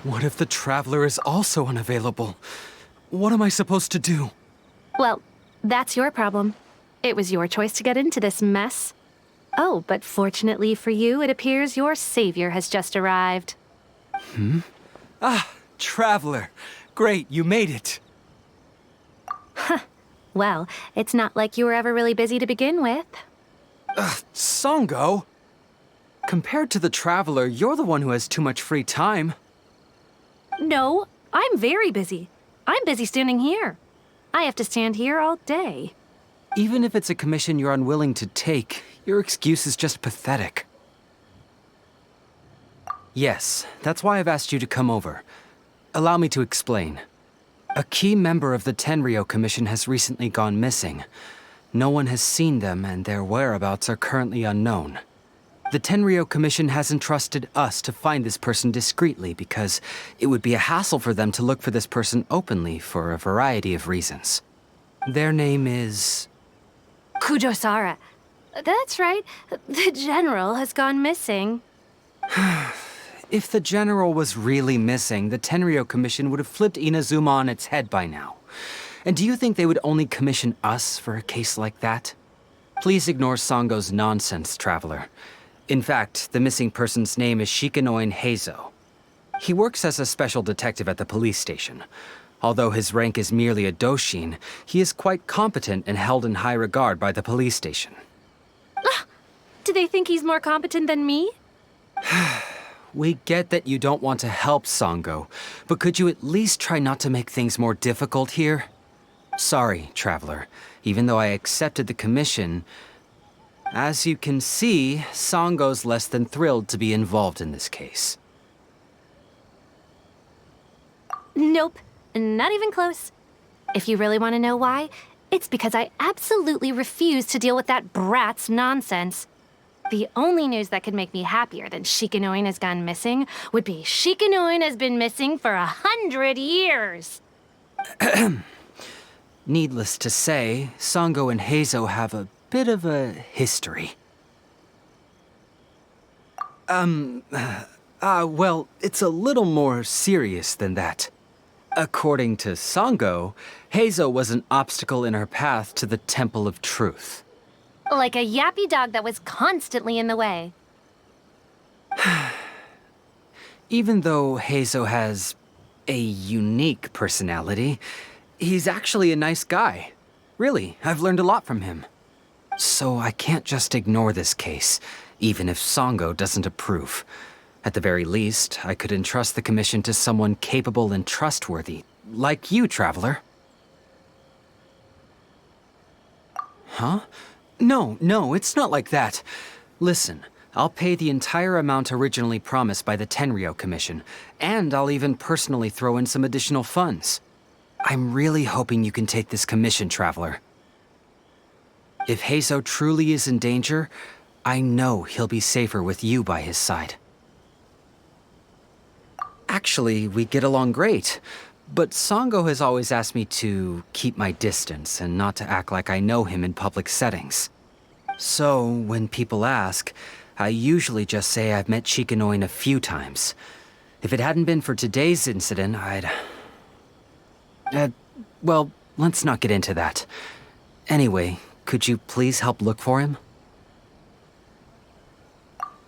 What if the Traveler is also unavailable? What am I supposed to do? Well, that's your problem. It was your choice to get into this mess. Oh, but fortunately for you, it appears your savior has just arrived. Ah, Traveler. Great, you made it. Well, it's not like you were ever really busy to begin with. Sango? Compared to the Traveler, you're the one who has too much free time. No, I'm very busy. I'm busy standing here. I have to stand here all day. Even if it's a commission you're unwilling to take, your excuse is just pathetic. Yes, that's why I've asked you to come over. Allow me to explain. A key member of the Tenryou Commission has recently gone missing. No one has seen them, and their whereabouts are currently unknown. The Tenryou Commission has entrusted us to find this person discreetly because it would be a hassle for them to look for this person openly for a variety of reasons. Their name is... Kujosara. That's right. The General has gone missing. If the General was really missing, the Tenryou Commission would have flipped Inazuma on its head by now. And do you think they would only commission us for a case like that? Please ignore Sango's nonsense, Traveler. In fact, the missing person's name is Shikanoin Heizou. He works as a special detective at the police station. Although his rank is merely a doshin, he is quite competent and held in high regard by the police station. Do they think he's more competent than me? We get that you don't want to help Sango, but could you at least try not to make things more difficult here? Sorry, Traveler. Even though I accepted the commission, as you can see, Sango's less than thrilled to be involved in this case. Nope, not even close. If you really want to know why, it's because I absolutely refuse to deal with that brat's nonsense. The only news that could make me happier than Shikanoin has gone missing would be Shikanoin has been missing for 100 years. Needless to say, Sango and Heizou have a bit of a history. Well, it's a little more serious than that. According to Sango, Heizou was an obstacle in her path to the Temple of Truth. Like a yappy dog that was constantly in the way. Even though Heizou has a unique personality, he's actually a nice guy. Really, I've learned a lot from him. So I can't just ignore this case, even if Sango doesn't approve. At the very least, I could entrust the commission to someone capable and trustworthy, like you, Traveler. Huh? No, it's not like that. Listen, I'll pay the entire amount originally promised by the Tenryou Commission, and I'll even personally throw in some additional funds. I'm really hoping you can take this commission, Traveler. If Heizou truly is in danger, I know he'll be safer with you by his side. Actually, we get along great, but Sango has always asked me to keep my distance and not to act like I know him in public settings. So, when people ask, I usually just say I've met Shikanoin a few times. If it hadn't been for today's incident, well, let's not get into that. Anyway, could you please help look for him?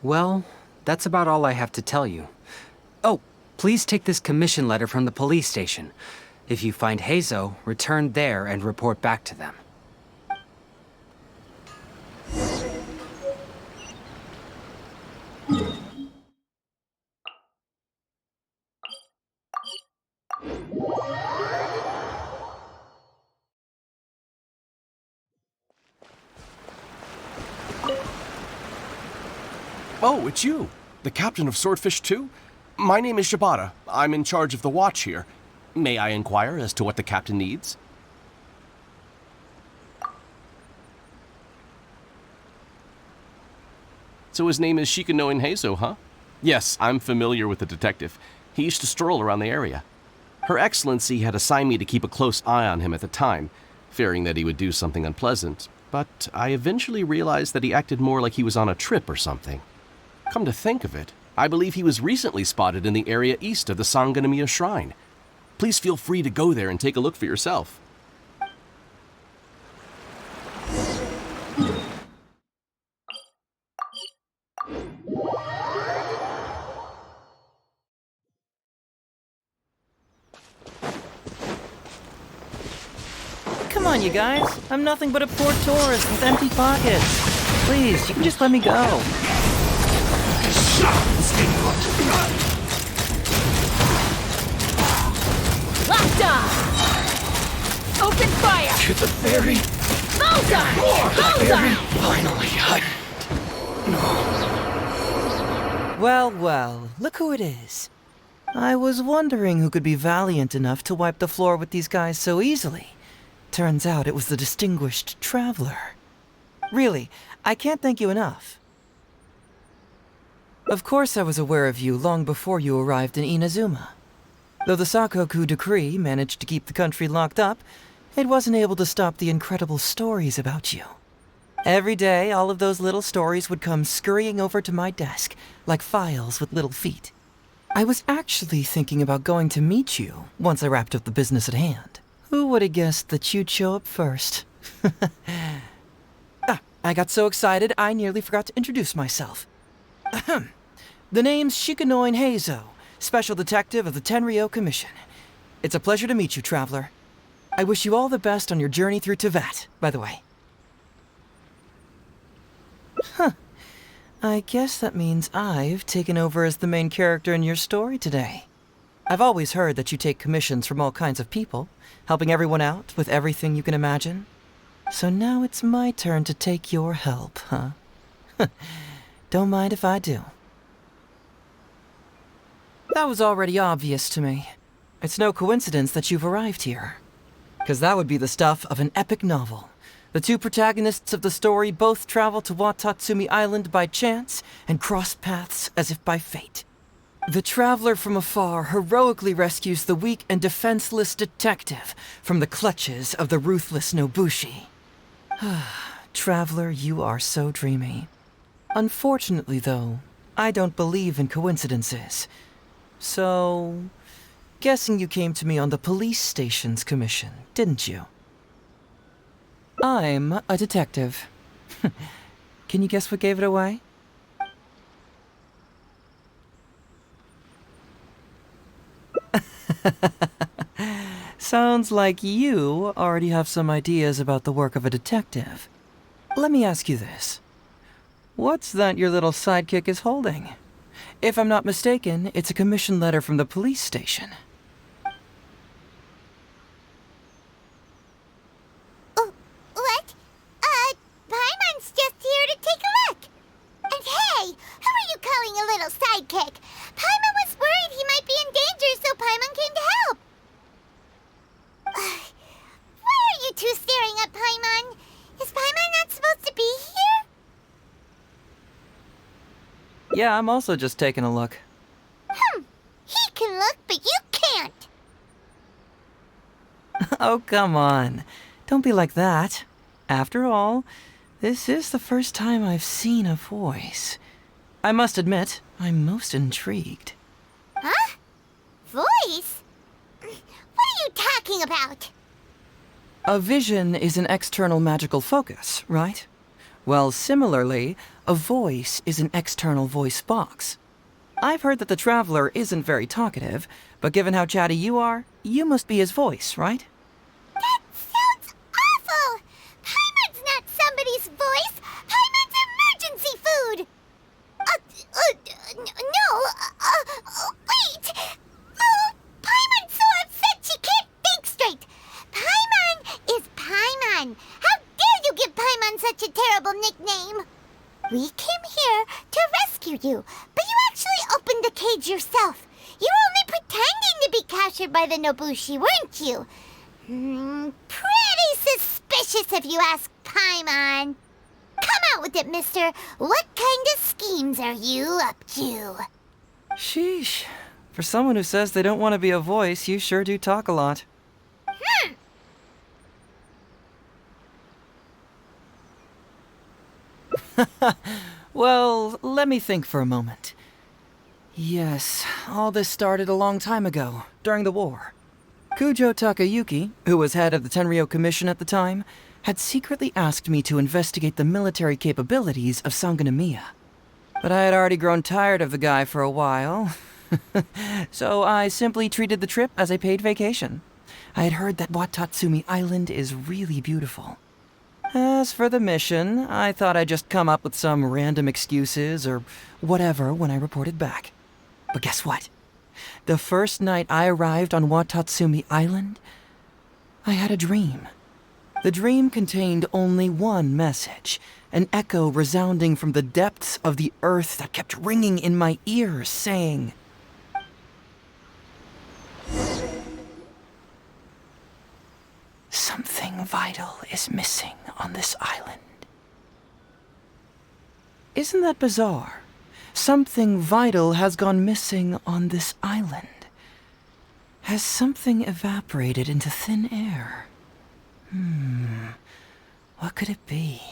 Well, that's about all I have to tell you. Oh, please take this commission letter from the police station. If you find Heizou, return there and report back to them. Oh, it's you, the captain of Swordfish 2? My name is Shibata. I'm in charge of the watch here. May I inquire as to what the captain needs? So his name is Shikanoin Heizou, huh? Yes, I'm familiar with the detective. He used to stroll around the area. Her Excellency had assigned me to keep a close eye on him at the time, fearing that he would do something unpleasant, but I eventually realized that he acted more like he was on a trip or something. Come to think of it, I believe he was recently spotted in the area east of the Sanganamiya Shrine. Please feel free to go there and take a look for yourself. Come on, you guys. I'm nothing but a poor tourist with empty pockets. Please, you can just let me go. Locked on! Open fire! To the ferry. Bullseye! Bullseye! Finally, Well, well, look who it is. I was wondering who could be valiant enough to wipe the floor with these guys so easily. Turns out it was the distinguished traveler. Really, I can't thank you enough. Of course I was aware of you long before you arrived in Inazuma. Though the Sakoku decree managed to keep the country locked up, it wasn't able to stop the incredible stories about you. Every day, all of those little stories would come scurrying over to my desk, like files with little feet. I was actually thinking about going to meet you once I wrapped up the business at hand. Who would have guessed that you'd show up first? I got so excited I nearly forgot to introduce myself. Ahem. The name's Shikanoin Heizou, Special Detective of the Tenryou Commission. It's a pleasure to meet you, traveler. I wish you all the best on your journey through Teyvat, by the way. Huh. I guess that means I've taken over as the main character in your story today. I've always heard that you take commissions from all kinds of people, helping everyone out with everything you can imagine. So now it's my turn to take your help, huh? Don't mind if I do. That was already obvious to me. It's no coincidence that you've arrived here. 'Cause that would be the stuff of an epic novel. The two protagonists of the story both travel to Watatsumi Island by chance and cross paths as if by fate. The traveler from afar heroically rescues the weak and defenseless detective from the clutches of the ruthless Nobushi. Traveler, you are so dreamy. Unfortunately, though, I don't believe in coincidences. So, guessing you came to me on the police station's commission, didn't you? I'm a detective. Can you guess what gave it away? Sounds like you already have some ideas about the work of a detective. Let me ask you this. What's that your little sidekick is holding? If I'm not mistaken, it's a commission letter from the police station. What? Paimon's just here to take a look. And hey, who are you calling a little sidekick? Paimon was worried he might be in danger, so Paimon came to help. Why are you two staring at Paimon? Is Paimon not supposed to be here? Yeah, I'm also just taking a look. He can look, but you can't. Oh, come on. Don't be like that. After all, this is the first time I've seen a voice. I must admit, I'm most intrigued. Huh? Voice? What are you talking about? A vision is an external magical focus, right? Well, similarly, a voice is an external voice box. I've heard that the Traveler isn't very talkative, but given how chatty you are, you must be his voice, right? That sounds awful! Paimon's not somebody's voice! Paimon's emergency food! Wait! Oh, Paimon's so upset she can't think straight! Paimon is Paimon! How dare you give Paimon such a terrible nickname? We came here to rescue you, but you actually opened the cage yourself. You were only pretending to be captured by the Nobushi, weren't you? Pretty suspicious if you ask Paimon. Come out with it, mister. What kind of schemes are you up to? Sheesh. For someone who says they don't want to be a voice, you sure do talk a lot. Well, let me think for a moment. Yes, all this started a long time ago, during the war. Kujo Takayuki, who was head of the Tenryou Commission at the time, had secretly asked me to investigate the military capabilities of Sangonomiya. But I had already grown tired of the guy for a while, so I simply treated the trip as a paid vacation. I had heard that Watatsumi Island is really beautiful. As for the mission, I thought I'd just come up with some random excuses or whatever when I reported back. But guess what? The first night I arrived on Watatsumi Island, I had a dream. The dream contained only one message, an echo resounding from the depths of the earth that kept ringing in my ears, saying, "Something vital is missing on this island." Isn't that bizarre? Something vital has gone missing on this island. Has something evaporated into thin air? What could it be?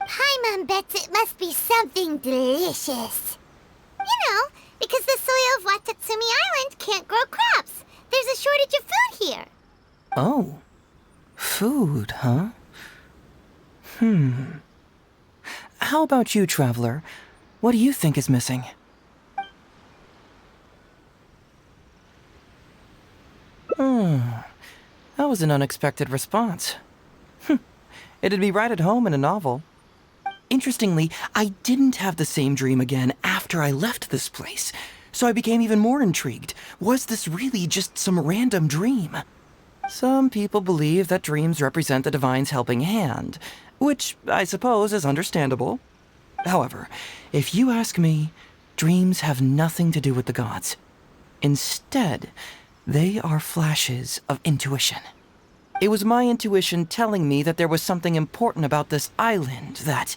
Paimon bets it must be something delicious. You know, because the soil of Watatsumi Island can't grow crops. There's a shortage of food here. Oh. Food, huh? How about you, Traveler? What do you think is missing? That was an unexpected response. It'd be right at home in a novel. Interestingly, I didn't have the same dream again after I left this place, so I became even more intrigued. Was this really just some random dream? Some people believe that dreams represent the divine's helping hand, which I suppose is understandable. However, if you ask me, dreams have nothing to do with the gods. Instead, they are flashes of intuition. It was my intuition telling me that there was something important about this island that,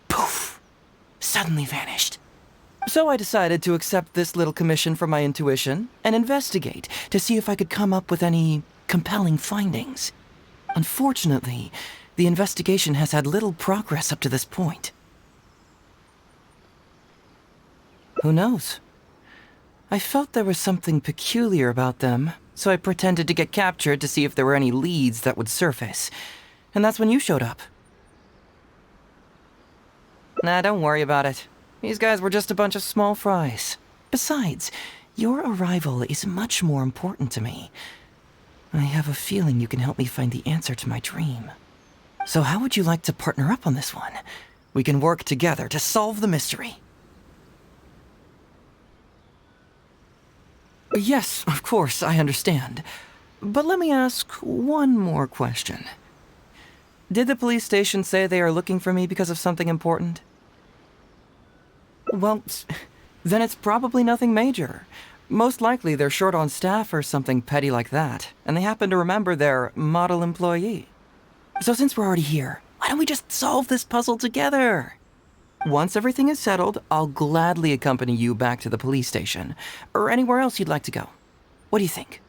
poof, suddenly vanished. So I decided to accept this little commission from my intuition and investigate to see if I could come up with any compelling findings. Unfortunately, the investigation has had little progress up to this point. Who knows? I felt there was something peculiar about them, so I pretended to get captured to see if there were any leads that would surface. And that's when you showed up. Nah, don't worry about it. These guys were just a bunch of small fries. Besides, your arrival is much more important to me. I have a feeling you can help me find the answer to my dream. So how would you like to partner up on this one? We can work together to solve the mystery. Yes, of course, I understand. But let me ask one more question. Did the police station say they are looking for me because of something important? Well, then it's probably nothing major. Most likely they're short on staff or something petty like that, and they happen to remember their model employee. So since we're already here, why don't we just solve this puzzle together? Once everything is settled, I'll gladly accompany you back to the police station, or anywhere else you'd like to go. What do you think?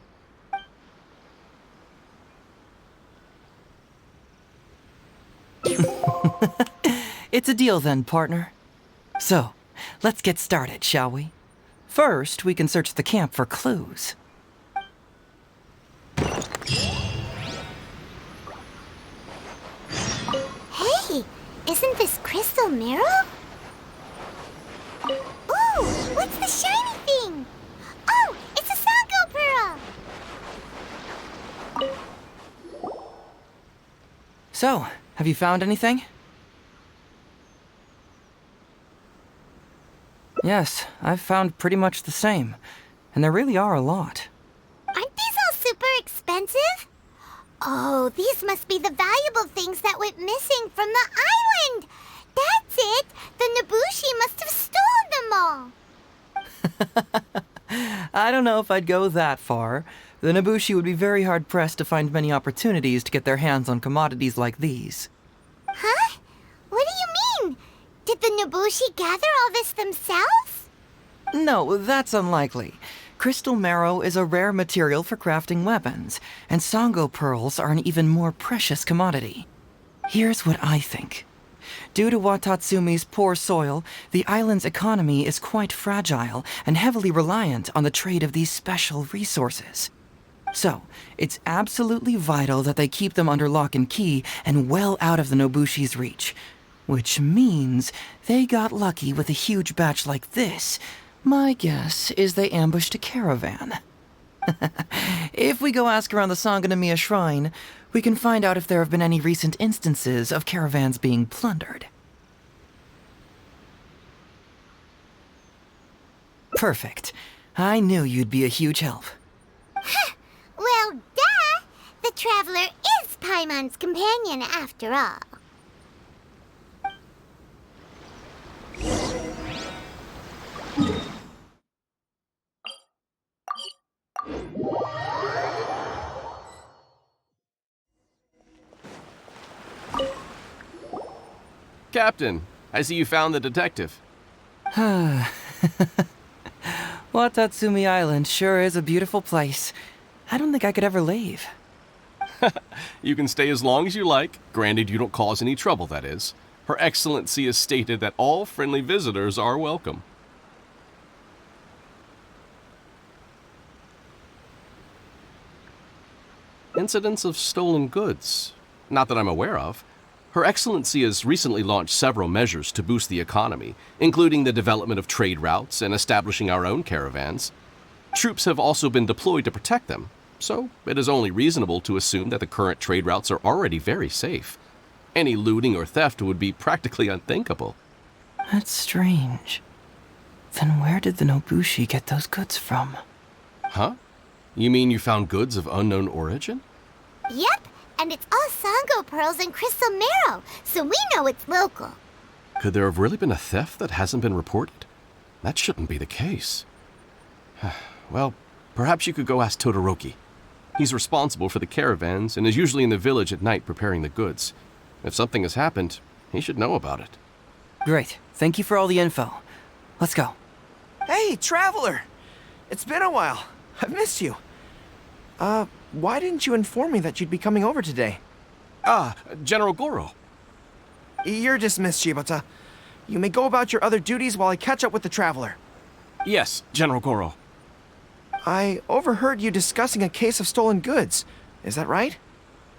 It's a deal then, partner. So, let's get started, shall we? First, we can search the camp for clues. Hey, isn't this crystal mirror? Ooh, what's the shiny thing? Oh, it's a Sango pearl. So, have you found anything? Yes, I've found pretty much the same. And there really are a lot. Aren't these all super expensive? Oh, these must be the valuable things that went missing from the island. That's it. The Nobushi must have stolen them all. I don't know if I'd go that far. The Nobushi would be very hard-pressed to find many opportunities to get their hands on commodities like these. Huh? What do you mean? Did the Nobushi gather all this themselves? No, that's unlikely. Crystal marrow is a rare material for crafting weapons, and Sango pearls are an even more precious commodity. Here's what I think. Due to Watatsumi's poor soil, the island's economy is quite fragile and heavily reliant on the trade of these special resources. So, it's absolutely vital that they keep them under lock and key and well out of the Nobushi's reach. Which means they got lucky with a huge batch like this. My guess is they ambushed a caravan. If we go ask around the Sangonomiya Shrine, we can find out if there have been any recent instances of caravans being plundered. Perfect. I knew you'd be a huge help. Well, duh! The Traveler is Paimon's companion after all. Captain, I see you found the detective. Watatsumi Island sure is a beautiful place. I don't think I could ever leave. You can stay as long as you like, granted you don't cause any trouble, that is. Her Excellency has stated that all friendly visitors are welcome. Incidents of stolen goods? Not that I'm aware of. Her Excellency has recently launched several measures to boost the economy, including the development of trade routes and establishing our own caravans. Troops have also been deployed to protect them, so it is only reasonable to assume that the current trade routes are already very safe. Any looting or theft would be practically unthinkable. That's strange. Then where did the Nobushi get those goods from? Huh? You mean you found goods of unknown origin? Yep, and it's all Sango pearls and crystal marrow, so we know it's local. Could there have really been a theft that hasn't been reported? That shouldn't be the case. Well, perhaps you could go ask Todoroki. He's responsible for the caravans and is usually in the village at night preparing the goods. If something has happened, he should know about it. Great. Thank you for all the info. Let's go. Hey, Traveler! It's been a while. I've missed you. Why didn't you inform me that you'd be coming over today? General Goro. You're dismissed, Shibata. You may go about your other duties while I catch up with the Traveler. Yes, General Goro. I overheard you discussing a case of stolen goods. Is that right?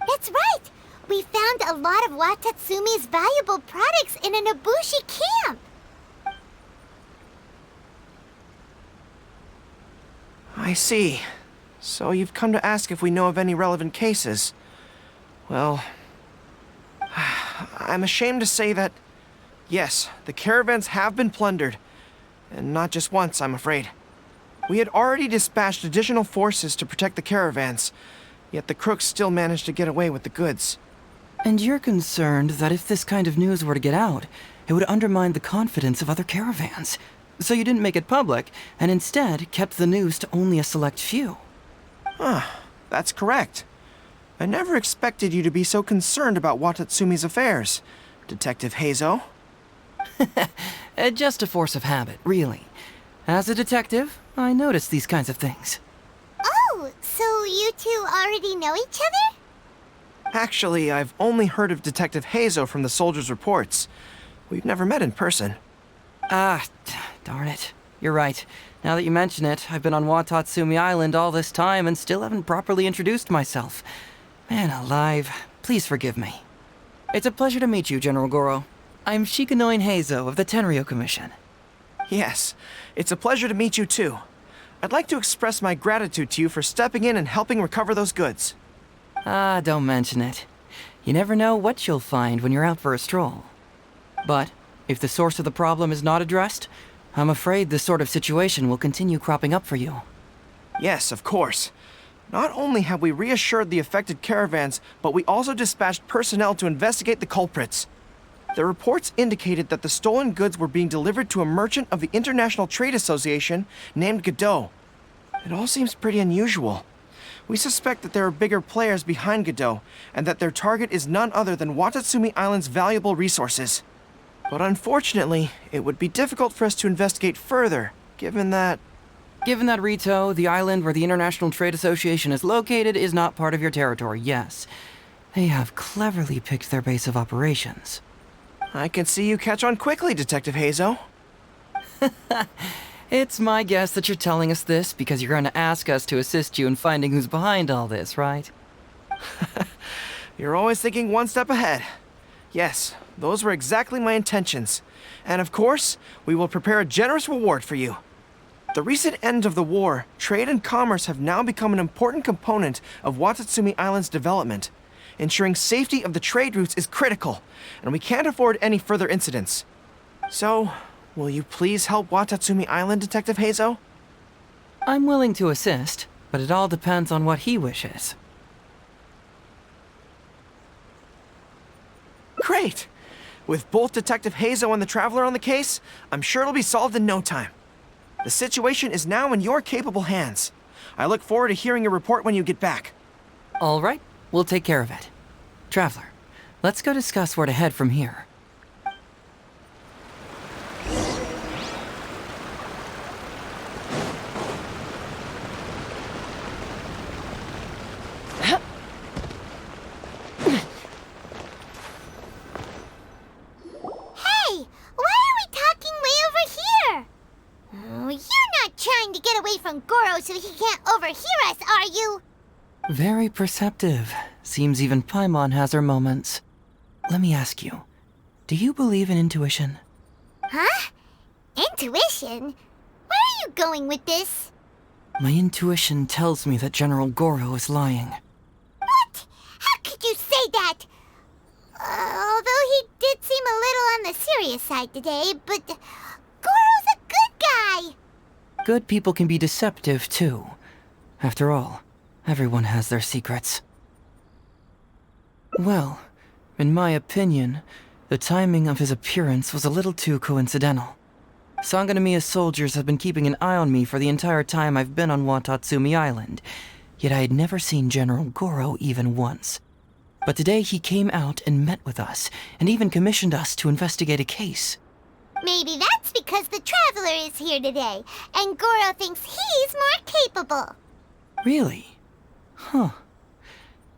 That's right! We found a lot of Watatsumi's valuable products in a Nobushi camp. I see. So you've come to ask if we know of any relevant cases. Well, I'm ashamed to say that, yes, the caravans have been plundered. And not just once, I'm afraid. We had already dispatched additional forces to protect the caravans, yet the crooks still managed to get away with the goods. And you're concerned that if this kind of news were to get out, it would undermine the confidence of other caravans. So you didn't make it public, and instead kept the news to only a select few. That's correct. I never expected you to be so concerned about Watatsumi's affairs, Detective Heizou. Just a force of habit, really. As a detective, I notice these kinds of things. Oh, so you two already know each other? Actually, I've only heard of Detective Heizou from the soldiers' reports. We've never met in person. Darn it. You're right. Now that you mention it, I've been on Watatsumi Island all this time and still haven't properly introduced myself. Man alive, please forgive me. It's a pleasure to meet you, General Goro. I'm Shikanoin Heizou of the Tenryou Commission. Yes, it's a pleasure to meet you too. I'd like to express my gratitude to you for stepping in and helping recover those goods. Don't mention it. You never know what you'll find when you're out for a stroll. But if the source of the problem is not addressed, I'm afraid this sort of situation will continue cropping up for you. Yes, of course. Not only have we reassured the affected caravans, but we also dispatched personnel to investigate the culprits. The reports indicated that the stolen goods were being delivered to a merchant of the International Trade Association named Godot. It all seems pretty unusual. We suspect that there are bigger players behind Godot, and that their target is none other than Watatsumi Island's valuable resources. But unfortunately, it would be difficult for us to investigate further, given that... Given that Rito, the island where the International Trade Association is located, is not part of your territory, yes. They have cleverly picked their base of operations. I can see you catch on quickly, Detective Heizou. It's my guess that you're telling us this because you're going to ask us to assist you in finding who's behind all this, right? You're always thinking one step ahead. Yes, those were exactly my intentions. And of course, we will prepare a generous reward for you. The recent end of the war, trade and commerce have now become an important component of Watatsumi Island's development. Ensuring safety of the trade routes is critical, and we can't afford any further incidents. So, will you please help Watatsumi Island, Detective Heizou? I'm willing to assist, but it all depends on what he wishes. Great! With both Detective Heizou and the Traveler on the case, I'm sure it'll be solved in no time. The situation is now in your capable hands. I look forward to hearing your report when you get back. All right, we'll take care of it. Traveler, let's go discuss where to head from here. Hey, why are we talking way over here? Oh, you're not trying to get away from Goro so he can't overhear us, are you? Very perceptive. Seems even Paimon has her moments. Let me ask you, do you believe in intuition? Huh? Intuition? Where are you going with this? My intuition tells me that General Goro is lying. What? How could you say that? Although he did seem a little on the serious side today, but Goro's a good guy. Good people can be deceptive, too. After all, everyone has their secrets. Well, in my opinion, the timing of his appearance was a little too coincidental. Sangonomiya's soldiers have been keeping an eye on me for the entire time I've been on Watatsumi Island, yet I had never seen General Goro even once. But today he came out and met with us, and even commissioned us to investigate a case. Maybe that's because the Traveler is here today, and Goro thinks he's more capable. Really? Huh.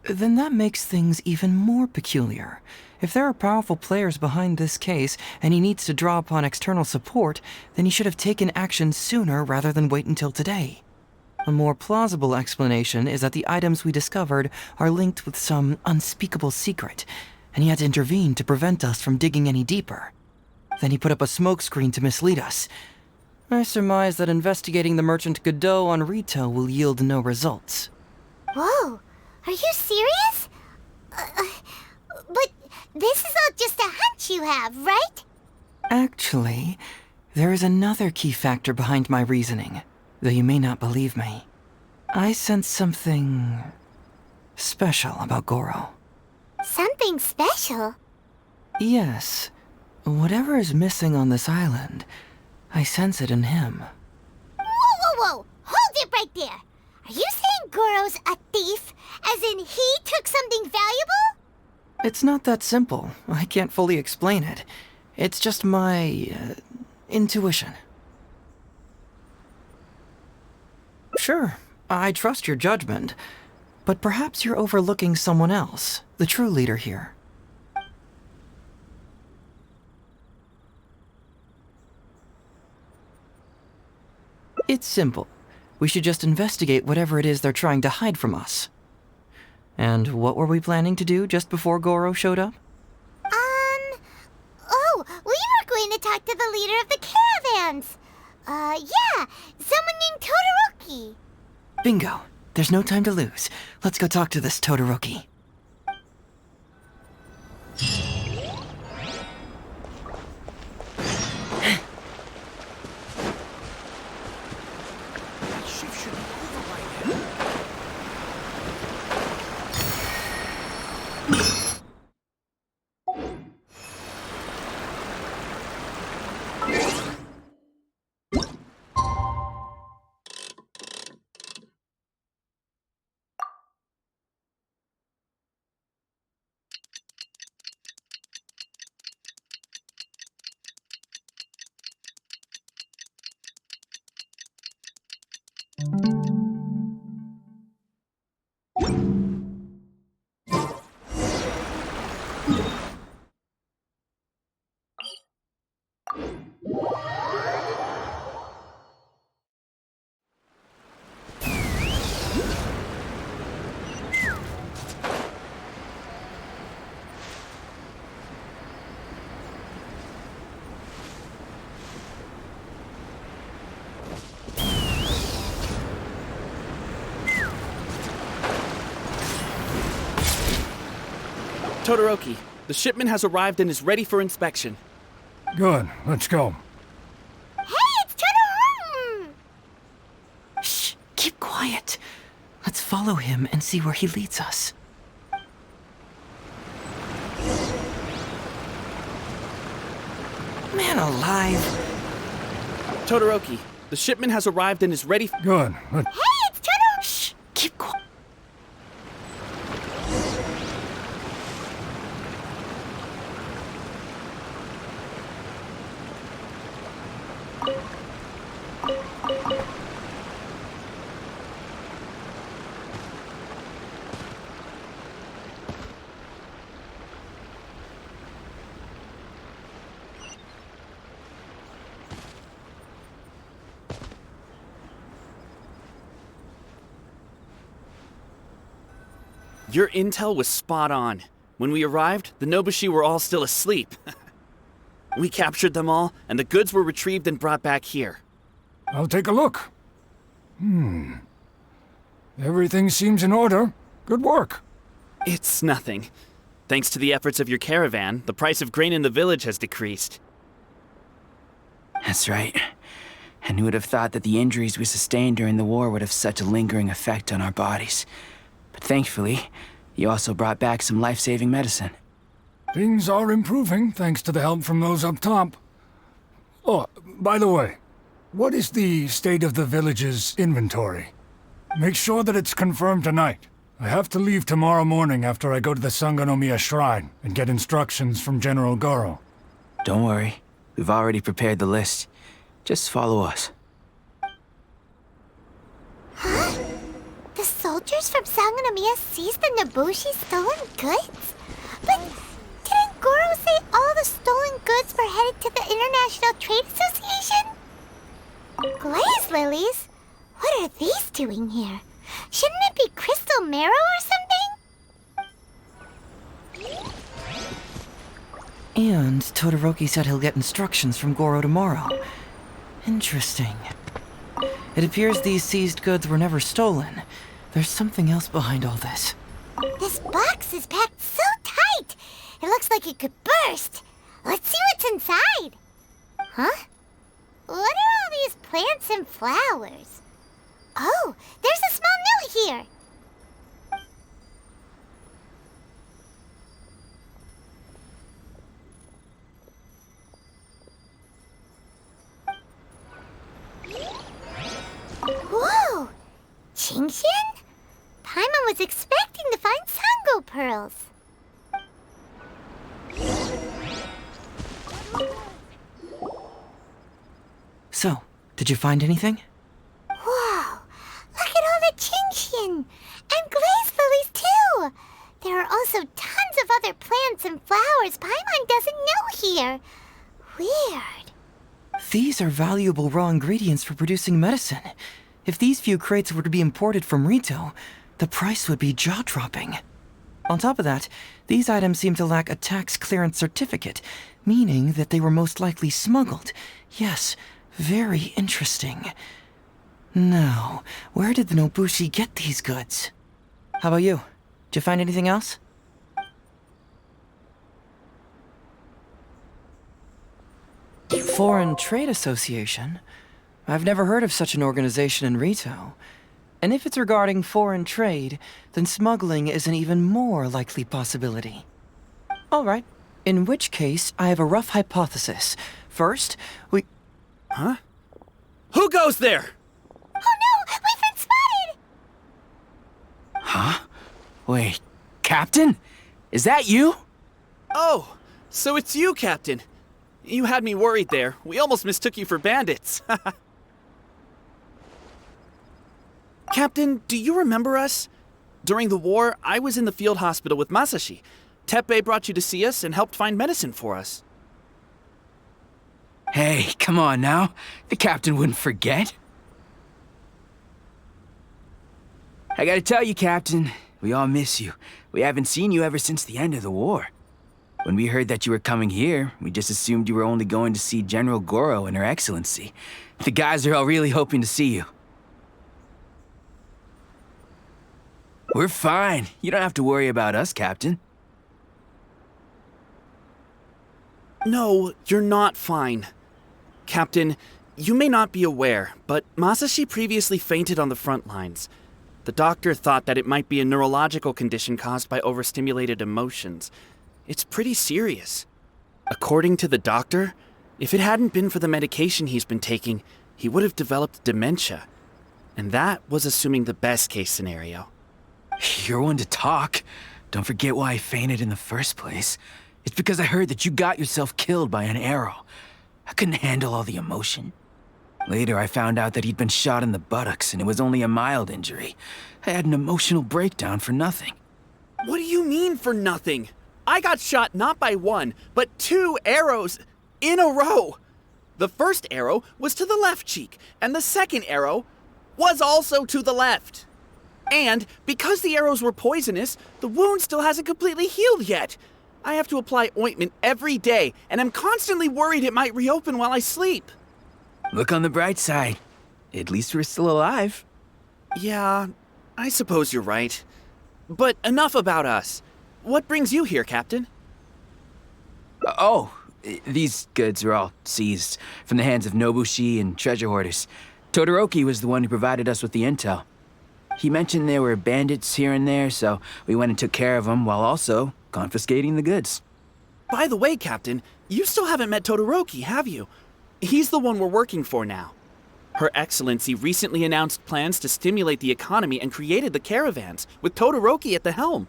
Then that makes things even more peculiar. If there are powerful players behind this case, and he needs to draw upon external support, then he should have taken action sooner rather than wait until today. A more plausible explanation is that the items we discovered are linked with some unspeakable secret, and he had to intervene to prevent us from digging any deeper. Then he put up a smokescreen to mislead us. I surmise that investigating the merchant Godot on Rito will yield no results. Whoa, are you serious? But this is all just a hunch you have, right? Actually, there is another key factor behind my reasoning, though you may not believe me. I sense something special about Goro. Something special? Yes. Whatever is missing on this island, I sense it in him. Whoa! Hold it right there! Are you saying Goro's a thief? As in he took something valuable? It's not that simple. I can't fully explain it. It's just my intuition. Sure, I trust your judgment, but perhaps you're overlooking someone else, the true leader here. It's simple. We should just investigate whatever it is they're trying to hide from us. And what were we planning to do just before Goro showed up? Oh, we were going to talk to the leader of the caravans. Yeah, someone named Todoroki. Bingo. There's no time to lose. Let's go talk to this Todoroki. Todoroki, the shipment has arrived and is ready for inspection. Good, let's go. Hey, it's Todoroki! Shh, keep quiet. Let's follow him and see where he leads us. Man alive. Todoroki, the shipment has arrived and is ready. Good, Hey, it's Todoroki! Shh, keep quiet. Your intel was spot on. When we arrived, the Nobushi were all still asleep. We captured them all, and the goods were retrieved and brought back here. I'll take a look. Everything seems in order. Good work. It's nothing. Thanks to the efforts of your caravan, the price of grain in the village has decreased. That's right. And who would have thought that the injuries we sustained during the war would have such a lingering effect on our bodies? But thankfully, you also brought back some life-saving medicine. Things are improving thanks to the help from those up top. Oh, by the way, what is the state of the village's inventory? Make sure that it's confirmed tonight. I have to leave tomorrow morning after I go to the Sangonomiya Shrine and get instructions from General Goro. Don't worry. We've already prepared the list. Just follow us. Huh? The soldiers from Sangonomiya seized the Nobushi's stolen goods? But didn't Goro say all the stolen goods were headed to the International Trade Association? Glaze lilies? What are these doing here? Shouldn't it be crystal marrow or something? And Todoroki said he'll get instructions from Goro tomorrow. Interesting. It appears these seized goods were never stolen. There's something else behind all this. This box is packed so tight! It looks like it could burst. Let's see what's inside. Huh? What are all these plants and flowers? Oh, there's a small note here. Whoa! Chingshin? Paimon was expecting to find Sango pearls. So, did you find anything? Whoa! Look at all the Chingshin! And glaze lilies, too! There are also tons of other plants and flowers Paimon doesn't know here. Weird. These are valuable raw ingredients for producing medicine. If these few crates were to be imported from Rito, the price would be jaw-dropping. On top of that, these items seem to lack a tax clearance certificate, meaning that they were most likely smuggled. Yes, very interesting. Now, where did the Nobushi get these goods? How about you? Did you find anything else? Foreign Trade Association? I've never heard of such an organization in Rito. And if it's regarding foreign trade, then smuggling is an even more likely possibility. All right. In which case, I have a rough hypothesis. First, we... Huh? Who goes there? Oh no! We've been spotted! Huh? Wait, Captain? Is that you? Oh, so it's you, Captain. You had me worried there. We almost mistook you for bandits. Captain, do you remember us? During the war, I was in the field hospital with Masashi. Teppei brought you to see us and helped find medicine for us. Hey, come on now. The captain wouldn't forget. I gotta tell you, Captain, we all miss you. We haven't seen you ever since the end of the war. When we heard that you were coming here, we just assumed you were only going to see General Goro and Her Excellency. The guys are all really hoping to see you. We're fine. You don't have to worry about us, Captain. No, you're not fine. Captain, you may not be aware, but Masashi previously fainted on the front lines. The doctor thought that it might be a neurological condition caused by overstimulated emotions. It's pretty serious. According to the doctor, if it hadn't been for the medication he's been taking, he would have developed dementia. And that was assuming the best case scenario. You're one to talk. Don't forget why I fainted in the first place. It's because I heard that you got yourself killed by an arrow. I couldn't handle all the emotion. Later, I found out that he'd been shot in the buttocks and it was only a mild injury. I had an emotional breakdown for nothing. What do you mean for nothing? I got shot not by one, but 2 arrows in a row. The first arrow was to the left cheek, and the second arrow was also to the left. And because the arrows were poisonous, the wound still hasn't completely healed yet. I have to apply ointment every day, and I'm constantly worried it might reopen while I sleep. Look on the bright side. At least we're still alive. Yeah, I suppose you're right. But enough about us. What brings you here, Captain? These goods are all seized from the hands of Nobushi and treasure hoarders. Todoroki was the one who provided us with the intel. He mentioned there were bandits here and there, so we went and took care of them while also confiscating the goods. By the way, Captain, you still haven't met Todoroki, have you? He's the one we're working for now. Her Excellency recently announced plans to stimulate the economy and created the caravans, with Todoroki at the helm.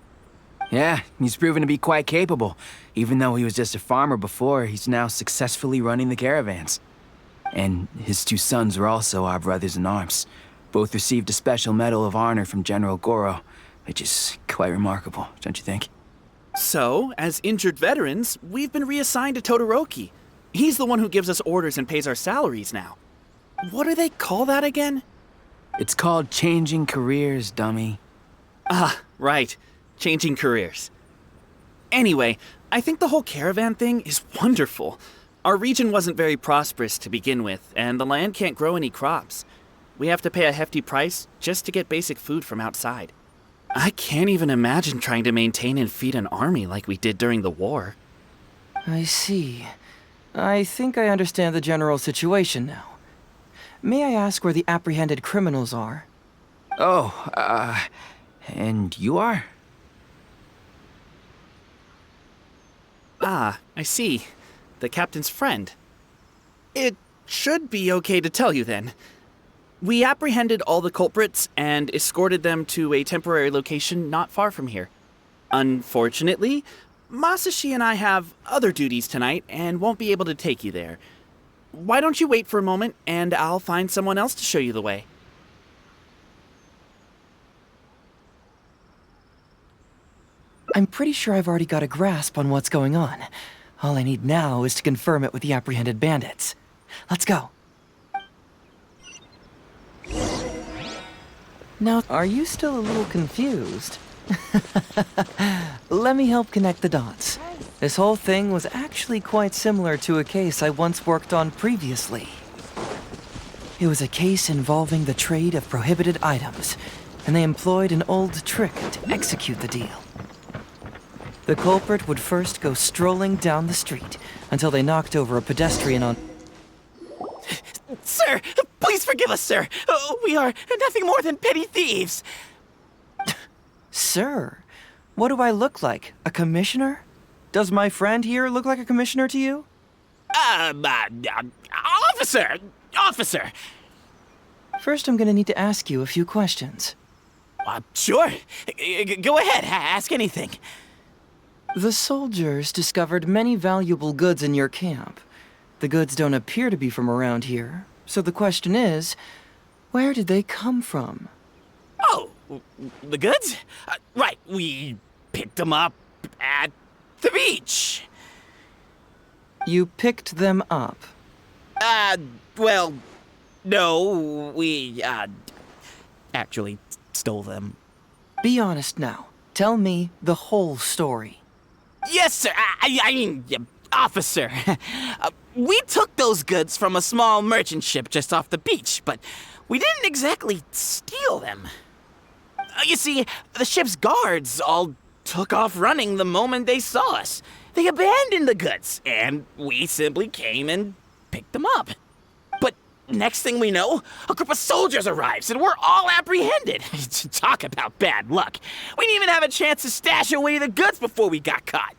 Yeah, he's proven to be quite capable. Even though he was just a farmer before, he's now successfully running the caravans. And his 2 sons are also our brothers in arms. Both received a special medal of honor from General Goro, which is quite remarkable, don't you think? So, as injured veterans, we've been reassigned to Todoroki. He's the one who gives us orders and pays our salaries now. What do they call that again? It's called changing careers, dummy. Ah, right. Changing careers. Anyway, I think the whole caravan thing is wonderful. Our region wasn't very prosperous to begin with, and the land can't grow any crops. We have to pay a hefty price just to get basic food from outside. I can't even imagine trying to maintain and feed an army like we did during the war. I see. I think I understand the general situation now. May I ask where the apprehended criminals are? And you are? Ah, I see. The captain's friend. It should be okay to tell you then. We apprehended all the culprits and escorted them to a temporary location not far from here. Unfortunately, Masashi and I have other duties tonight and won't be able to take you there. Why don't you wait for a moment and I'll find someone else to show you the way. I'm pretty sure I've already got a grasp on what's going on. All I need now is to confirm it with the apprehended bandits. Let's go. Now, are you still a little confused? Let me help connect the dots. This whole thing was actually quite similar to a case I once worked on previously. It was a case involving the trade of prohibited items, and they employed an old trick to execute the deal. The culprit would first go strolling down the street until they knocked over a pedestrian on... Sir, please forgive us, sir. We are nothing more than petty thieves. Sir, what do I look like? A commissioner? Does my friend here look like a commissioner to you? Officer! First, I'm gonna need to ask you a few questions. Sure. Go ahead, ask anything. The soldiers discovered many valuable goods in your camp. The goods don't appear to be from around here, so the question is, where did they come from? Oh, the goods? Right, we picked them up at the beach. You picked them up? Well, no, we, actually stole them. Be honest now. Tell me the whole story. Yes, sir. I mean, officer. We took those goods from a small merchant ship just off the beach, but we didn't exactly steal them. You see, the ship's guards all took off running the moment they saw us, They abandoned the goods, and we simply came and picked them up. But next thing we know, a group of soldiers arrives, and we're all apprehended. Talk about bad luck. We didn't even have a chance to stash away the goods before we got caught.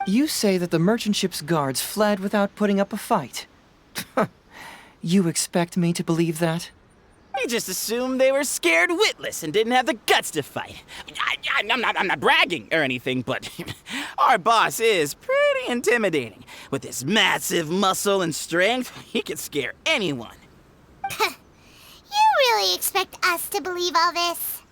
You say that the merchant ship's guards fled without putting up a fight. You expect me to believe that? We just assumed they were scared witless and didn't have the guts to fight. I'm not bragging or anything, but our boss is pretty intimidating. With his massive muscle and strength, he could scare anyone. You really expect us to believe all this?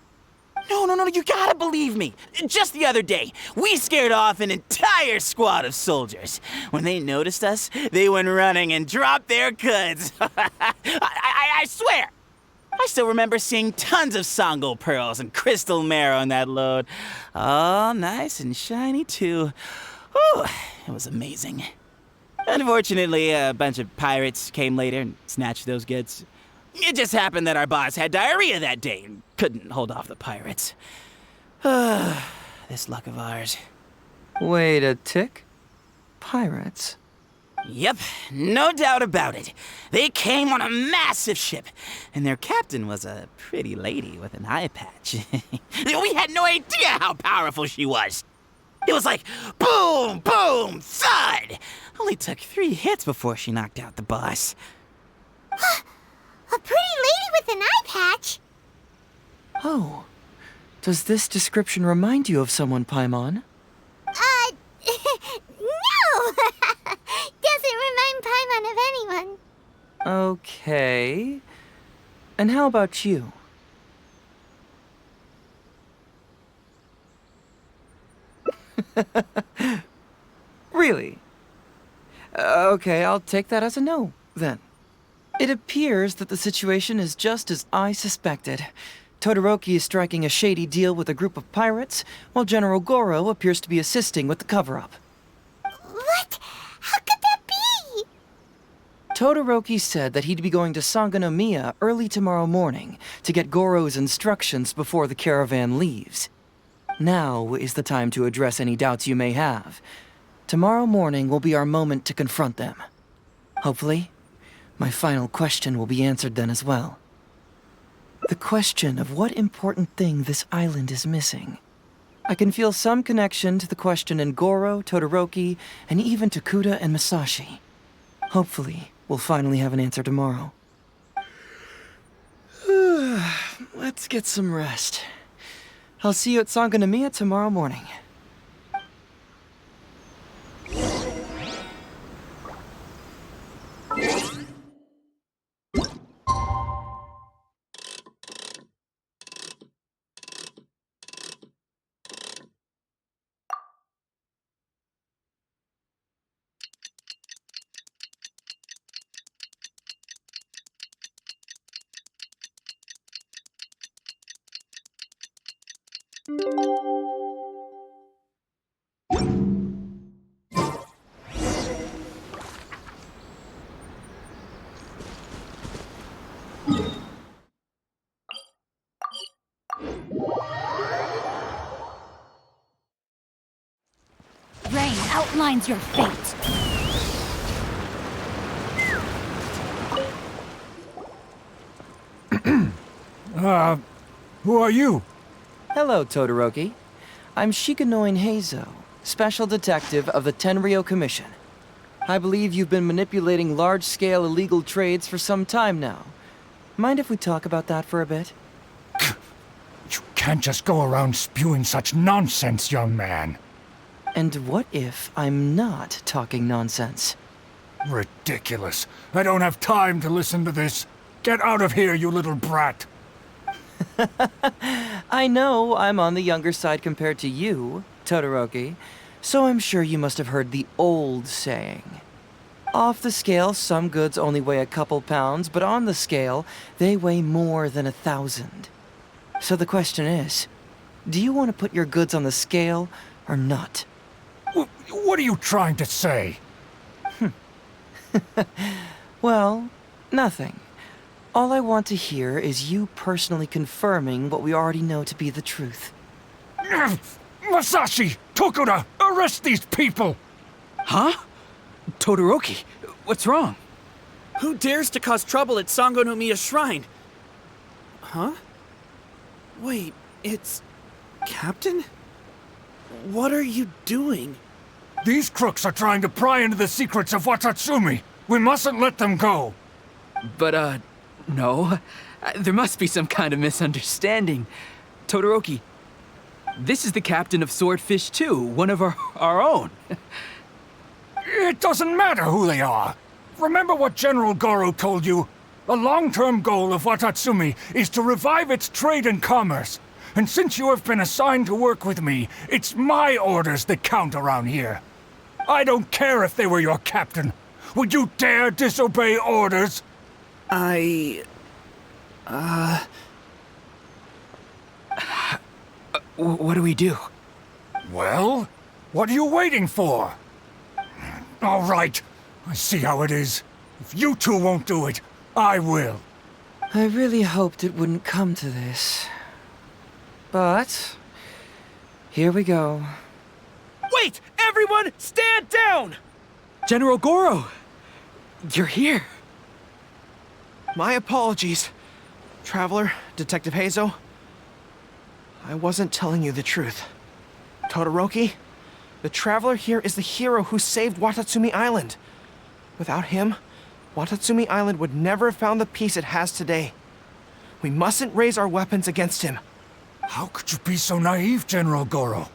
No, you gotta believe me. Just the other day, we scared off an entire squad of soldiers. When they noticed us, they went running and dropped their goods. I swear. I still remember seeing tons of Sango pearls and crystal marrow on that load. All nice and shiny, too. Whew, it was amazing. Unfortunately, a bunch of pirates came later and snatched those goods. It just happened that our boss had diarrhea that day and couldn't hold off the pirates. This luck of ours. Wait a tick. Pirates? Yep, no doubt about it. They came on a massive ship, and their captain was a pretty lady with an eye patch. We had no idea how powerful she was. It was like boom, boom, thud. Only took 3 hits before she knocked out the boss. A pretty lady with an eye patch? Oh. Does this description remind you of someone, Paimon? No! Doesn't remind Paimon of anyone. Okay. And how about you? Really? Okay, I'll take that as a no, then. It appears that the situation is just as I suspected. Todoroki is striking a shady deal with a group of pirates, while General Goro appears to be assisting with the cover-up. What? How could that be? Todoroki said that he'd be going to Sangonomiya early tomorrow morning to get Goro's instructions before the caravan leaves. Now is the time to address any doubts you may have. Tomorrow morning will be our moment to confront them. Hopefully, my final question will be answered then as well. The question of what important thing this island is missing. I can feel some connection to the question in Goro, Todoroki, and even to Kuda and Masashi. Hopefully, we'll finally have an answer tomorrow. Let's get some rest. I'll see you at Sangonomiya tomorrow morning. Rain outlines your fate. Who are you? Hello, Todoroki. I'm Shikanoin Heizou, Special Detective of the Tenryou Commission. I believe you've been manipulating large-scale illegal trades for some time now. Mind if we talk about that for a bit? You can't just go around spewing such nonsense, young man. And what if I'm not talking nonsense? Ridiculous. I don't have time to listen to this. Get out of here, you little brat. I know I'm on the younger side compared to you, Todoroki, so I'm sure you must have heard the old saying. Off the scale, some goods only weigh a couple pounds, but on the scale, they weigh more than 1,000. So the question is, do you want to put your goods on the scale or not? What are you trying to say? Well, nothing. All I want to hear is you personally confirming what we already know to be the truth. Masashi! Tokuda! Arrest these people! Huh? Todoroki, what's wrong? Who dares to cause trouble at Sango no Miya Shrine? Huh? Wait, it's... Captain? What are you doing? These crooks are trying to pry into the secrets of Watatsumi. We mustn't let them go. But, no. There must be some kind of misunderstanding. Todoroki, this is the captain of Swordfish too, one of our own. It doesn't matter who they are. Remember what General Goro told you? The long-term goal of Watatsumi is to revive its trade and commerce. And since you have been assigned to work with me, it's my orders that count around here. I don't care if they were your captain. Would you dare disobey orders? What do we do? Well, what are you waiting for? All right, I see how it is. If you two won't do it, I will. I really hoped it wouldn't come to this. But... here we go. Wait! Everyone, stand down! General Goro! You're here. My apologies. Traveler, Detective Heizou. I wasn't telling you the truth. Todoroki, the Traveler here is the hero who saved Watatsumi Island. Without him, Watatsumi Island would never have found the peace it has today. We mustn't raise our weapons against him. How could you be so naive, General Goro?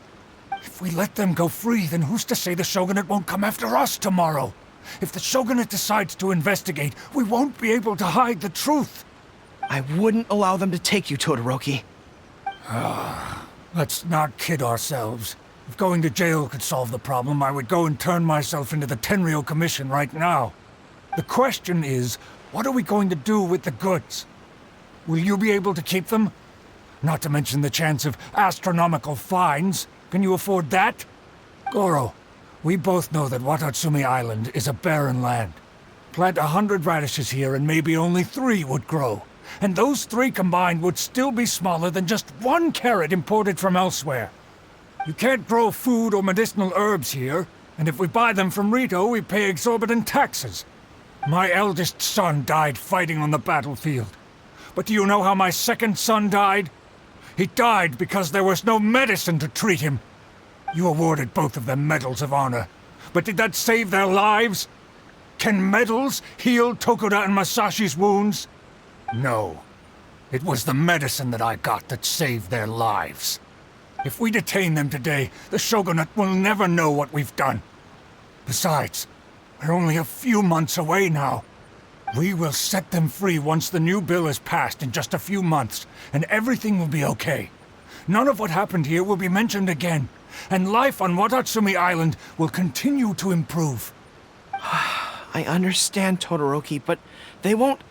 If we let them go free, then who's to say the Shogunate won't come after us tomorrow? If the Shogunate decides to investigate, we won't be able to hide the truth. I wouldn't allow them to take you, Todoroki. Let's not kid ourselves. If going to jail could solve the problem, I would go and turn myself into the Tenryou Commission right now. The question is, what are we going to do with the goods? Will you be able to keep them? Not to mention the chance of astronomical fines. Can you afford that? Goro, we both know that Watatsumi Island is a barren land. Plant 100 radishes here and maybe only 3 would grow. And those 3 combined would still be smaller than just 1 carrot imported from elsewhere. You can't grow food or medicinal herbs here, and if we buy them from Rito, we pay exorbitant taxes. My eldest son died fighting on the battlefield. But do you know how my second son died? He died because there was no medicine to treat him. You awarded both of them medals of honor, but did that save their lives? Can medals heal Tokuda and Masashi's wounds? No. It was the medicine that I got that saved their lives. If we detain them today, the Shogunate will never know what we've done. Besides, we're only a few months away now. We will set them free once the new bill is passed in just a few months, and everything will be okay. None of what happened here will be mentioned again, and life on Watatsumi Island will continue to improve. I understand, Todoroki, but they won't...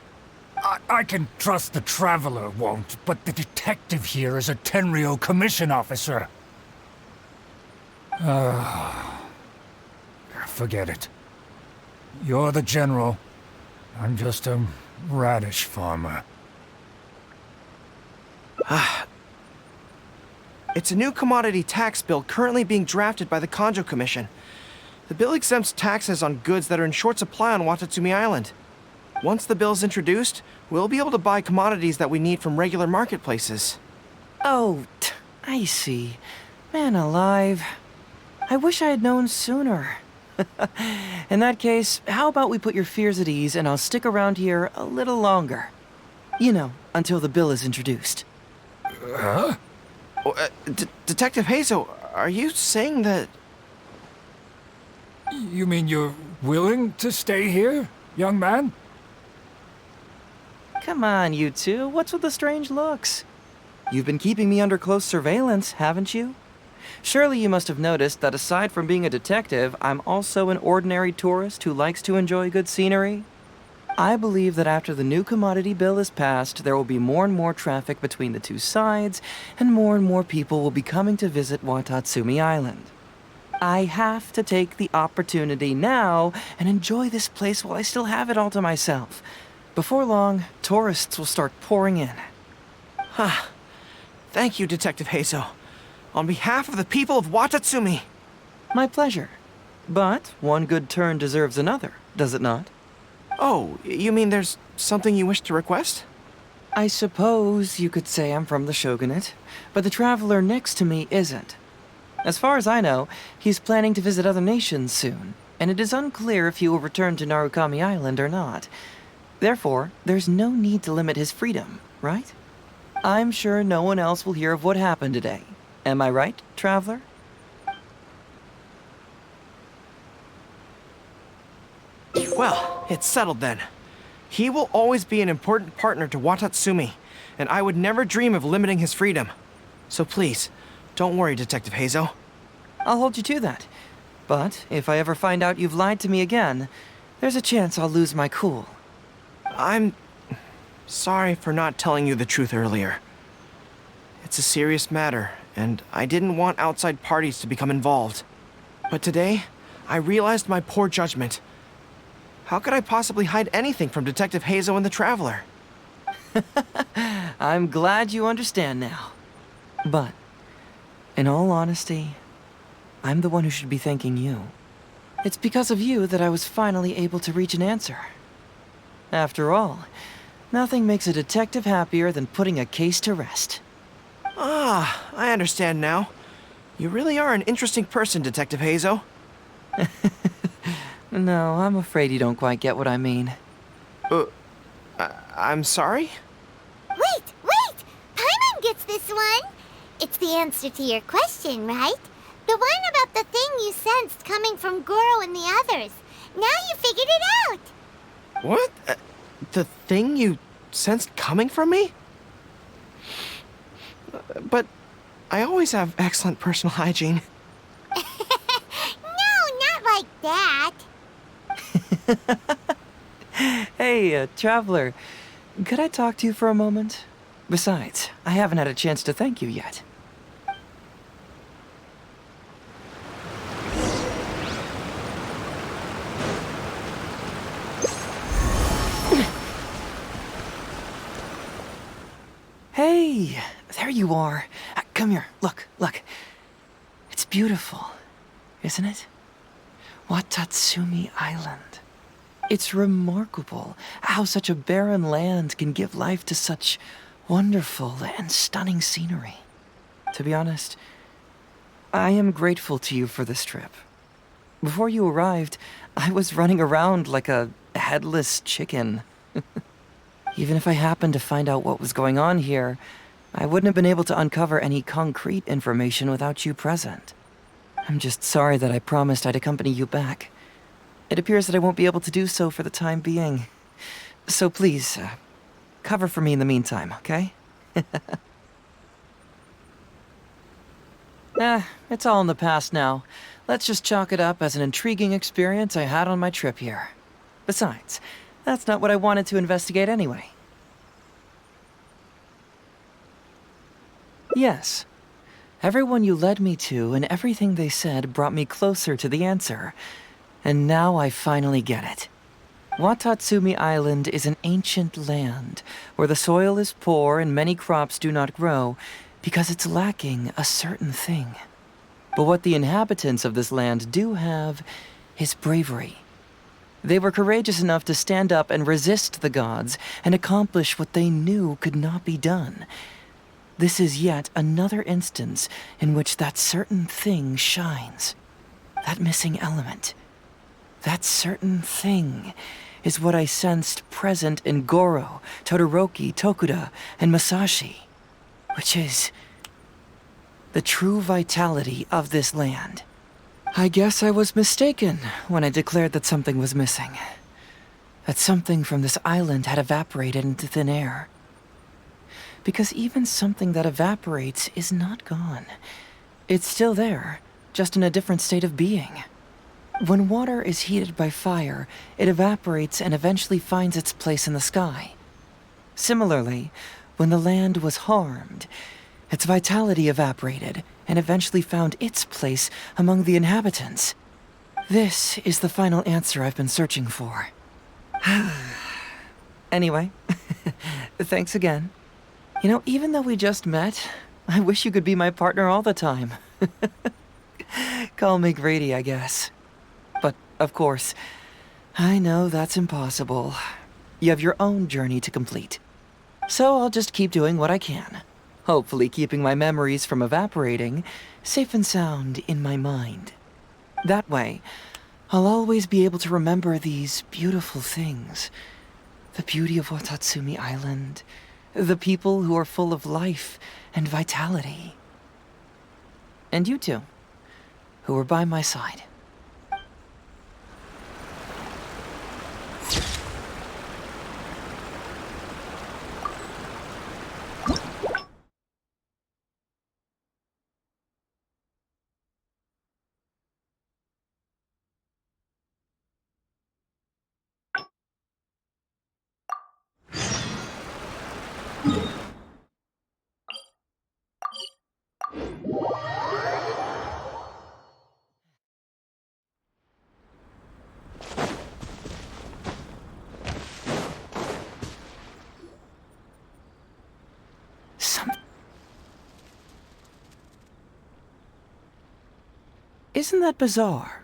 I can trust the Traveler won't, but the detective here is a Tenryou Commission officer. Forget it. You're the general. I'm just a radish farmer. It's a new commodity tax bill currently being drafted by the Kanjo Commission. The bill exempts taxes on goods that are in short supply on Watatsumi Island. Once the bill is introduced, we'll be able to buy commodities that we need from regular marketplaces. Oh, I see. Man alive. I wish I had known sooner. In that case, how about we put your fears at ease and I'll stick around here a little longer. You know, until the bill is introduced. Huh? Detective Heizou, are you saying that... You mean you're willing to stay here, young man? Come on, you two. What's with the strange looks? You've been keeping me under close surveillance, haven't you? Surely you must have noticed that aside from being a detective, I'm also an ordinary tourist who likes to enjoy good scenery. I believe that after the new commodity bill is passed, there will be more and more traffic between the two sides, and more people will be coming to visit Watatsumi Island. I have to take the opportunity now and enjoy this place while I still have it all to myself. Before long, tourists will start pouring in. Thank you, Detective Heizou. On behalf of the people of Watatsumi. My pleasure. But one good turn deserves another, does it not? Oh, you mean there's something you wish to request? I suppose you could say I'm from the Shogunate, but the traveler next to me isn't. As far as I know, he's planning to visit other nations soon, and it is unclear if he will return to Narukami Island or not. Therefore, there's no need to limit his freedom, right? I'm sure no one else will hear of what happened today. Am I right, traveler? Well, it's settled then. He will always be an important partner to Watatsumi, and I would never dream of limiting his freedom. So please, don't worry, Detective Heizou. I'll hold you to that. But if I ever find out you've lied to me again, there's a chance I'll lose my cool. I'm sorry for not telling you the truth earlier. It's a serious matter, and I didn't want outside parties to become involved. But today, I realized my poor judgment. How could I possibly hide anything from Detective Heizou and the Traveler? I'm glad you understand now. But, in all honesty, I'm the one who should be thanking you. It's because of you that I was finally able to reach an answer. After all, nothing makes a detective happier than putting a case to rest. Ah, I understand now. You really are an interesting person, Detective Heizou. No, I'm afraid you don't quite get what I mean. I'm sorry? Wait! Paimon gets this one! It's the answer to your question, right? The one about the thing you sensed coming from Goro and the others. Now you figured it out! What? The thing you sensed coming from me? But I always have excellent personal hygiene. No, not like that. Hey, traveler, could I talk to you for a moment? Besides, I haven't had a chance to thank you yet. Hey, there you are. Come here, look. It's beautiful, isn't it? Watatsumi Island. It's remarkable how such a barren land can give life to such wonderful and stunning scenery. To be honest, I am grateful to you for this trip. Before you arrived, I was running around like a headless chicken. Even if I happened to find out what was going on here, I wouldn't have been able to uncover any concrete information without you present. I'm just sorry that I promised I'd accompany you back. It appears that I won't be able to do so for the time being. So please, cover for me in the meantime, okay? It's all in the past now. Let's just chalk it up as an intriguing experience I had on my trip here. Besides, that's not what I wanted to investigate anyway. Yes. Everyone you led me to and everything they said brought me closer to the answer. And now I finally get it. Watatsumi Island is an ancient land where the soil is poor and many crops do not grow because it's lacking a certain thing. But what the inhabitants of this land do have is bravery. They were courageous enough to stand up and resist the gods and accomplish what they knew could not be done. This is yet another instance in which that certain thing shines. That missing element. That certain thing is what I sensed present in Goro, Todoroki, Tokuda, and Masashi, which is the true vitality of this land. I guess I was mistaken when I declared that something was missing. That something from this island had evaporated into thin air. Because even something that evaporates is not gone. It's still there, just in a different state of being. When water is heated by fire, it evaporates and eventually finds its place in the sky. Similarly, when the land was harmed, its vitality evaporated and eventually found its place among the inhabitants. This is the final answer I've been searching for. Anyway, thanks again. You know, even though we just met, I wish you could be my partner all the time. Call me greedy, I guess. Of course, I know that's impossible. You have your own journey to complete. So I'll just keep doing what I can. Hopefully keeping my memories from evaporating safe and sound in my mind. That way, I'll always be able to remember these beautiful things. The beauty of Watatsumi Island, the people who are full of life and vitality. And you two, who were by my side. Isn't that bizarre?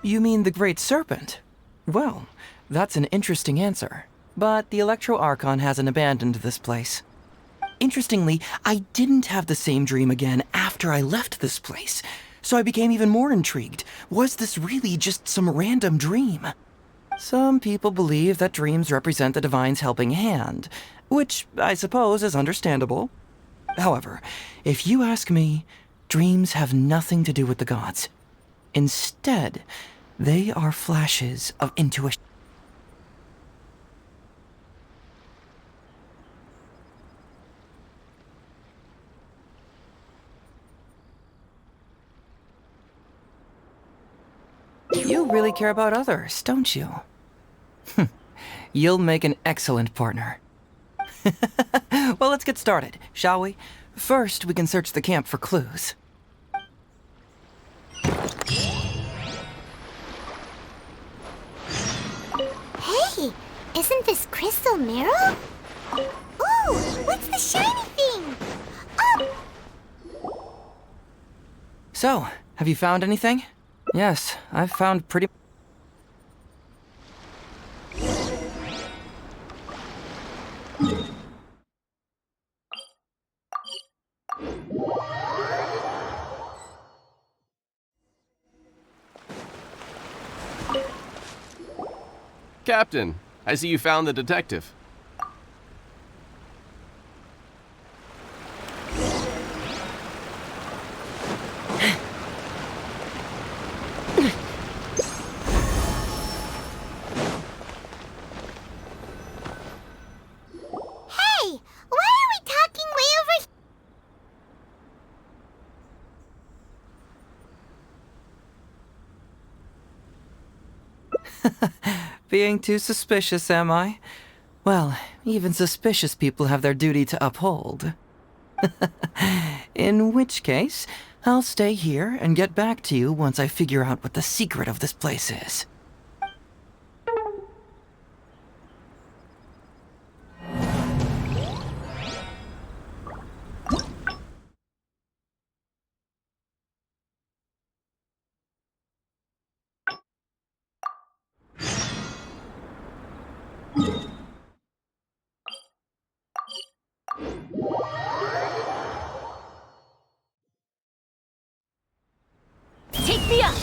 You mean the Great Serpent? Well, that's an interesting answer. But the Electro Archon hasn't abandoned this place. Interestingly, I didn't have the same dream again after I left this place, so I became even more intrigued. Was this really just some random dream? Some people believe that dreams represent the Divine's helping hand, which I suppose is understandable. However, if you ask me, dreams have nothing to do with the gods. Instead, they are flashes of intuition. You really care about others, don't you? You'll make an excellent partner. Well, let's get started, shall we? First, we can search the camp for clues. Hey, isn't this crystal mirror? Ooh, what's the shiny thing? So, have you found anything? Yes, I've found pretty... Captain, I see you found the detective. Hey, why are we talking way over Being too suspicious, am I? Well, even suspicious people have their duty to uphold. In which case, I'll stay here and get back to you once I figure out what the secret of this place is. Take me up!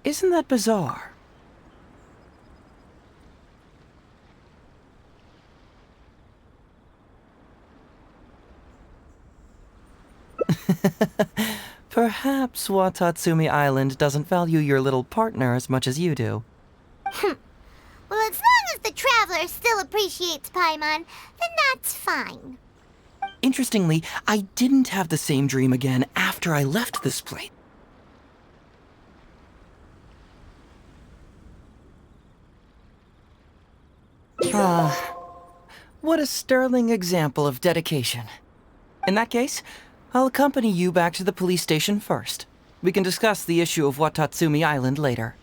Isn't that bizarre? Perhaps Watatsumi Island doesn't value your little partner as much as you do. Well, as long as the Traveler still appreciates Paimon, then that's fine. Interestingly, I didn't have the same dream again after I left this place. What a sterling example of dedication. In that case, I'll accompany you back to the police station first. We can discuss the issue of Watatsumi Island later.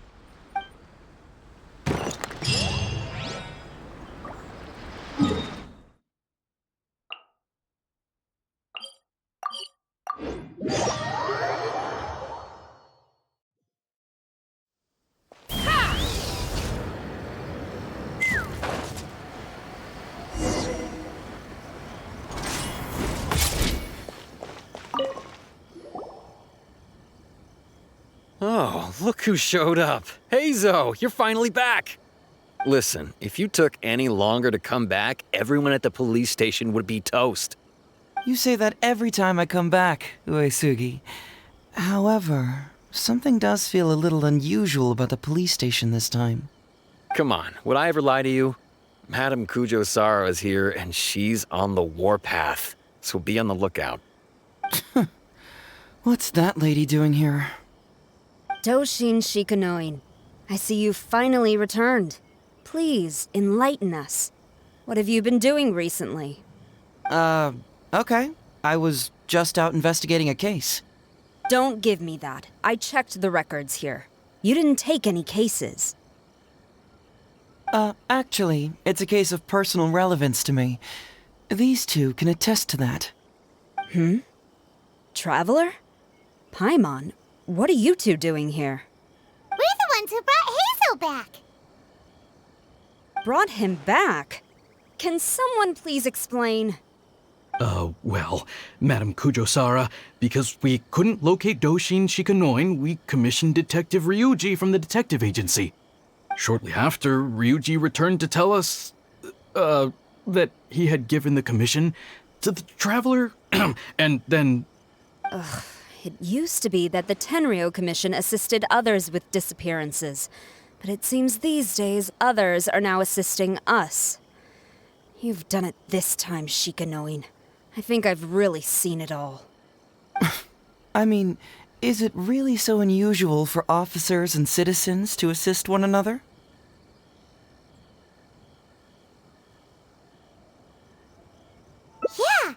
Oh, look who showed up. Heizou, you're finally back. Listen, if you took any longer to come back, everyone at the police station would be toast. You say that every time I come back, Uesugi. However, something does feel a little unusual about the police station this time. Come on, would I ever lie to you? Madame Kujo-Sara is here, and she's on the warpath, so be on the lookout. What's that lady doing here? Doshin Shikanoin, I see you finally returned. Please, enlighten us. What have you been doing recently? Okay. I was just out investigating a case. Don't give me that. I checked the records here. You didn't take any cases. Actually, it's a case of personal relevance to me. These two can attest to that. Traveler? Paimon, what are you two doing here? We're the ones who brought Heizou back. Brought him back? Can someone please explain? Well, Madame Kujo-Sara, because we couldn't locate Doshin Shikanoin, we commissioned Detective Ryuji from the detective agency. Shortly after, Ryuji returned to tell us, that he had given the commission to the Traveler, and then... It used to be that the Tenryou Commission assisted others with disappearances, but it seems these days others are now assisting us. You've done it this time, Shikanoin. I think I've really seen it all. I mean, is it really so unusual for officers and citizens to assist one another? Yeah,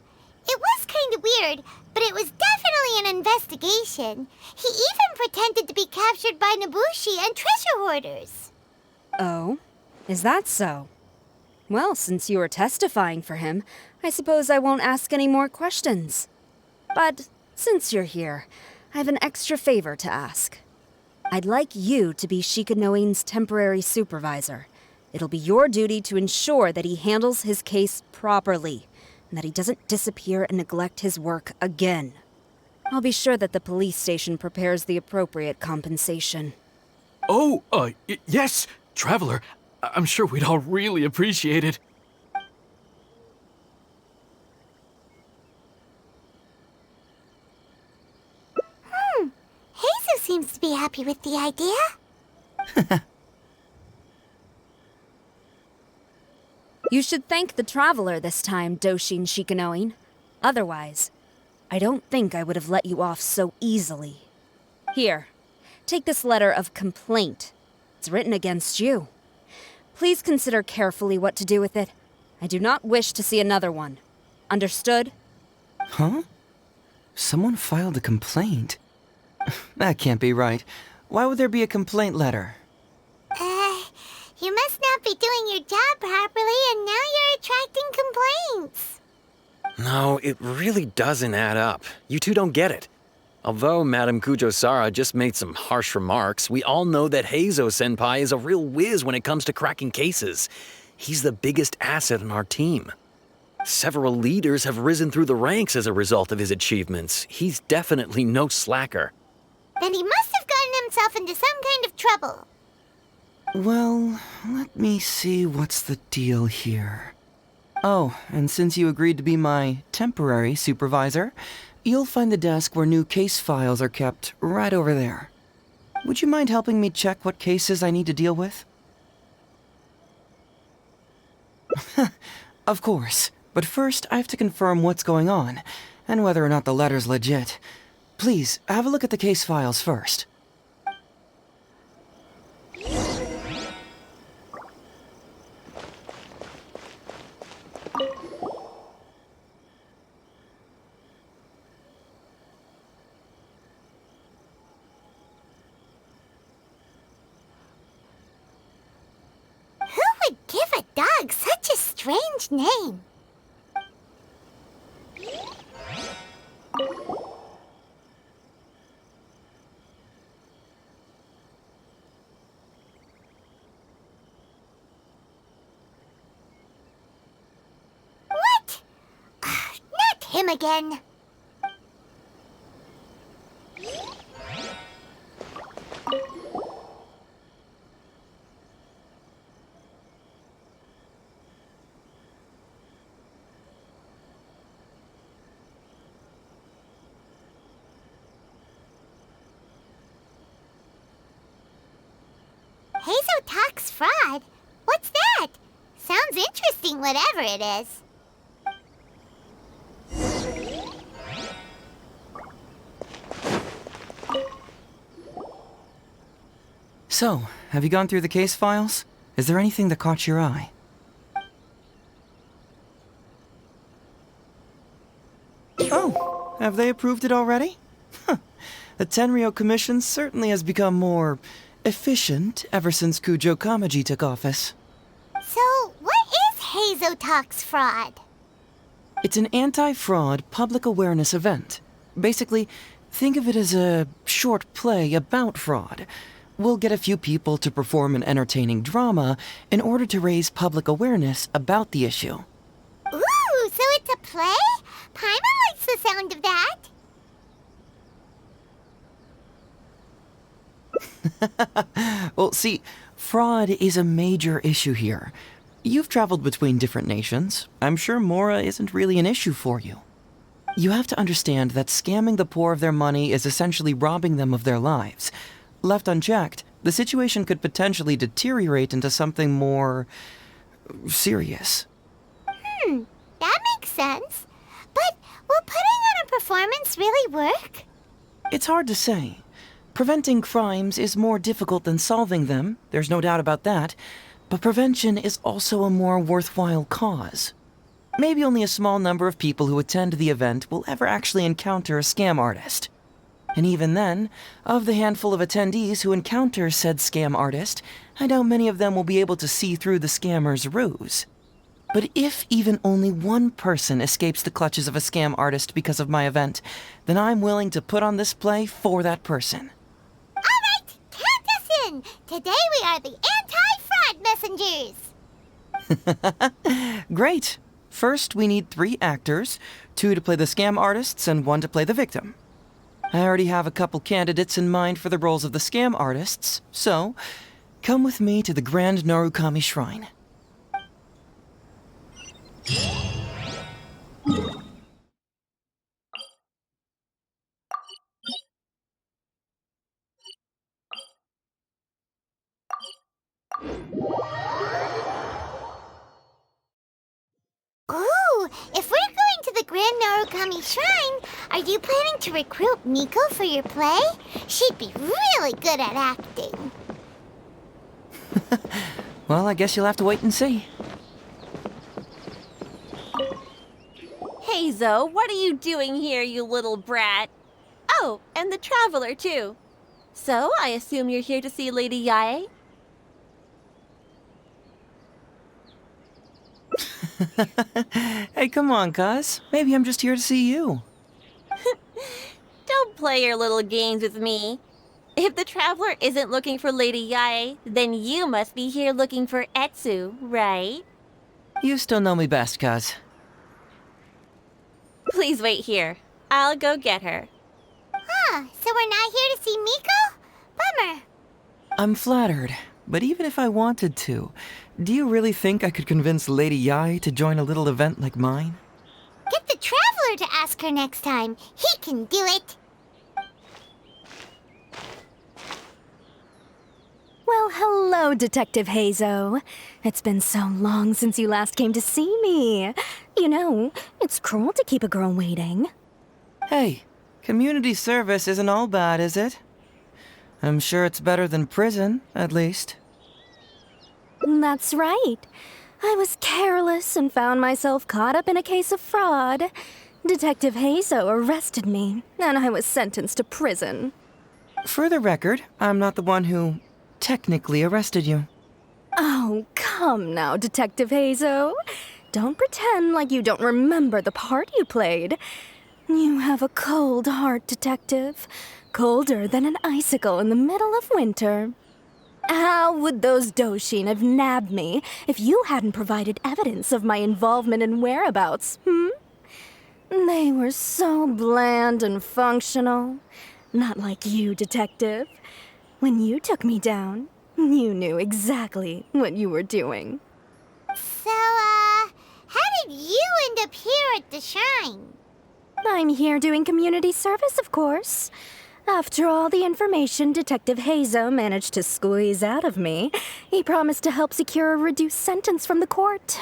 it was kind of weird, but it was definitely an investigation. He even pretended to be captured by Nobushi and treasure hoarders. Oh? Is that so? Well, since you are testifying for him, I suppose I won't ask any more questions. But since you're here, I have an extra favor to ask. I'd like you to be Shikanoin's temporary supervisor. It'll be your duty to ensure that he handles his case properly, and that he doesn't disappear and neglect his work again. I'll be sure that the police station prepares the appropriate compensation. Oh, yes, Traveler. I'm sure we'd all really appreciate it. Heizou seems to be happy with the idea. You should thank the Traveler this time, Doshin Shikanoin. Otherwise, I don't think I would have let you off so easily. Here, take this letter of complaint. It's written against you. Please consider carefully what to do with it. I do not wish to see another one. Understood? Huh? Someone filed a complaint? That can't be right. Why would there be a complaint letter? You must not be doing your job properly, and now you're attracting complaints. No, it really doesn't add up. You two don't get it. Although Madame Kujo-Sara just made some harsh remarks, we all know that Heizou-senpai is a real whiz when it comes to cracking cases. He's the biggest asset in our team. Several leaders have risen through the ranks as a result of his achievements. He's definitely no slacker. Then he must have gotten himself into some kind of trouble. Well, let me see what's the deal here. Oh, and since you agreed to be my temporary supervisor, you'll find the desk where new case files are kept right over there. Would you mind helping me check what cases I need to deal with? Of course, but first I have to confirm what's going on, and whether or not the letter's legit. Please, have a look at the case files first. Give a dog such a strange name. What? Not him again. Heizou talks fraud? What's that? Sounds interesting, whatever it is. So, have you gone through the case files? Is there anything that caught your eye? Oh, have they approved it already? Huh. The Tenryou Commission certainly has become more efficient ever since Kujo Kamaji took office. So, what is Heizou talks fraud? It's an anti-fraud public awareness event. Basically, think of it as a short play about fraud. We'll get a few people to perform an entertaining drama in order to raise public awareness about the issue. Ooh, so it's a play? Paimon likes the sound of that. Well, see, fraud is a major issue here. You've traveled between different nations. I'm sure Mora isn't really an issue for you. You have to understand that scamming the poor of their money is essentially robbing them of their lives. Left unchecked, the situation could potentially deteriorate into something more serious. That makes sense. But will putting on a performance really work? It's hard to say. Preventing crimes is more difficult than solving them, there's no doubt about that, but prevention is also a more worthwhile cause. Maybe only a small number of people who attend the event will ever actually encounter a scam artist. And even then, of the handful of attendees who encounter said scam artist, I doubt many of them will be able to see through the scammer's ruse. But if even only one person escapes the clutches of a scam artist because of my event, then I'm willing to put on this play for that person. All right, count us in. Today we are the anti-fraud messengers. Great. First, we need 3 actors, 2 to play the scam artists and 1 to play the victim. I already have a couple candidates in mind for the roles of the scam artists, so come with me to the Grand Narukami Shrine. Ooh, if we're going to the Grand Narukami Shrine, are you planning to recruit Miko for your play? She'd be really good at acting. Well, I guess you'll have to wait and see. Heizou, what are you doing here, you little brat? Oh, and the Traveler, too. So, I assume you're here to see Lady Yae? Hey, come on, cuz. Maybe I'm just here to see you. Don't play your little games with me. If the Traveler isn't looking for Lady Yae, then you must be here looking for Etsu, right? You still know me best, cuz. Please wait here. I'll go get her. So we're not here to see Miko? Bummer. I'm flattered, but even if I wanted to, do you really think I could convince Lady Yae to join a little event like mine? Get the Traveler to ask her next time. He can do it. Well, hello, Detective Heizou. It's been so long since you last came to see me. You know, it's cruel to keep a girl waiting. Hey, community service isn't all bad, is it? I'm sure it's better than prison, at least. That's right. I was careless and found myself caught up in a case of fraud. Detective Heizou arrested me, and I was sentenced to prison. For the record, I'm not the one who technically arrested you. Oh, come now, Detective Heizou. Don't pretend like you don't remember the part you played. You have a cold heart, Detective. Colder than an icicle in the middle of winter. How would those Doshin have nabbed me if you hadn't provided evidence of my involvement and whereabouts, They were so bland and functional. Not like you, Detective. When you took me down, you knew exactly what you were doing. So, how did you end up here at the shrine? I'm here doing community service, of course. After all the information Detective Heizou managed to squeeze out of me, he promised to help secure a reduced sentence from the court.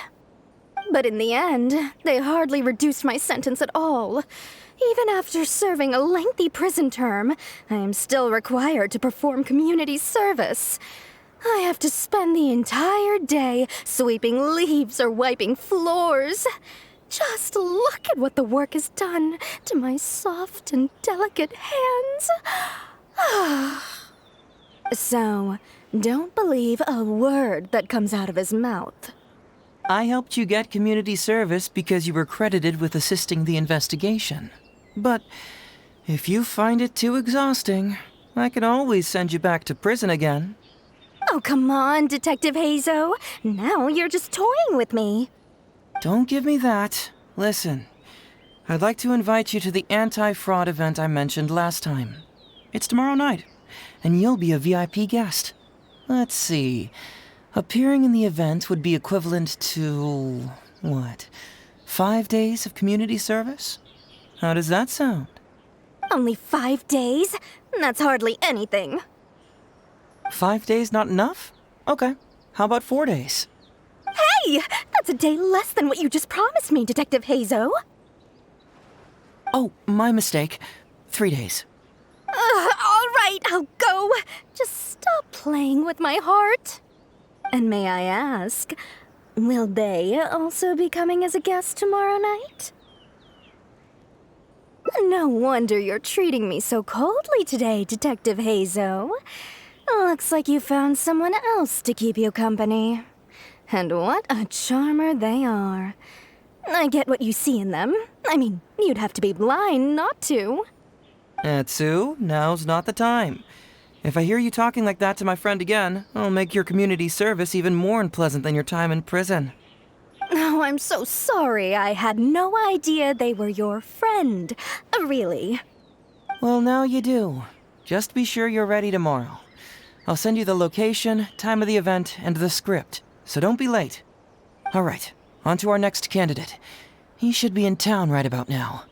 But in the end, they hardly reduced my sentence at all. Even after serving a lengthy prison term, I am still required to perform community service. I have to spend the entire day sweeping leaves or wiping floors. Just look at what the work has done to my soft and delicate hands. So, don't believe a word that comes out of his mouth. I helped you get community service because you were credited with assisting the investigation. But if you find it too exhausting, I can always send you back to prison again. Oh, come on, Detective Heizou. Now you're just toying with me. Don't give me that. Listen, I'd like to invite you to the anti-fraud event I mentioned last time. It's tomorrow night, and you'll be a VIP guest. Let's see. Appearing in the event would be equivalent to, what, 5 days of community service? How does that sound? Only 5 days? That's hardly anything. 5 days not enough? Okay, how about 4 days? Hey! That's a day less than what you just promised me, Detective Heizou. Oh, my mistake. 3 days. All right, I'll go. Just stop playing with my heart. And may I ask, will they also be coming as a guest tomorrow night? No wonder you're treating me so coldly today, Detective Heizou. Looks like you found someone else to keep you company. And what a charmer they are. I get what you see in them. I mean, you'd have to be blind not to. Etsu, now's not the time. If I hear you talking like that to my friend again, I'll make your community service even more unpleasant than your time in prison. Oh, I'm so sorry. I had no idea they were your friend. Really. Well, now you do. Just be sure you're ready tomorrow. I'll send you the location, time of the event, and the script, so don't be late. All right, on to our next candidate. He should be in town right about now.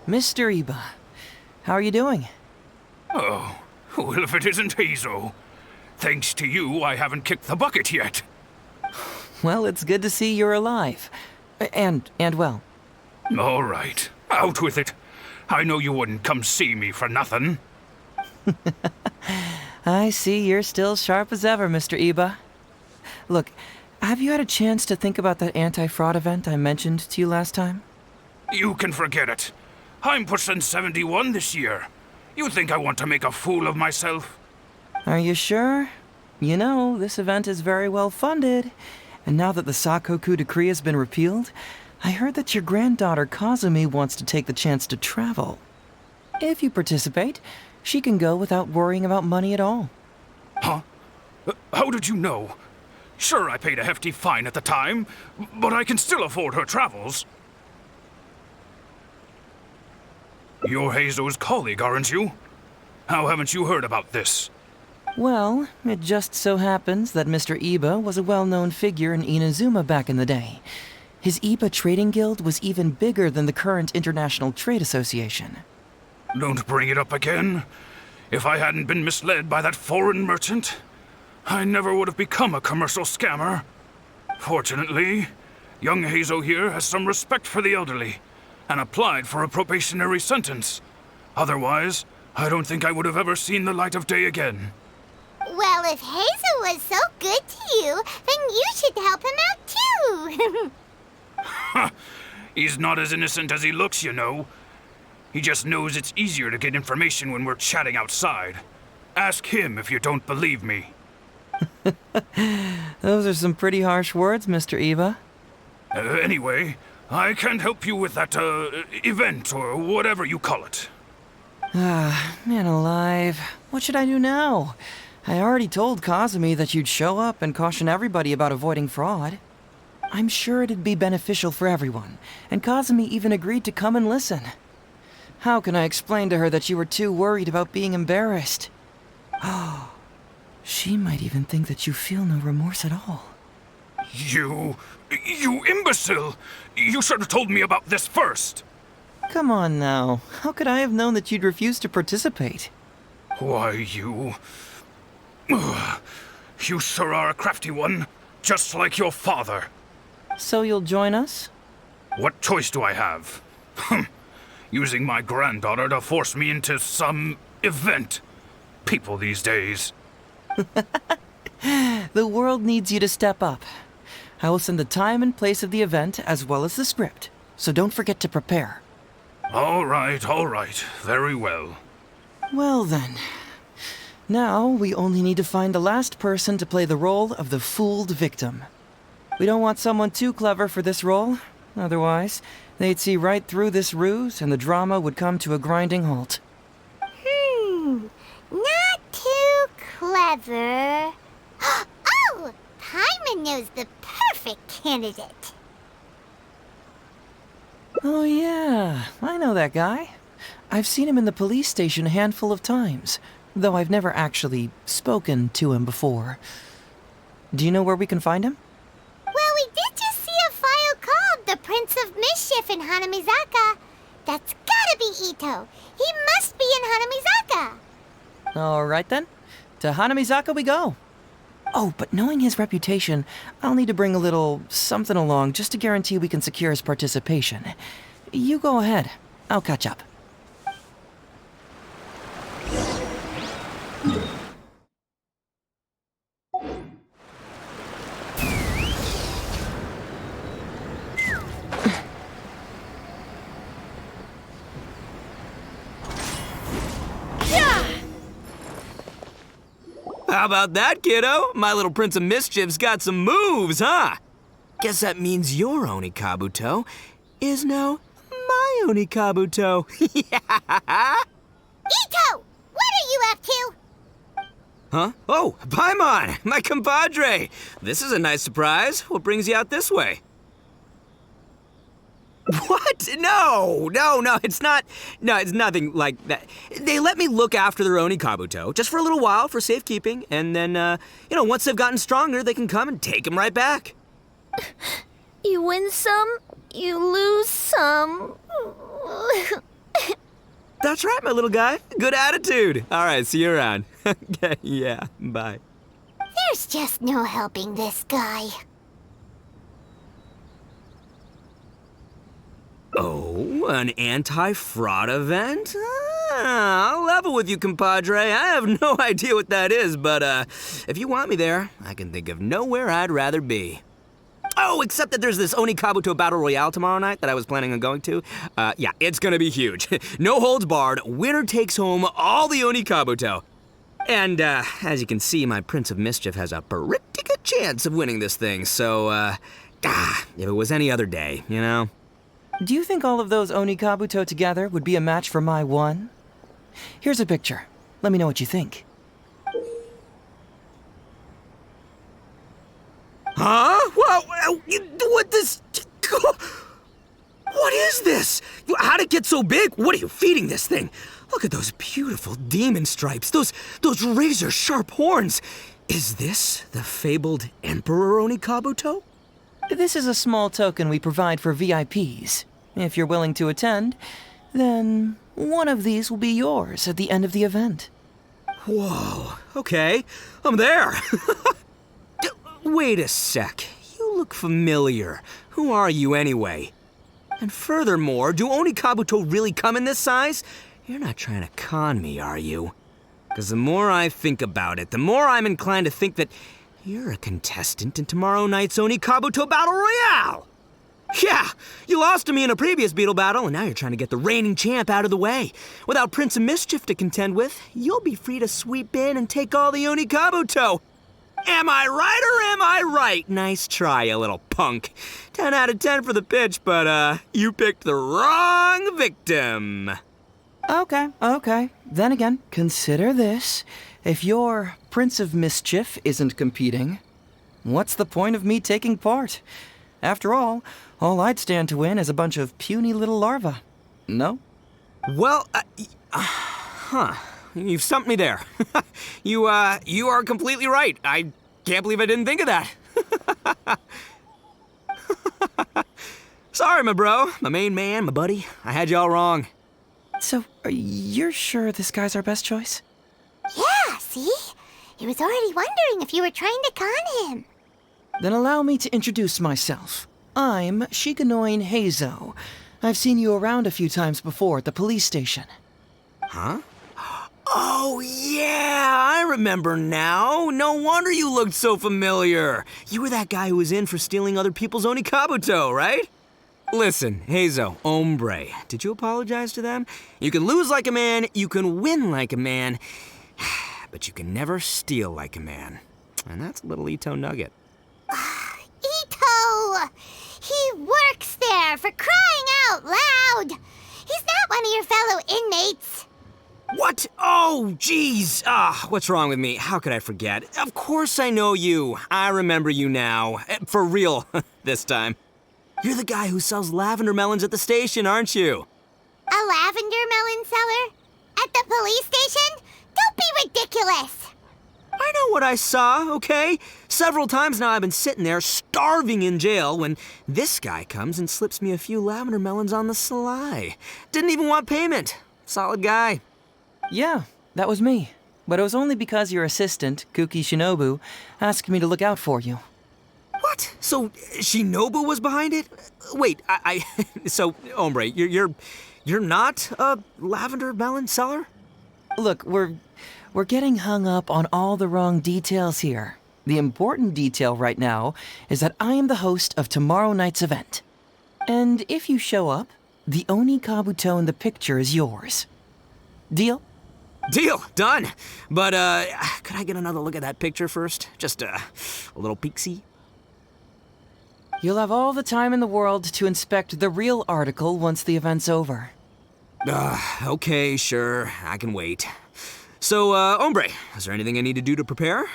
Mr. Iba, how are you doing? Oh, well, if it isn't Heizou. Thanks to you, I haven't kicked the bucket yet. Well, it's good to see you're alive. And well. All right, out with it. I know you wouldn't come see me for nothing. I see you're still sharp as ever, Mr. Iba. Look, have you had a chance to think about that anti-fraud event I mentioned to you last time? You can forget it. I'm pushing 71 this year. You think I want to make a fool of myself? Are you sure? You know, this event is very well funded. And now that the Sakoku decree has been repealed, I heard that your granddaughter Kazumi wants to take the chance to travel. If you participate, she can go without worrying about money at all. Huh? How did you know? Sure, I paid a hefty fine at the time, but I can still afford her travels. You're Heizou's colleague, aren't you? How haven't you heard about this? Well, it just so happens that Mr. Iba was a well-known figure in Inazuma back in the day. His Iba Trading Guild was even bigger than the current International Trade Association. Don't bring it up again. If I hadn't been misled by that foreign merchant, I never would have become a commercial scammer. Fortunately, young Heizou here has some respect for the elderly and applied for a probationary sentence. Otherwise, I don't think I would have ever seen the light of day again. Well, if Heizou was so good to you, then you should help him out too. He's not as innocent as he looks, you know. He just knows it's easier to get information when we're chatting outside. Ask him if you don't believe me. Those are some pretty harsh words, Mr. Iba. Anyway, I can't help you with that, event, or whatever you call it. Ah, man alive. What should I do now? I already told Kazumi that you'd show up and caution everybody about avoiding fraud. I'm sure it'd be beneficial for everyone, and Kazumi even agreed to come and listen. How can I explain to her that you were too worried about being embarrassed? Oh, she might even think that you feel no remorse at all. You imbecile! You should have told me about this first! Come on now. How could I have known that you'd refuse to participate? Why, you sure are a crafty one, just like your father. So you'll join us? What choice do I have? Using my granddaughter to force me into some event. People these days. The world needs you to step up. I will send the time and place of the event as well as the script, so don't forget to prepare. All right, very well. Well then. Now we only need to find the last person to play the role of the fooled victim. We don't want someone too clever for this role. Otherwise, they'd see right through this ruse and the drama would come to a grinding halt. Not too clever. Oh! Paimon knows the perfect candidate. Oh yeah, I know that guy. I've seen him in the police station a handful of times, though I've never actually spoken to him before. Do you know where we can find him? Well, we did just see a file called the Prince of Mischief in Hanamizaka. That's gotta be Ito. He must be in Hanamizaka. All right then. To Hanamizaka we go. Oh, but knowing his reputation, I'll need to bring a little something along just to guarantee we can secure his participation. You go ahead. I'll catch up. How about that, kiddo? My little Prince of Mischief's got some moves, huh? Guess that means your Onikabuto is now my Onikabuto. Yeah! Ito! What are you up to? Huh? Oh, Paimon, my compadre. This is a nice surprise. What brings you out this way? What? No, it's not. No, it's nothing like that. They let me look after their Onikabuto just for a little while for safekeeping, and then, once they've gotten stronger, they can come and take him right back. You win some, you lose some. That's right, my little guy. Good attitude. All right, see you around. Okay, yeah, bye. There's just no helping this guy. Oh, an anti-fraud event? I'll level with you, compadre. I have no idea what that is, but if you want me there, I can think of nowhere I'd rather be. Oh, except that there's this Onikabuto Battle Royale tomorrow night that I was planning on going to. Yeah, it's gonna be huge. No holds barred, winner takes home all the Onikabuto. And as you can see, my Prince of Mischief has a pretty good chance of winning this thing, so, if it was any other day, you know? Do you think all of those Onikabuto together would be a match for my one? Here's a picture. Let me know what you think. Huh? What this? What is this? How'd it get so big? What are you feeding this thing? Look at those beautiful demon stripes, those razor-sharp horns. Is this the fabled Emperor Onikabuto? This is a small token we provide for VIPs. If you're willing to attend, then one of these will be yours at the end of the event. Whoa, okay, I'm there. Wait a sec, you look familiar. Who are you anyway? And furthermore, do Onikabuto really come in this size? You're not trying to con me, are you? Because the more I think about it, the more I'm inclined to think that you're a contestant in tomorrow night's Onikabuto Battle Royale! Yeah, you lost to me in a previous beetle battle, and now you're trying to get the reigning champ out of the way. Without Prince of Mischief to contend with, you'll be free to sweep in and take all the Onikabuto. Am I right or am I right? Nice try, you little punk. 10 out of 10 for the pitch, but, you picked the wrong victim. Okay. Then again, consider this. If your Prince of Mischief isn't competing, what's the point of me taking part? After all I'd stand to win is a bunch of puny little larvae. No? Well, you've stumped me there. You are completely right. I can't believe I didn't think of that. Sorry, my bro, my main man, my buddy. I had you all wrong. So, you're sure this guy's our best choice? Yeah, see? He was already wondering if you were trying to con him. Then allow me to introduce myself. I'm Shikanoin Heizou. I've seen you around a few times before at the police station. Huh? Oh, yeah, I remember now. No wonder you looked so familiar. You were that guy who was in for stealing other people's Onikabuto, right? Listen, Heizou, hombre, did you apologize to them? You can lose like a man, you can win like a man, but you can never steal like a man. And that's a little Ito nugget. Ito! He works there, for crying out loud! He's not one of your fellow inmates. What? Oh, jeez. What's wrong with me? How could I forget? Of course I know you. I remember you now. For real, this time. You're the guy who sells lavender melons at the station, aren't you? A lavender melon seller? At the police station? Don't be ridiculous! I know what I saw, okay? Several times now I've been sitting there starving in jail when this guy comes and slips me a few lavender melons on the sly. Didn't even want payment. Solid guy. Yeah, that was me. But it was only because your assistant, Kuki Shinobu, asked me to look out for you. What? So Shinobu was behind it? Wait, so hombre, you're not a lavender melon seller? Look, we're getting hung up on all the wrong details here. The important detail right now is that I am the host of tomorrow night's event. And if you show up, the Oni Kabuto in the picture is yours. Deal? Deal, done. But, could I get another look at that picture first? Just, a little peek-see? You'll have all the time in the world to inspect the real article once the event's over. Okay, sure, I can wait. So, hombre, is there anything I need to do to prepare?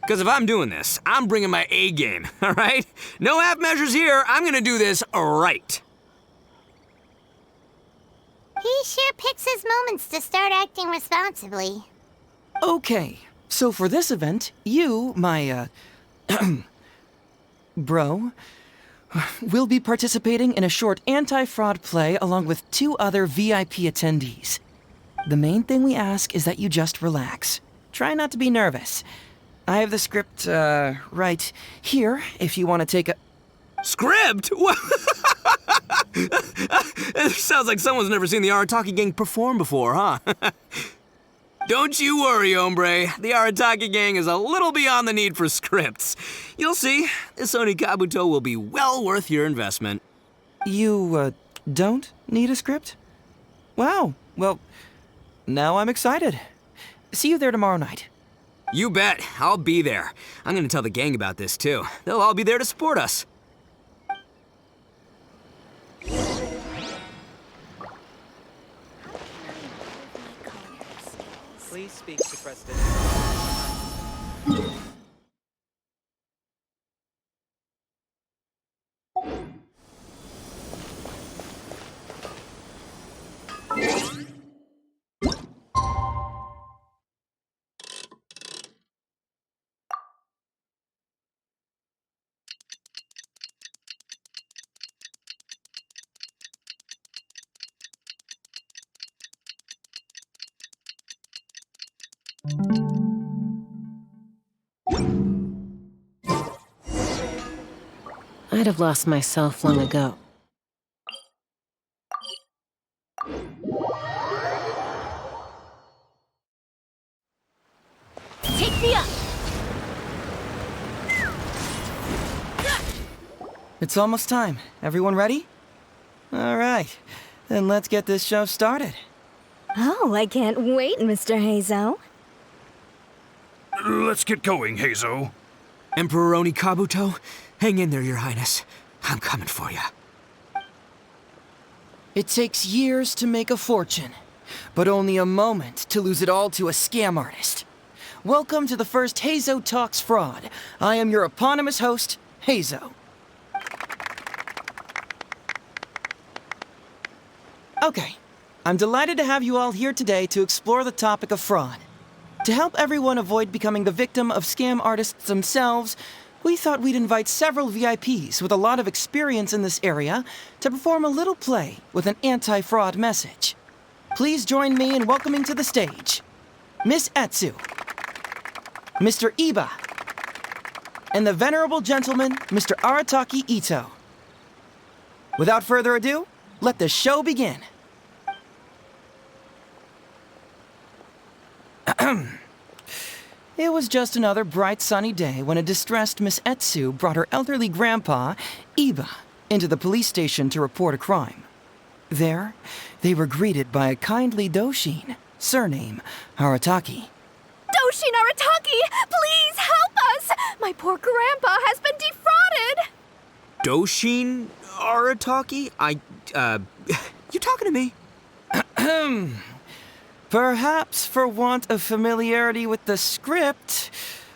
Because if I'm doing this, I'm bringing my A game, all right? No half measures here, I'm gonna do this right. He sure picks his moments to start acting responsibly. Okay, so for this event, you, my, bro, will be participating in a short anti-fraud play along with 2 other VIP attendees. The main thing we ask is that you just relax. Try not to be nervous. I have the script, right here, if you want to take a... Script? What? It sounds like someone's never seen the Arataki gang perform before, huh? Don't you worry, hombre. The Arataki gang is a little beyond the need for scripts. You'll see, this Onikabuto will be well worth your investment. You, don't need a script? Wow, well, now I'm excited. See you there tomorrow night. You bet. I'll be there. I'm gonna tell the gang about this, too. They'll all be there to support us. Please speak to President. I'd have lost myself long ago. Take me up! It's almost time. Everyone ready? All right, then let's get this show started. Oh, I can't wait, Mr. Heizou. Let's get going, Heizou. Emperor Onikabuto, hang in there, Your Highness. I'm coming for you. It takes years to make a fortune, but only a moment to lose it all to a scam artist. Welcome to the first Heizou Talks Fraud. I am your eponymous host, Heizou. Okay, I'm delighted to have you all here today to explore the topic of fraud. To help everyone avoid becoming the victim of scam artists themselves, we thought we'd invite several VIPs with a lot of experience in this area to perform a little play with an anti-fraud message. Please join me in welcoming to the stage Miss Etsu, Mr. Iba, and the venerable gentleman, Mr. Arataki Ito. Without further ado, let the show begin. It was just another bright sunny day when a distressed Miss Etsu brought her elderly grandpa, Iba, into the police station to report a crime. There, they were greeted by a kindly Doshin, surname Arataki. Doshin Arataki, please help us! My poor grandpa has been defrauded! Doshin Arataki? You talking to me? Perhaps for want of familiarity with the script,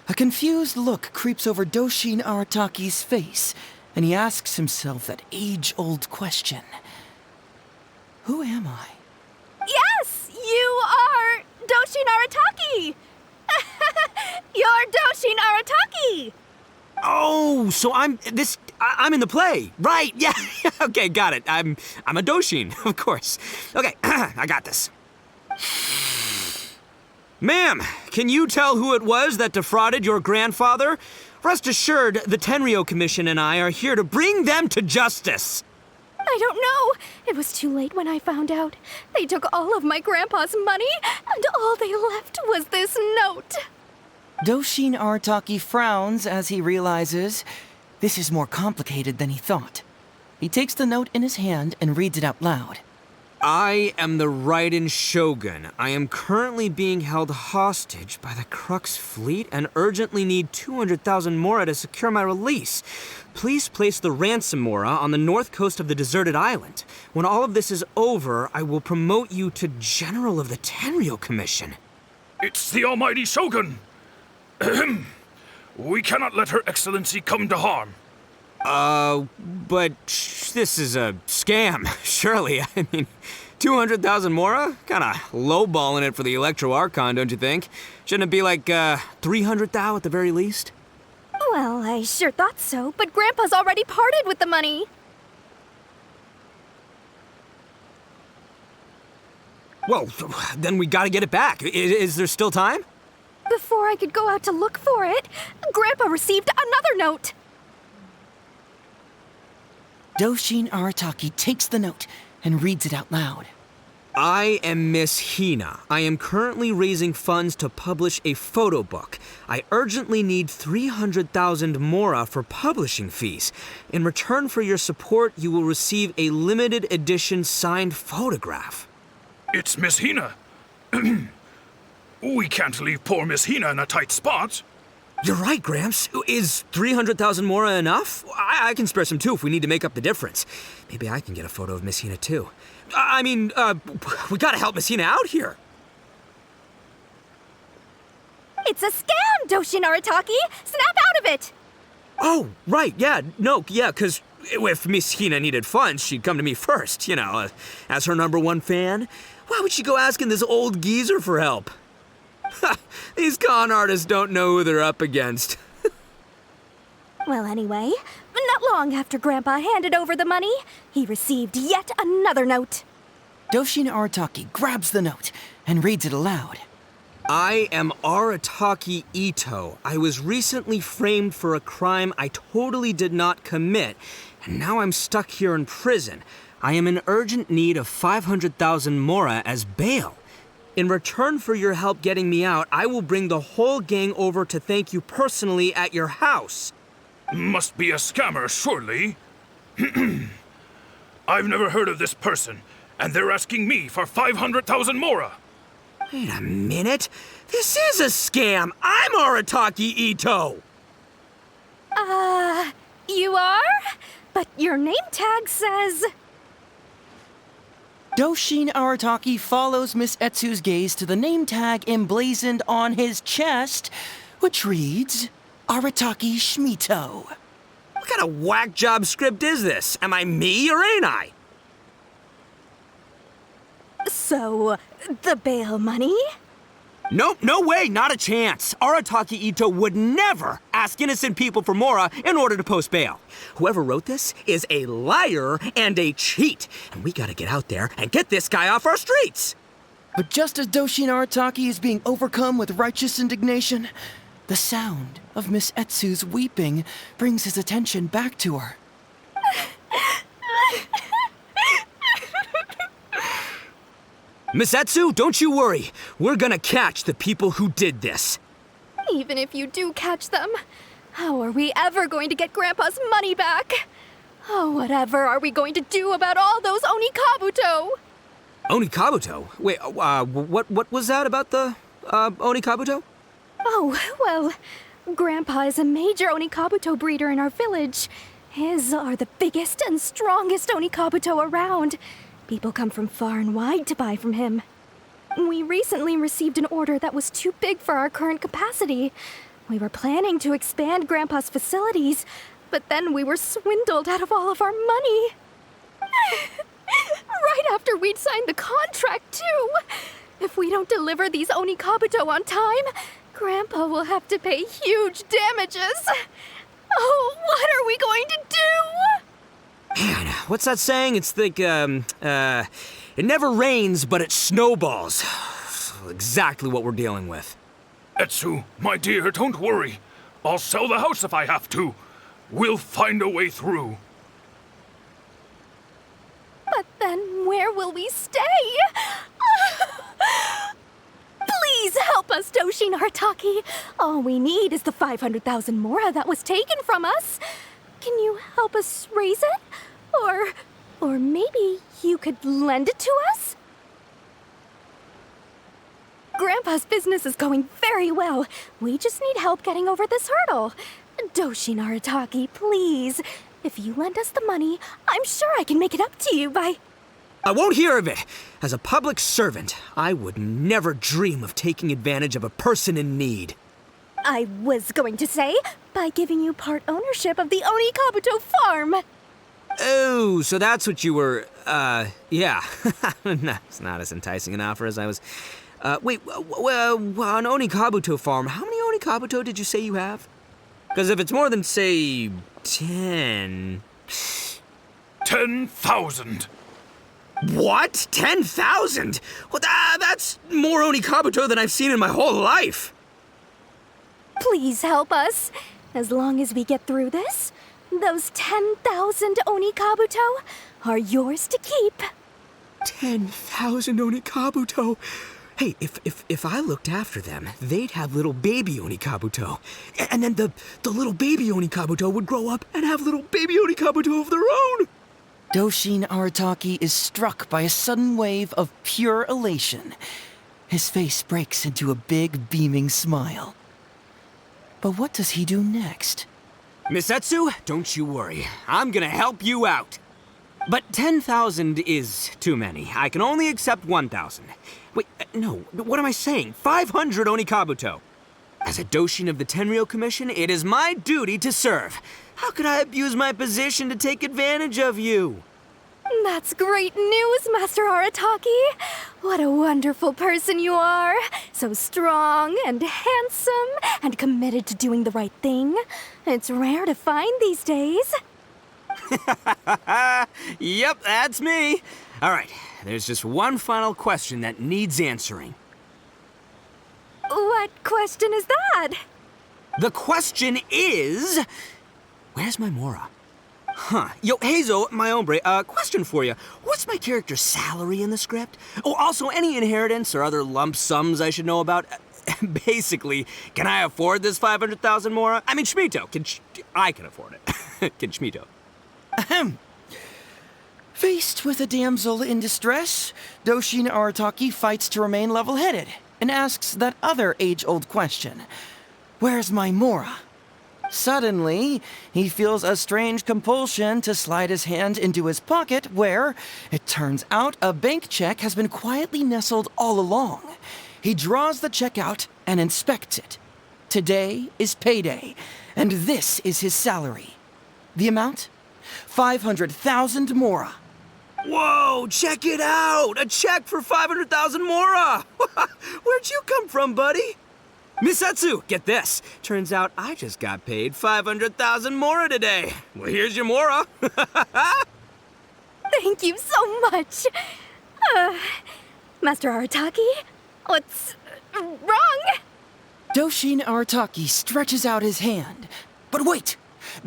a confused look creeps over Doshin Arataki's face, and he asks himself that age-old question. Who am I? Yes, you are Doshin Arataki! You're Doshin Arataki! Oh, so I'm in the play. Right, yeah. Okay, got it. I'm a Doshin, of course. Okay, I got this. Ma'am, can you tell who it was that defrauded your grandfather? Rest assured, the Tenryou Commission and I are here to bring them to justice. I don't know. It was too late when I found out. They took all of my grandpa's money, and all they left was this note. Doshin Arataki frowns as he realizes this is more complicated than he thought. He takes the note in his hand and reads it out loud. I am the Raiden Shogun. I am currently being held hostage by the Crux fleet and urgently need 200,000 Mora to secure my release. Please place the ransom Mora on the north coast of the deserted island. When all of this is over, I will promote you to General of the Tenryou Commission. It's the almighty Shogun. We cannot let Her Excellency come to harm. But this is a scam, surely. I mean, 200,000 Mora? Kinda lowballing it for the Electro Archon, don't you think? Shouldn't it be like, 300,000 at the very least? Well, I sure thought so, but Grandpa's already parted with the money. Well, then we gotta get it back. Is there still time? Before I could go out to look for it, Grandpa received another note. Doshin Arataki takes the note and reads it out loud. I am Miss Hina. I am currently raising funds to publish a photo book. I urgently need 300,000 Mora for publishing fees. In return for your support, you will receive a limited edition signed photograph. It's Miss Hina. We can't leave poor Miss Hina in a tight spot. You're right, Gramps. Is 300,000 Mora enough? I can spare some too if we need to make up the difference. Maybe I can get a photo of Miss Hina too. We gotta help Miss Hina out here. It's a scam, Doshin Arataki! Snap out of it! Oh, right, because if Miss Hina needed funds, she'd come to me first, as her #1 fan. Why would she go asking this old geezer for help? These con artists don't know who they're up against. Well, anyway, not long after Grandpa handed over the money, he received yet another note. Doshin Arataki grabs the note and reads it aloud. I am Arataki Ito. I was recently framed for a crime I totally did not commit, and now I'm stuck here in prison. I am in urgent need of 500,000 Mora as bail. In return for your help getting me out, I will bring the whole gang over to thank you personally at your house. Must be a scammer, surely. I've never heard of this person, and they're asking me for 500,000 Mora. Wait a minute. This is a scam. I'm Arataki Ito. You are? But your name tag says... Doshin Arataki follows Miss Etsu's gaze to the name tag emblazoned on his chest, which reads, Arataki Shmito. What kind of whack job script is this? Am I me or ain't I? So, the bail money? Nope, no way, not a chance. Arataki Ito would never ask innocent people for Mora in order to post bail. Whoever wrote this is a liar and a cheat, and we gotta get out there and get this guy off our streets. But just as Doshin Arataki is being overcome with righteous indignation, the sound of Miss Etsu's weeping brings his attention back to her. Miss Etsu, don't you worry. We're gonna catch the people who did this. Even if you do catch them, how are we ever going to get Grandpa's money back? Oh, whatever are we going to do about all those Onikabuto? Onikabuto? Wait, what was that about the, Onikabuto? Oh, well, Grandpa is a major Onikabuto breeder in our village. His are the biggest and strongest Onikabuto around. People come from far and wide to buy from him. We recently received an order that was too big for our current capacity. We were planning to expand Grandpa's facilities, but then we were swindled out of all of our money. Right after we'd signed the contract, too. If we don't deliver these Onikabuto on time, Grandpa will have to pay huge damages. Oh, what are we going to do? Man, what's that saying? It's like, it never rains, but it snowballs. Exactly what we're dealing with. Etsu, my dear, don't worry. I'll sell the house if I have to. We'll find a way through. But then where will we stay? Please help us, Doshin Arataki. All we need is the 500,000 Mora that was taken from us. Can you help us raise it? Or maybe you could lend it to us? Grandpa's business is going very well. We just need help getting over this hurdle. Doshin Arataki, please. If you lend us the money, I'm sure I can make it up to you by... I won't hear of it. As a public servant, I would never dream of taking advantage of a person in need. I was going to say, by giving you part ownership of the Onikabuto farm. Oh, so that's what you were, yeah. It's not as enticing an offer as I was... wait, an Onikabuto farm, how many Onikabuto did you say you have? Because if it's more than, say, 10... 10,000. What? 10,000? Well, that's more Onikabuto than I've seen in my whole life. Please help us. As long as we get through this, those 10,000 Onikabuto are yours to keep. 10,000 Onikabuto? Hey, if I looked after them, they'd have little baby Onikabuto. And then the little baby Onikabuto would grow up and have little baby Onikabuto of their own. Doshin Arataki is struck by a sudden wave of pure elation. His face breaks into a big, beaming smile. But what does he do next? Miss Etsu, don't you worry. I'm gonna help you out. But 10,000 is too many. I can only accept 1,000. Wait, no, what am I saying? 500 Onikabuto. As a Doshin of the Tenryou Commission, it is my duty to serve. How could I abuse my position to take advantage of you? That's great news, Master Arataki. What a wonderful person you are. So strong and handsome and committed to doing the right thing. It's rare to find these days. Yep, that's me. All right, there's just one final question that needs answering. What question is that? The question is... Where's my Mora? Huh. Yo, Heizou, my hombre, question for you. What's my character's salary in the script? Oh, also, any inheritance or other lump sums I should know about? Basically, can I afford this 500,000 Mora? I mean, Shmito, I can afford it. Can Shmito? Ahem. Faced with a damsel in distress, Doshin Arataki fights to remain level-headed and asks that other age-old question. Where's my Mora? Suddenly, he feels a strange compulsion to slide his hand into his pocket where, it turns out, a bank check has been quietly nestled all along. He draws the check out and inspects it. Today is payday, and this is his salary. The amount? 500,000 Mora. Whoa, check it out! A check for 500,000 Mora! Where'd you come from, buddy? Miss Etsu, get this. Turns out I just got paid 500,000 Mora today. Well, here's your Mora. Thank you so much. Master Arataki, what's wrong? Doshin Arataki stretches out his hand. But wait!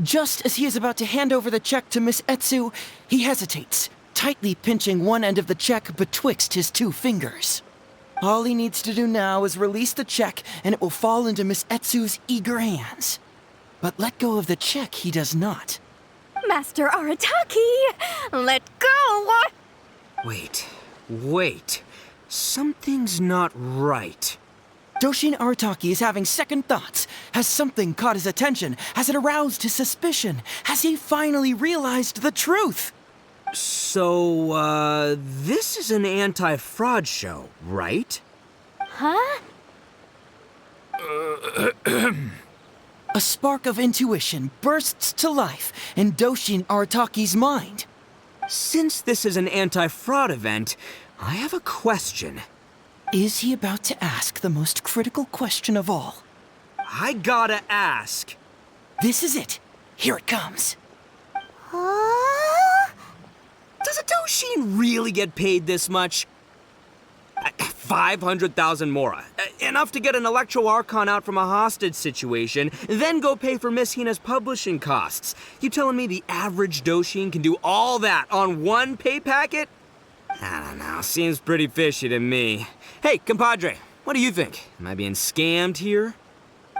Just as he is about to hand over the check to Miss Etsu, he hesitates, tightly pinching one end of the check betwixt his two fingers. All he needs to do now is release the check, and it will fall into Miss Etsu's eager hands. But let go of the check he does not. Master Arataki, let go! Wait. Something's not right. Doshin Arataki is having second thoughts. Has something caught his attention? Has it aroused his suspicion? Has he finally realized the truth? So, this is an anti-fraud show, right? Huh? A spark of intuition bursts to life in Doshin Arataki's mind. Since this is an anti-fraud event, I have a question. Is he about to ask the most critical question of all? I gotta ask. This is it. Here it comes. Does a Doshin really get paid this much? 500,000 Mora. Enough to get an Electro Archon out from a hostage situation, then go pay for Miss Hina's publishing costs. You telling me the average Doshin can do all that on one pay packet? I don't know, seems pretty fishy to me. Hey, compadre, what do you think? Am I being scammed here?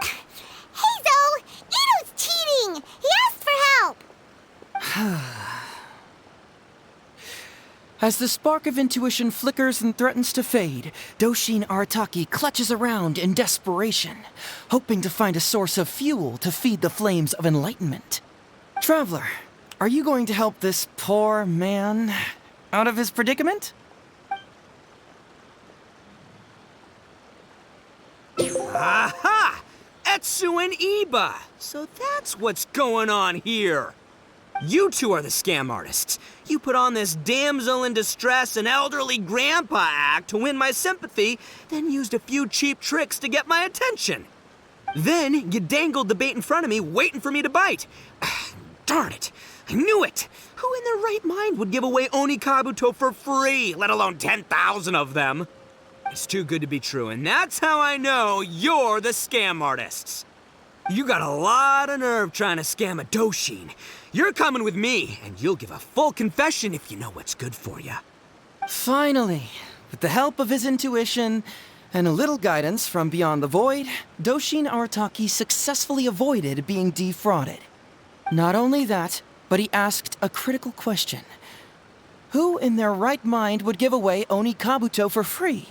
Heizou! Ito's cheating! He asked for help! As the spark of intuition flickers and threatens to fade, Doshin Arataki clutches around in desperation, hoping to find a source of fuel to feed the flames of enlightenment. Traveler, are you going to help this poor man out of his predicament? Aha! Etsu and Iba! So that's what's going on here. You two are the scam artists. You put on this damsel in distress and elderly grandpa act to win my sympathy, then used a few cheap tricks to get my attention. Then you dangled the bait in front of me, waiting for me to bite. Darn it! I knew it! Who in their right mind would give away Oni Kabuto for free, let alone 10,000 of them? It's too good to be true, and that's how I know you're the scam artists. You got a lot of nerve trying to scam a Doshin. You're coming with me, and you'll give a full confession if you know what's good for you. Finally, with the help of his intuition and a little guidance from beyond the void, Doshin Arataki successfully avoided being defrauded. Not only that, but he asked a critical question. Who in their right mind would give away Oni Kabuto for free?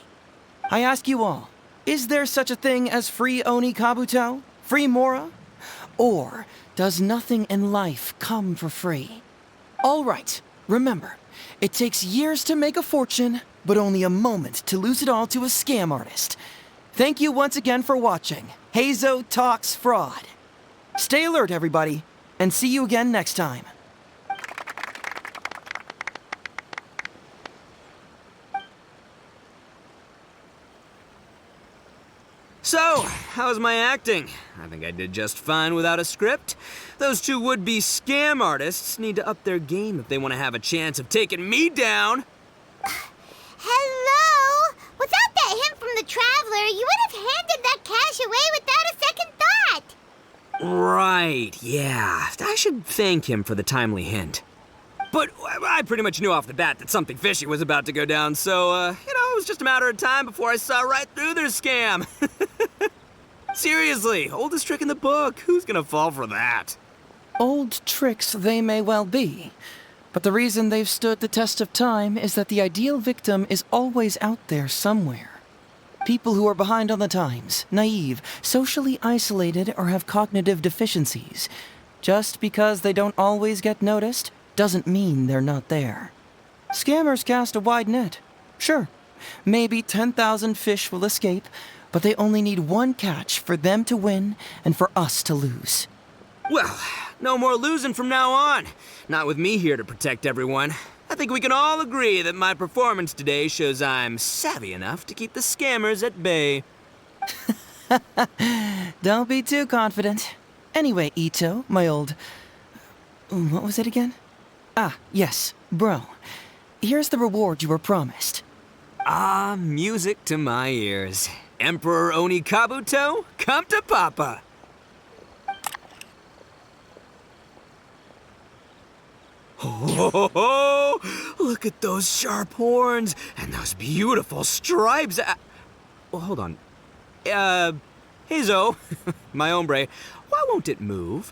I ask you all, is there such a thing as free Oni Kabuto? Free Mora? Or does nothing in life come for free? All right, remember, it takes years to make a fortune, but only a moment to lose it all to a scam artist. Thank you once again for watching Heizou Talks Fraud. Stay alert, everybody, and see you again next time. So, how's my acting? I think I did just fine without a script. Those two would-be scam artists need to up their game if they want to have a chance of taking me down. Hello? Without that hint from the Traveler, you would have handed that cash away without a second thought. Right, yeah. I should thank him for the timely hint. But I pretty much knew off the bat that something fishy was about to go down, so, it was just a matter of time before I saw right through their scam. Seriously, oldest trick in the book. Who's gonna fall for that? Old tricks they may well be, but the reason they've stood the test of time is that the ideal victim is always out there somewhere. People who are behind on the times, naive, socially isolated, or have cognitive deficiencies. Just because they don't always get noticed doesn't mean they're not there. Scammers cast a wide net. Sure, maybe 10,000 fish will escape, but they only need one catch for them to win and for us to lose. Well, no more losing from now on. Not with me here to protect everyone. I think we can all agree that my performance today shows I'm savvy enough to keep the scammers at bay. Don't be too confident. Anyway, Ito, my old... What was it again? Ah, yes, bro. Here's the reward you were promised. Ah, music to my ears. Emperor Oni Kabuto, come to Papa. Oh, look at those sharp horns and those beautiful stripes. Well, hold on. Heizou, my hombre, why won't it move?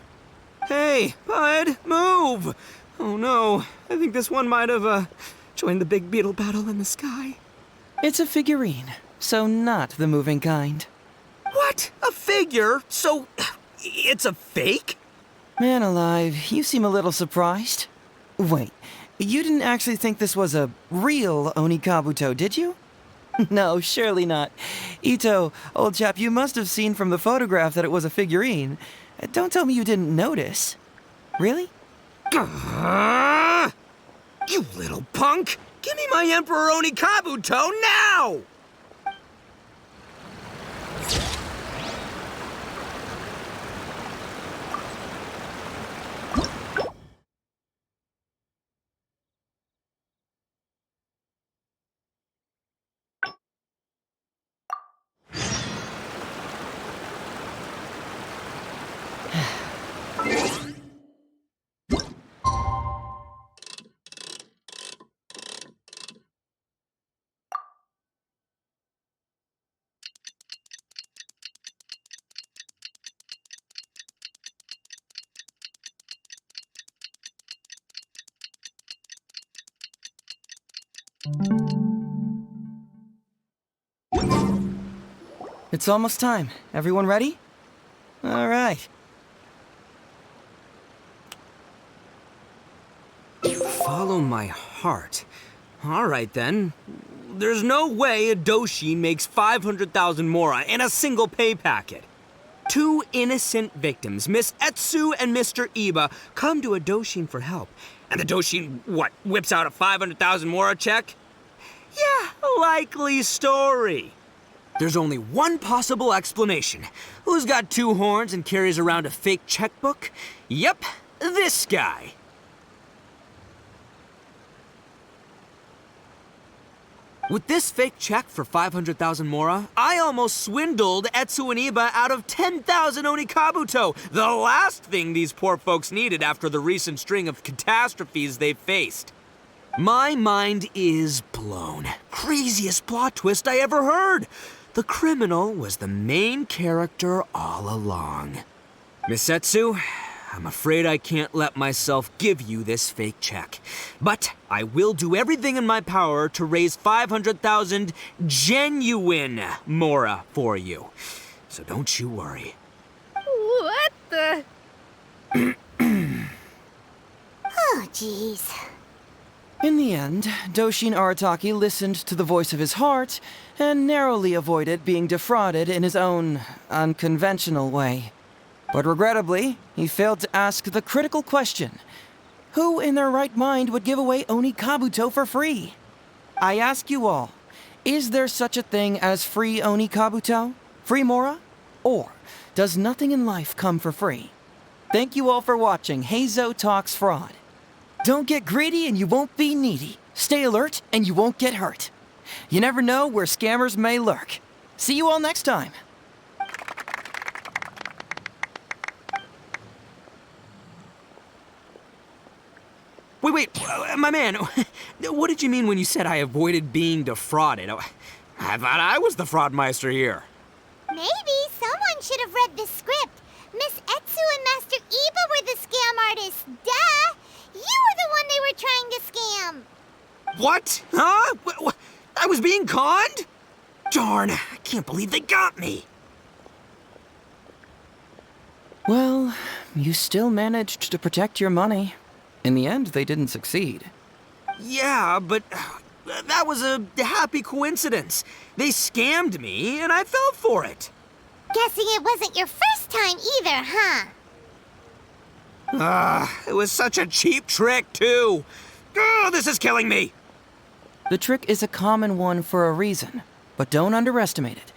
Hey, bud, move! Oh no, I think this one might have, joined the big beetle battle in the sky. It's a figurine, so not the moving kind. What? A figure? So, it's a fake? Man alive, you seem a little surprised. Wait, you didn't actually think this was a real Oni Kabuto, did you? No, surely not. Ito, old chap, you must have seen from the photograph that it was a figurine. Don't tell me you didn't notice. Really? You little punk! Give me my Emperor Oni Kabuto now! It's almost time. Everyone ready? All right. Follow my heart. All right, then. There's no way a Doshin makes 500,000 Mora in a single pay packet. 2 innocent victims, Miss Etsu and Mr. Iba, come to a Doshin for help. And the Doshin, what, whips out a 500,000 Mora check? Yeah, likely story. There's only one possible explanation. Who's got 2 horns and carries around a fake checkbook? Yep, this guy. With this fake check for 500,000 Mora, I almost swindled Etsu and Iba out of 10,000 Oni Kabuto, the last thing these poor folks needed after the recent string of catastrophes they've faced. My mind is blown. Craziest plot twist I ever heard. The criminal was the main character all along. Miss Etsu, I'm afraid I can't let myself give you this fake check. But I will do everything in my power to raise 500,000 genuine Mora for you. So don't you worry. What the? Oh, jeez. In the end, Doshin Arataki listened to the voice of his heart and narrowly avoided being defrauded in his own unconventional way. But regrettably, he failed to ask the critical question: who in their right mind would give away Oni Kabuto for free? I ask you all, is there such a thing as free Oni Kabuto? Free Mora? Or does nothing in life come for free? Thank you all for watching Heizou Talks Fraud. Don't get greedy and you won't be needy. Stay alert and you won't get hurt. You never know where scammers may lurk. See you all next time. Wait, my man, what did you mean when you said I avoided being defrauded? I thought I was the fraudmeister here. Maybe someone should have read the script. Miss Etsu and Master Iba were the scam artists. Duh! You were the one they were trying to scam. What? Huh? What? I was being conned? Darn, I can't believe they got me. Well, you still managed to protect your money. In the end, they didn't succeed. Yeah, but that was a happy coincidence. They scammed me, and I fell for it. Guessing it wasn't your first time either, huh? It was such a cheap trick, too. Oh, this is killing me! The trick is a common one for a reason, but don't underestimate it.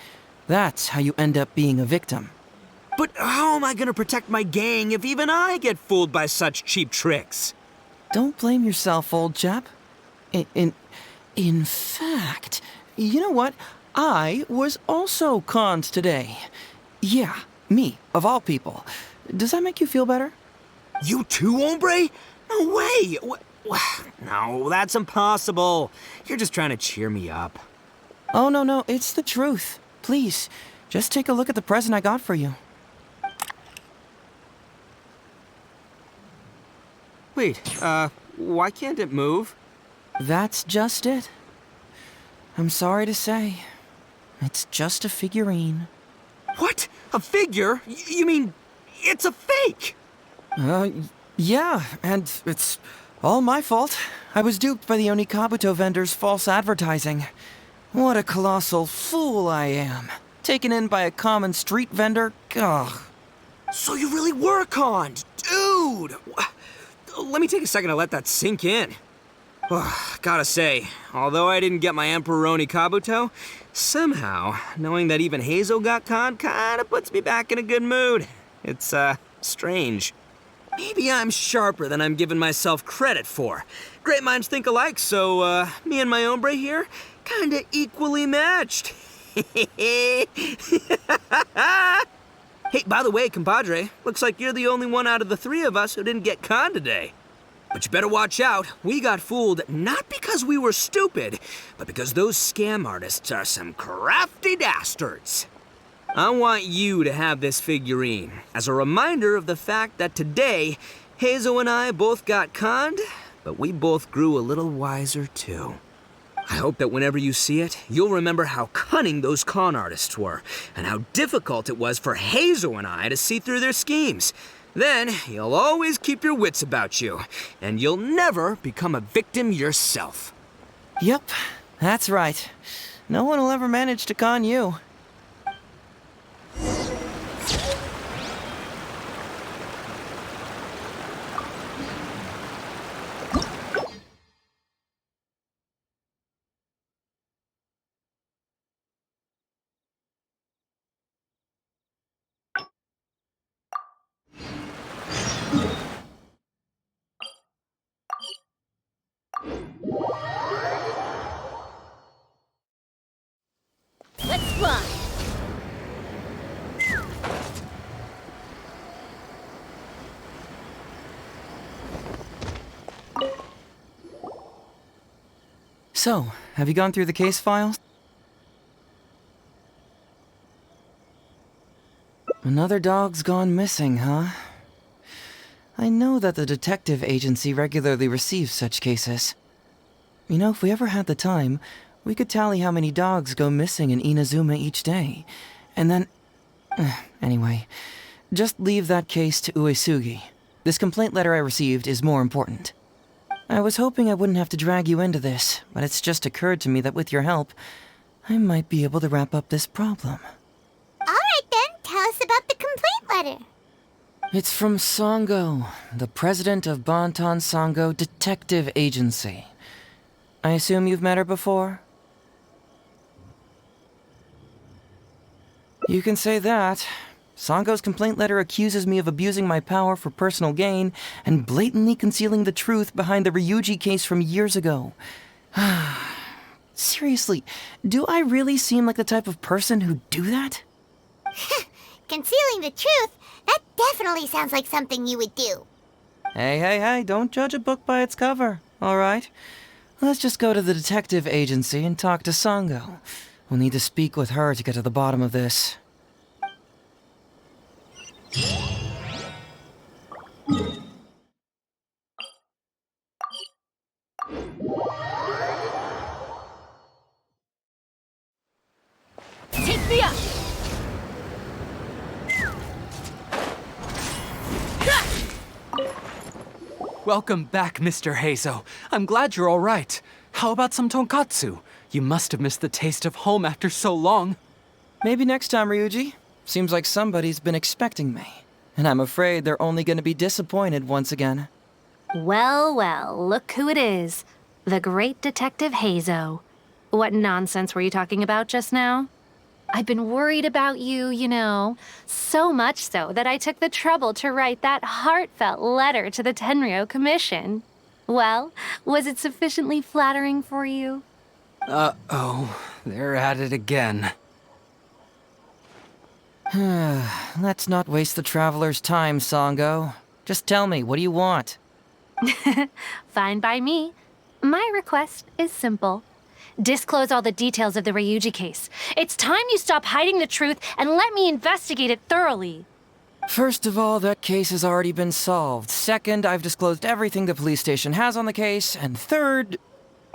That's how you end up being a victim. But how am I gonna protect my gang if even I get fooled by such cheap tricks? Don't blame yourself, old chap. In fact, you know what? I was also conned today. Yeah, me, of all people. Does that make you feel better? You too, hombre? No way! No, that's impossible. You're just trying to cheer me up. Oh, no, it's the truth. Please, just take a look at the present I got for you. Wait, why can't it move? That's just it. I'm sorry to say, it's just a figurine. What? A figure? You mean it's a fake? Yeah, and it's all my fault. I was duped by the Onikabuto vendor's false advertising. What a colossal fool I am. Taken in by a common street vendor? Ugh. So you really were conned, dude! Let me take a second to let that sink in. Gotta say, although I didn't get my Emperor Onikabuto, somehow, knowing that even Heizou got conned kinda puts me back in a good mood. It's, strange. Maybe I'm sharper than I'm giving myself credit for. Great minds think alike, so, me and my hombre here, kinda equally matched. Hey, by the way, compadre, looks like you're the only one out of the three of us who didn't get conned today. But you better watch out. We got fooled not because we were stupid, but because those scam artists are some crafty dastards. I want you to have this figurine as a reminder of the fact that today, Heizou and I both got conned, but we both grew a little wiser too. I hope that whenever you see it, you'll remember how cunning those con artists were, and how difficult it was for Heizou and I to see through their schemes. Then, you'll always keep your wits about you, and you'll never become a victim yourself. Yep, that's right. No one will ever manage to con you. Let's fly! So, have you gone through the case files? Another dog's gone missing, huh? I know that the detective agency regularly receives such cases. You know, if we ever had the time, we could tally how many dogs go missing in Inazuma each day. And then... Anyway, just leave that case to Uesugi. This complaint letter I received is more important. I was hoping I wouldn't have to drag you into this, but it's just occurred to me that with your help, I might be able to wrap up this problem. Alright then, tell us about the complaint letter. It's from Sango, the president of Bantan Sango Detective Agency. I assume you've met her before? You can say that. Sango's complaint letter accuses me of abusing my power for personal gain and blatantly concealing the truth behind the Ryuji case from years ago. Seriously, do I really seem like the type of person who'd do that? Concealing the truth? That definitely sounds like something you would do. Hey, don't judge a book by its cover, alright? Let's just go to the detective agency and talk to Sango. We'll need to speak with her to get to the bottom of this. Take me up! Welcome back, Mr. Heizou. I'm glad you're all right. How about some tonkatsu? You must have missed the taste of home after so long. Maybe next time, Ryuji. Seems like somebody's been expecting me. And I'm afraid they're only going to be disappointed once again. Well, well, look who it is. The great Detective Heizou. What nonsense were you talking about just now? I've been worried about you, you know. So much so that I took the trouble to write that heartfelt letter to the Tenryou Commission. Well, was it sufficiently flattering for you? Uh-oh, they're at it again. Let's not waste the traveler's time, Sango. Just tell me, what do you want? Fine by me. My request is simple. Disclose all the details of the Ryuji case. It's time you stop hiding the truth and let me investigate it thoroughly. First of all, that case has already been solved. Second, I've disclosed everything the police station has on the case. And third...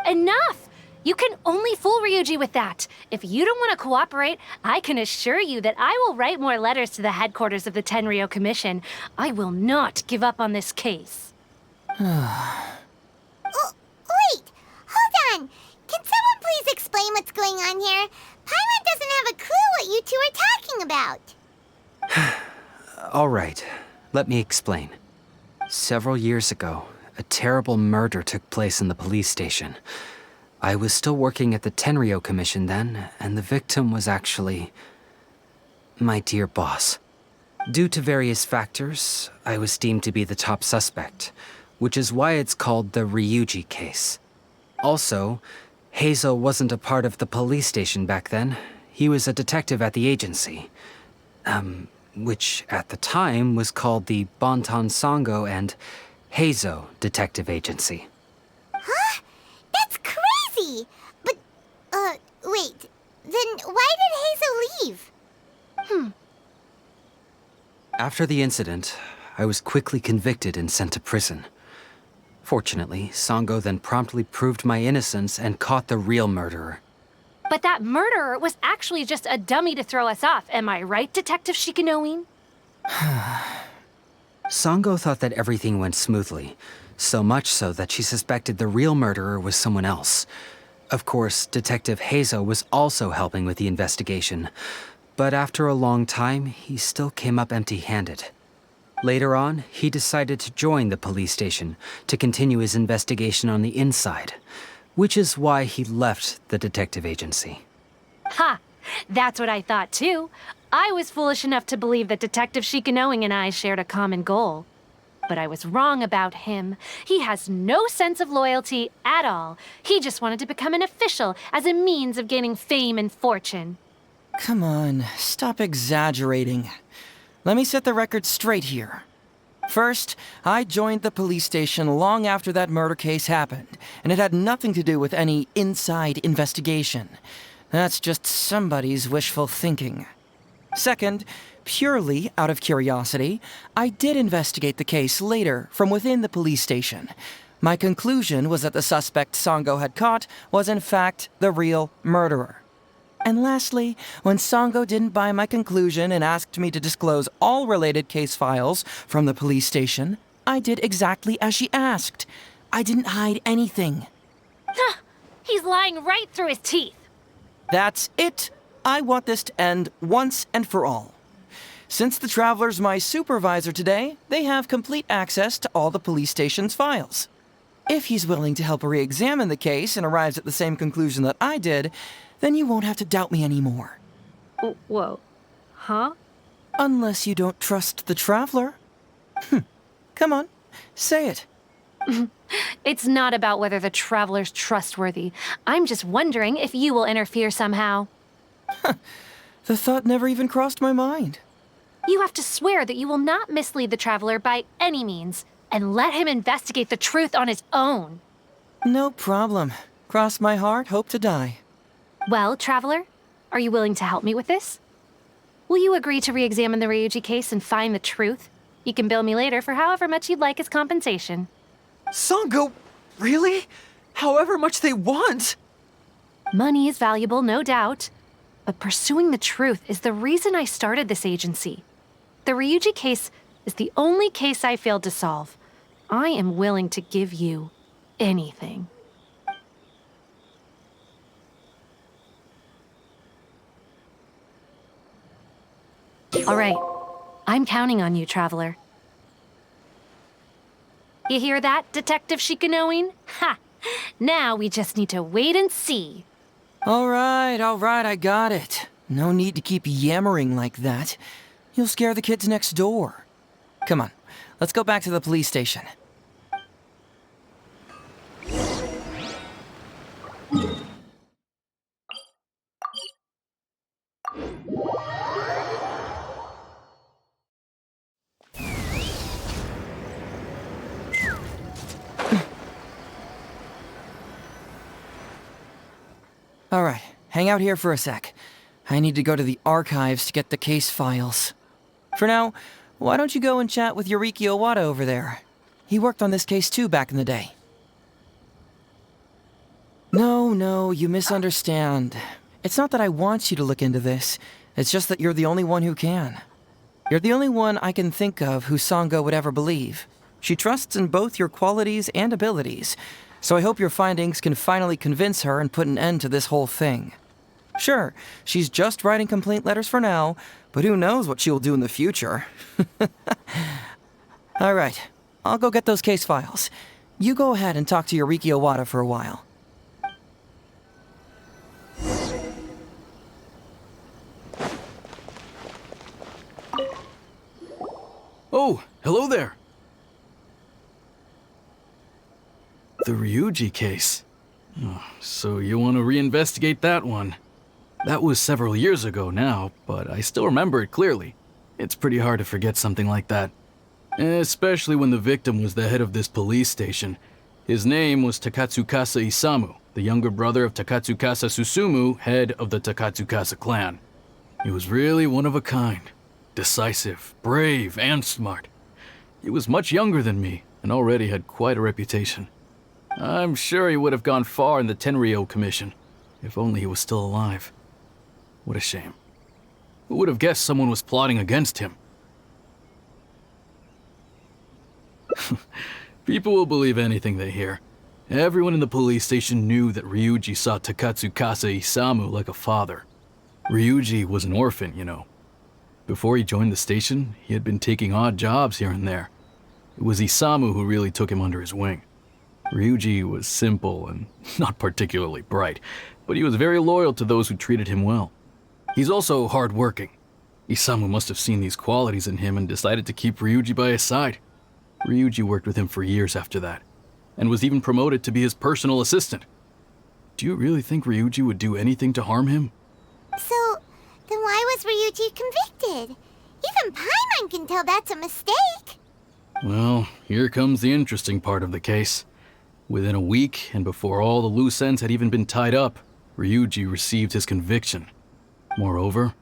Enough! You can only fool Ryuji with that. If you don't want to cooperate, I can assure you that I will write more letters to the headquarters of the Tenryou Commission. I will not give up on this case. Oh, wait! Hold on! Can someone please explain what's going on here? Paimon doesn't have a clue what you two are talking about. All right, let me explain. Several years ago, a terrible murder took place in the police station. I was still working at the Tenryou Commission then, and the victim was actually my dear boss. Due to various factors, I was deemed to be the top suspect, which is why it's called the Ryuji case. Also, Heizou wasn't a part of the police station back then. He was a detective at the agency. Which at the time was called the Bonton Sango and Heizou Detective Agency. Huh? That's crazy! But, wait. Then why did Heizou leave? After the incident, I was quickly convicted and sent to prison. Fortunately, Sango then promptly proved my innocence and caught the real murderer. But that murderer was actually just a dummy to throw us off, am I right, Detective Shikanoin? Sango thought that everything went smoothly, so much so that she suspected the real murderer was someone else. Of course, Detective Heizou was also helping with the investigation, but after a long time, he still came up empty-handed. Later on, he decided to join the police station to continue his investigation on the inside, which is why he left the detective agency. Ha! That's what I thought too. I was foolish enough to believe that Detective Shikanoin and I shared a common goal. But I was wrong about him. He has no sense of loyalty at all. He just wanted to become an official as a means of gaining fame and fortune. Come on, stop exaggerating. Let me set the record straight here. First, I joined the police station long after that murder case happened, and it had nothing to do with any inside investigation. That's just somebody's wishful thinking. Second, purely out of curiosity, I did investigate the case later from within the police station. My conclusion was that the suspect Sango had caught was in fact the real murderer. And lastly, when Sango didn't buy my conclusion and asked me to disclose all related case files from the police station, I did exactly as she asked. I didn't hide anything. He's lying right through his teeth. That's it. I want this to end once and for all. Since the Traveler's my supervisor today, they have complete access to all the police station's files. If he's willing to help re-examine the case and arrives at the same conclusion that I did, then you won't have to doubt me anymore. Whoa. Huh? Unless you don't trust the Traveler. Come on, say it. It's not about whether the Traveler's trustworthy. I'm just wondering if you will interfere somehow. The thought never even crossed my mind. You have to swear that you will not mislead the Traveler by any means, and let him investigate the truth on his own. No problem. Cross my heart, hope to die. Well, Traveler, are you willing to help me with this? Will you agree to re-examine the Ryuji case and find the truth? You can bill me later for however much you'd like as compensation. Sango, really? However much they want? Money is valuable, no doubt. But pursuing the truth is the reason I started this agency. The Ryuji case is the only case I failed to solve. I am willing to give you anything. All right. I'm counting on you, Traveler. You hear that, Detective Shikanoin? Ha! Now we just need to wait and see. All right, I got it. No need to keep yammering like that. You'll scare the kids next door. Come on, let's go back to the police station. All right, hang out here for a sec. I need to go to the archives to get the case files. For now, why don't you go and chat with Yoriki Owada over there? He worked on this case too back in the day. No, you misunderstand. It's not that I want you to look into this. It's just that you're the only one who can. You're the only one I can think of who Sango would ever believe. She trusts in both your qualities and abilities, so I hope your findings can finally convince her and put an end to this whole thing. Sure, she's just writing complaint letters for now, but who knows what she'll do in the future. All right, I'll go get those case files. You go ahead and talk to Yoriki Owada for a while. Oh, hello there. The Ryuji case. Oh, so you want to reinvestigate that one? That was several years ago now, but I still remember it clearly. It's pretty hard to forget something like that. Especially when the victim was the head of this police station. His name was Takatsukasa Isamu, the younger brother of Takatsukasa Susumu, head of the Takatsukasa clan. He was really one of a kind. Decisive, brave, and smart. He was much younger than me, and already had quite a reputation. I'm sure he would have gone far in the Tenryou Commission, if only he was still alive. What a shame. Who would have guessed someone was plotting against him? People will believe anything they hear. Everyone in the police station knew that Ryuji saw Takatsukasa Isamu like a father. Ryuji was an orphan, you know. Before he joined the station, he had been taking odd jobs here and there. It was Isamu who really took him under his wing. Ryuji was simple and not particularly bright, but he was very loyal to those who treated him well. He's also hardworking. Isamu must have seen these qualities in him and decided to keep Ryuji by his side. Ryuji worked with him for years after that, and was even promoted to be his personal assistant. Do you really think Ryuji would do anything to harm him? So, then why was Ryuji convicted? Even Paimon can tell that's a mistake. Well, here comes the interesting part of the case. Within a week, and before all the loose ends had even been tied up, Ryuji received his conviction. Moreover,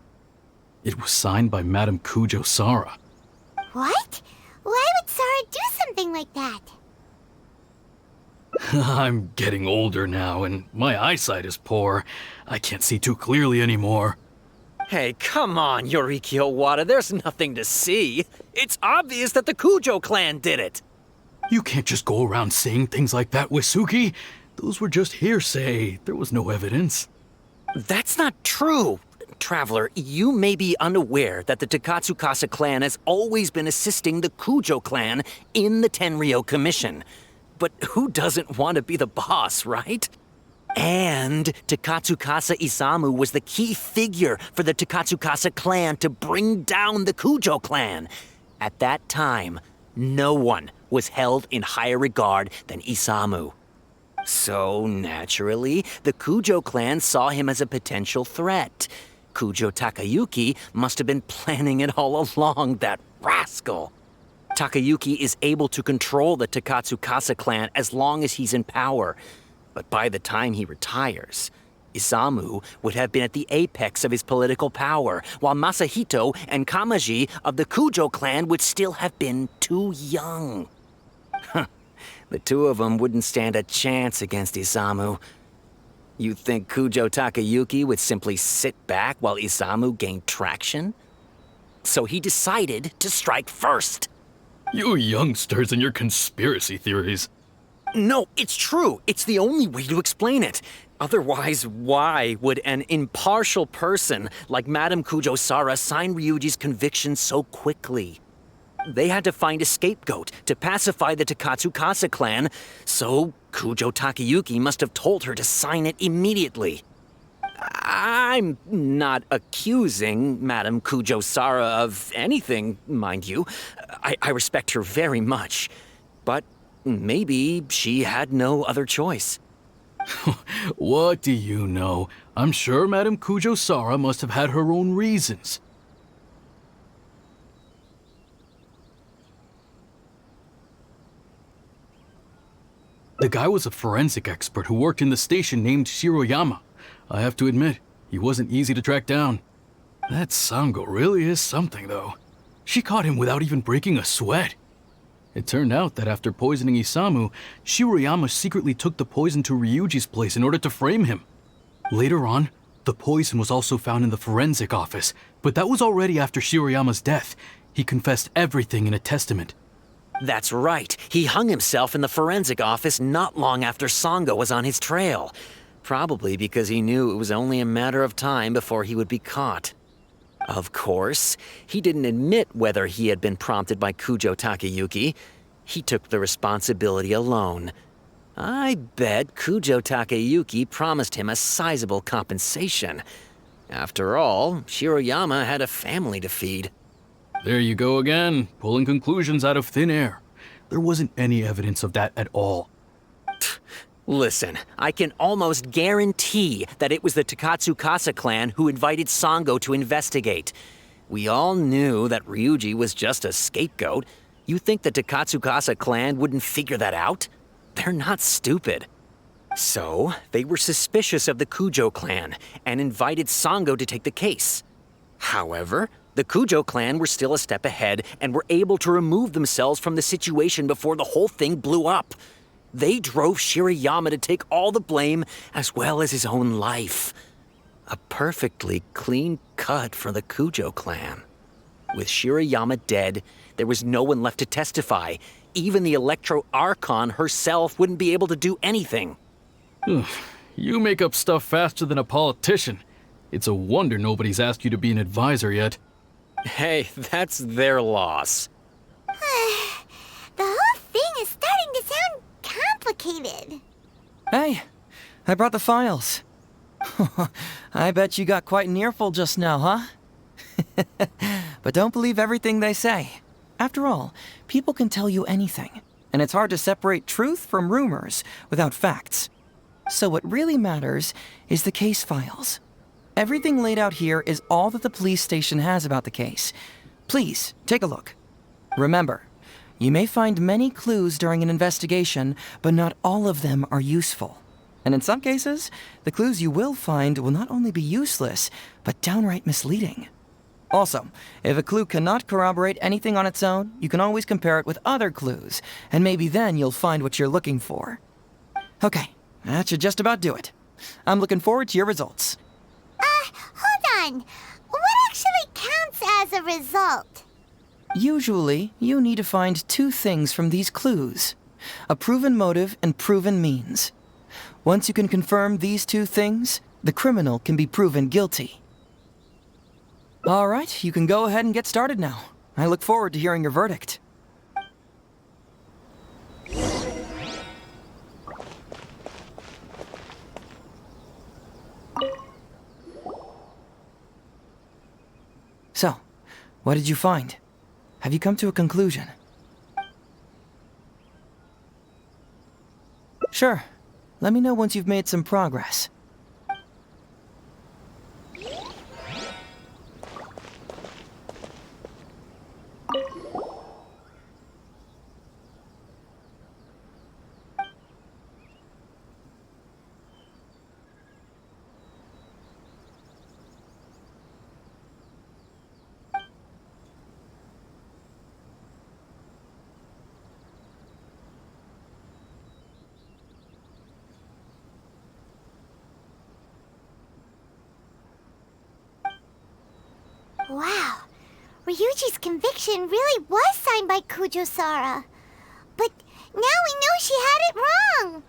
it was signed by Madame Kujo Sara. What? Why would Sara do something like that? I'm getting older now, and my eyesight is poor. I can't see too clearly anymore. Hey, come on, Yoriki Owada, there's nothing to see. It's obvious that the Kujo clan did it. You can't just go around saying things like that, Wisuki. Those were just hearsay. There was no evidence. That's not true. Traveler, you may be unaware that the Takatsukasa clan has always been assisting the Kujo clan in the Tenryou Commission. But who doesn't want to be the boss, right? And Takatsukasa Isamu was the key figure for the Takatsukasa clan to bring down the Kujo clan. At that time, no one was held in higher regard than Isamu. So, naturally, the Kujo clan saw him as a potential threat. Kujo Takayuki must have been planning it all along, that rascal. Takayuki is able to control the Takatsukasa clan as long as he's in power. But by the time he retires, Isamu would have been at the apex of his political power, while Masahito and Kamaji of the Kujo clan would still have been too young. The two of them wouldn't stand a chance against Isamu. You think Kujo Takayuki would simply sit back while Isamu gained traction? So he decided to strike first. You youngsters and your conspiracy theories. No, it's true. It's the only way to explain it. Otherwise, why would an impartial person like Madame Kujo Sara sign Ryuji's conviction so quickly? they had to find a scapegoat to pacify the Takatsukasa clan, so Kujo Takayuki must have told her to sign it immediately. I'm not accusing Madame Kujo-Sara of anything, mind you. I respect her very much. But maybe she had no other choice. What do you know? I'm sure Madame Kujo-Sara must have had her own reasons. The guy was a forensic expert who worked in the station named Shiroyama. I have to admit, he wasn't easy to track down. That Sango really is something, though. She caught him without even breaking a sweat. It turned out that after poisoning Isamu, Shiroyama secretly took the poison to Ryuji's place in order to frame him. Later on, the poison was also found in the forensic office, but that was already after Shiroyama's death. He confessed everything in a testament. That's right. He hung himself in the forensic office not long after Sango was on his trail. Probably because he knew it was only a matter of time before he would be caught. Of course, he didn't admit whether he had been prompted by Kujo Takayuki. He took the responsibility alone. I bet Kujo Takayuki promised him a sizable compensation. After all, Shiroyama had a family to feed. There you go again, pulling conclusions out of thin air. There wasn't any evidence of that at all. Listen, I can almost guarantee that it was the Takatsukasa clan who invited Sango to investigate. We all knew that Ryuji was just a scapegoat. You think the Takatsukasa clan wouldn't figure that out? They're not stupid. So, they were suspicious of the Kujo clan and invited Sango to take the case. However, the Kujo clan were still a step ahead and were able to remove themselves from the situation before the whole thing blew up. They drove Shiroyama to take all the blame as well as his own life. A perfectly clean cut for the Kujo clan. With Shiroyama dead, there was no one left to testify. Even the Electro Archon herself wouldn't be able to do anything. You make up stuff faster than a politician. It's a wonder nobody's asked you to be an advisor yet. Hey, that's their loss. The whole thing is starting to sound complicated. Hey, I brought the files. I bet you got quite an earful just now, huh? But don't believe everything they say. After all, people can tell you anything, and it's hard to separate truth from rumors without facts. So what really matters is the case files. Everything laid out here is all that the police station has about the case. Please, take a look. Remember, you may find many clues during an investigation, but not all of them are useful. And in some cases, the clues you will find will not only be useless, but downright misleading. Also, if a clue cannot corroborate anything on its own, you can always compare it with other clues, and maybe then you'll find what you're looking for. Okay, that should just about do it. I'm looking forward to your results. Hold on. What actually counts as a result? Usually, you need to find two things from these clues: a proven motive and proven means. Once you can confirm these two things, the criminal can be proven guilty. All right, you can go ahead and get started now. I look forward to hearing your verdict. So, what did you find? Have you come to a conclusion? Sure. Let me know once you've made some progress. Wow. Ryuji's conviction really was signed by Kujo-Sara. But now we know she had it wrong.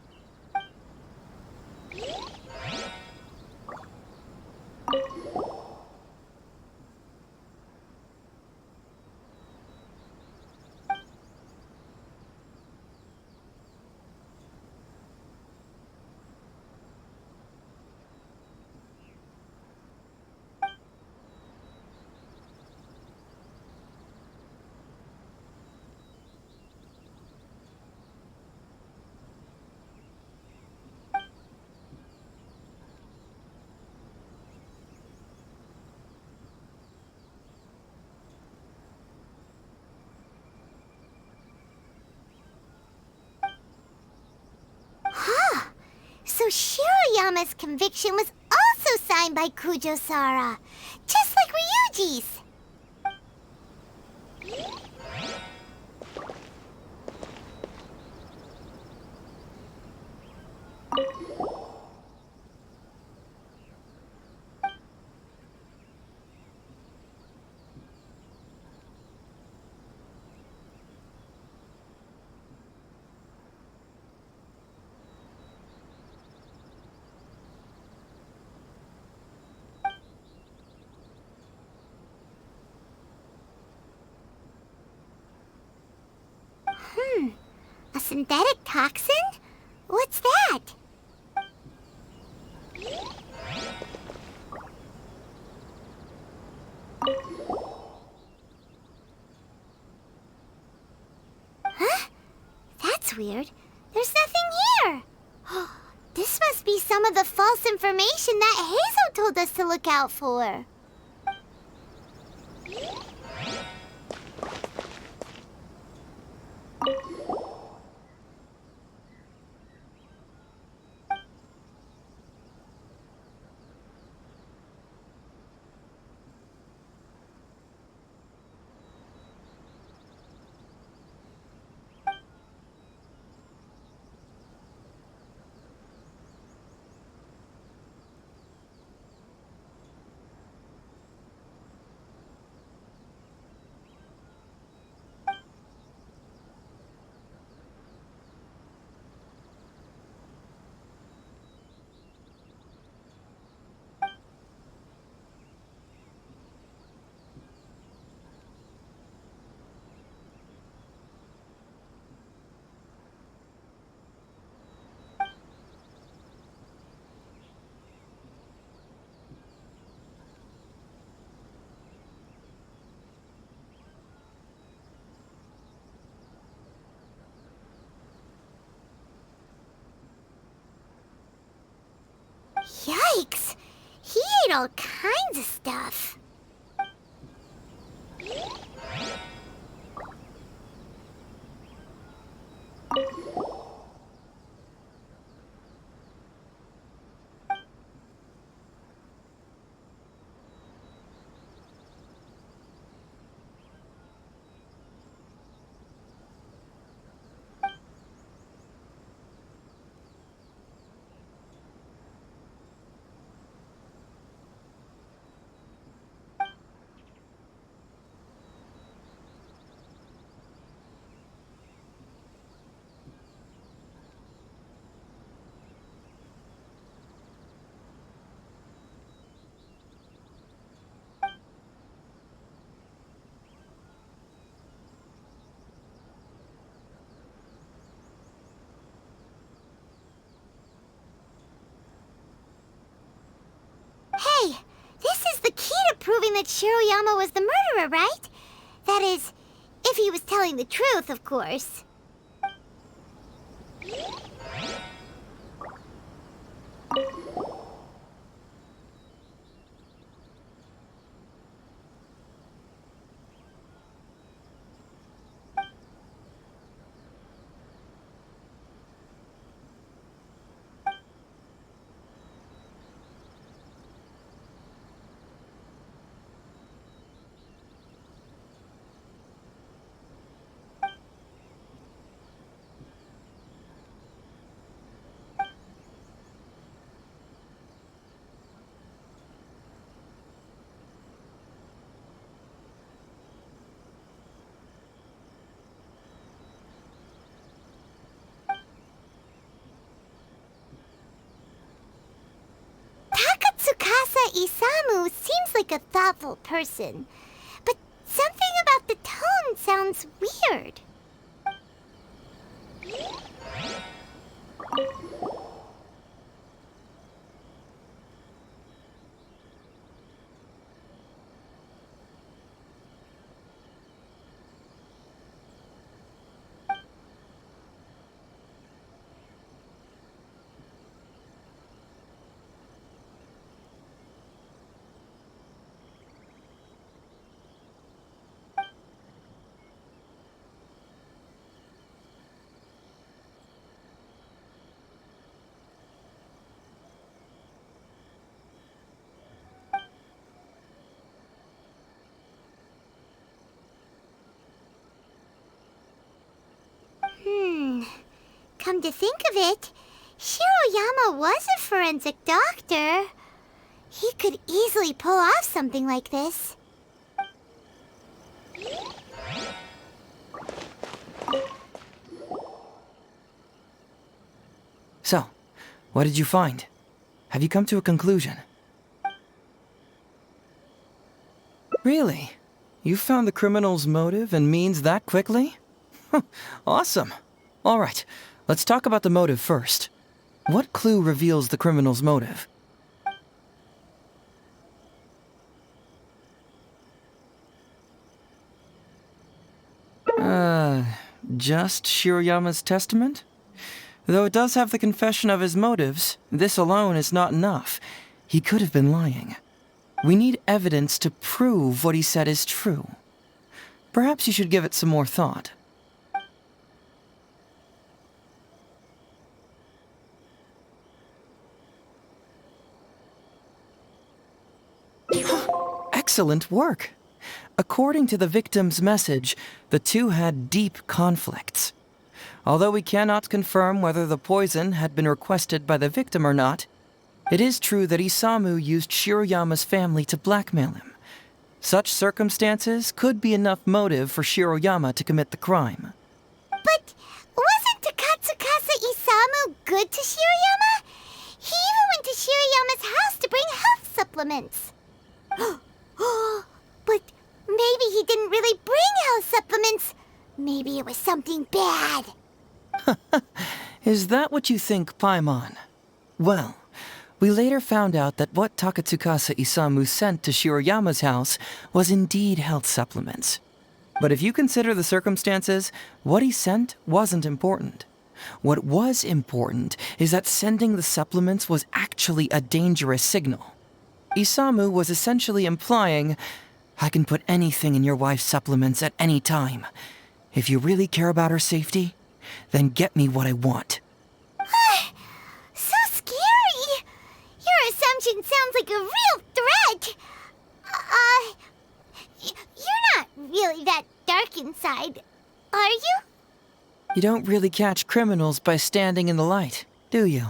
So Shiroyama's conviction was also signed by Kujo-Sara, just like Ryuji's. A synthetic toxin? What's that? Huh? That's weird. There's nothing here. This must be some of the false information that Heizou told us to look out for. Yikes! He ate all kinds of stuff. Hey, this is the key to proving that Shiroyama was the murderer, right? That is, if he was telling the truth, of course. Tsukasa Isamu seems like a thoughtful person, but something about the tone sounds weird. Come to think of it, Shiroyama was a forensic doctor. He could easily pull off something like this. So, what did you find? Have you come to a conclusion? Really? You found the criminal's motive and means that quickly? Awesome. All right, let's talk about the motive first. What clue reveals the criminal's motive? Just Shiroyama's testament? Though it does have the confession of his motives, this alone is not enough. He could have been lying. We need evidence to prove what he said is true. Perhaps you should give it some more thought. Excellent work! According to the victim's message, the two had deep conflicts. Although we cannot confirm whether the poison had been requested by the victim or not, it is true that Isamu used Shiroyama's family to blackmail him. Such circumstances could be enough motive for Shiroyama to commit the crime. But wasn't Takatsukasa Isamu good to Shiroyama? He even went to Shiroyama's house to bring health supplements. But maybe he didn't really bring health supplements. Maybe it was something bad. Is that what you think, Paimon? Well, we later found out that what Takatsukasa Isamu sent to Shiroyama's house was indeed health supplements. But if you consider the circumstances, what he sent wasn't important. What was important is that sending the supplements was actually a dangerous signal. Isamu was essentially implying, I can put anything in your wife's supplements at any time. If you really care about her safety, then get me what I want. So scary! Your assumption sounds like a real threat! You're not really that dark inside, are you? You don't really catch criminals by standing in the light, do you?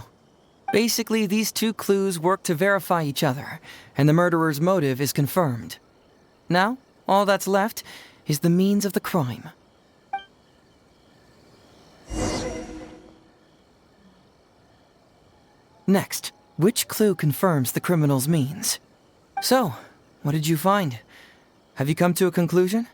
Basically, these two clues work to verify each other, and the murderer's motive is confirmed. Now, all that's left is the means of the crime. Next, which clue confirms the criminal's means? So, what did you find? Have you come to a conclusion?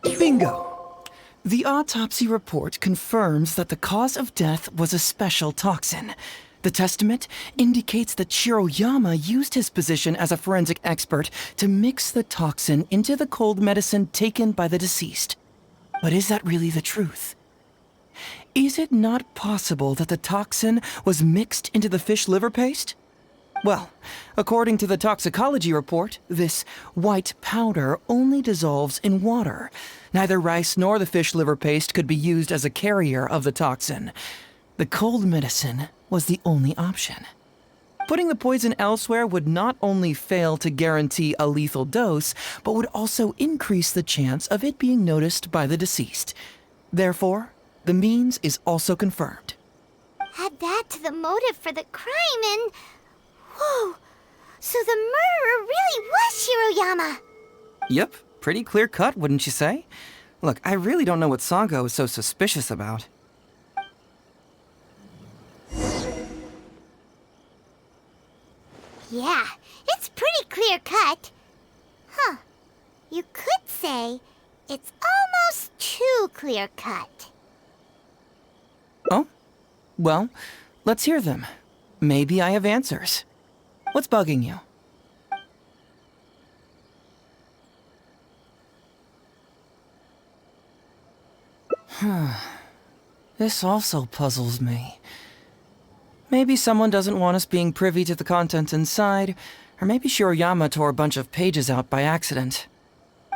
Bingo! The autopsy report confirms that the cause of death was a special toxin. The testament indicates that Shiroyama used his position as a forensic expert to mix the toxin into the cold medicine taken by the deceased. But is that really the truth? Is it not possible that the toxin was mixed into the fish liver paste? Well, according to the toxicology report, this white powder only dissolves in water. Neither rice nor the fish liver paste could be used as a carrier of the toxin. The cold medicine was the only option. Putting the poison elsewhere would not only fail to guarantee a lethal dose, but would also increase the chance of it being noticed by the deceased. Therefore, the means is also confirmed. Add that to the motive for the crime and... Whoa! So the murderer really was Shiroyama! Yep, pretty clear cut, wouldn't you say? Look, I really don't know what Sango is so suspicious about. Yeah, it's pretty clear cut. Huh. You could say it's almost too clear cut. Oh? Well, let's hear them. Maybe I have answers. What's bugging you? This also puzzles me. Maybe someone doesn't want us being privy to the content inside, or maybe Shiroyama tore a bunch of pages out by accident.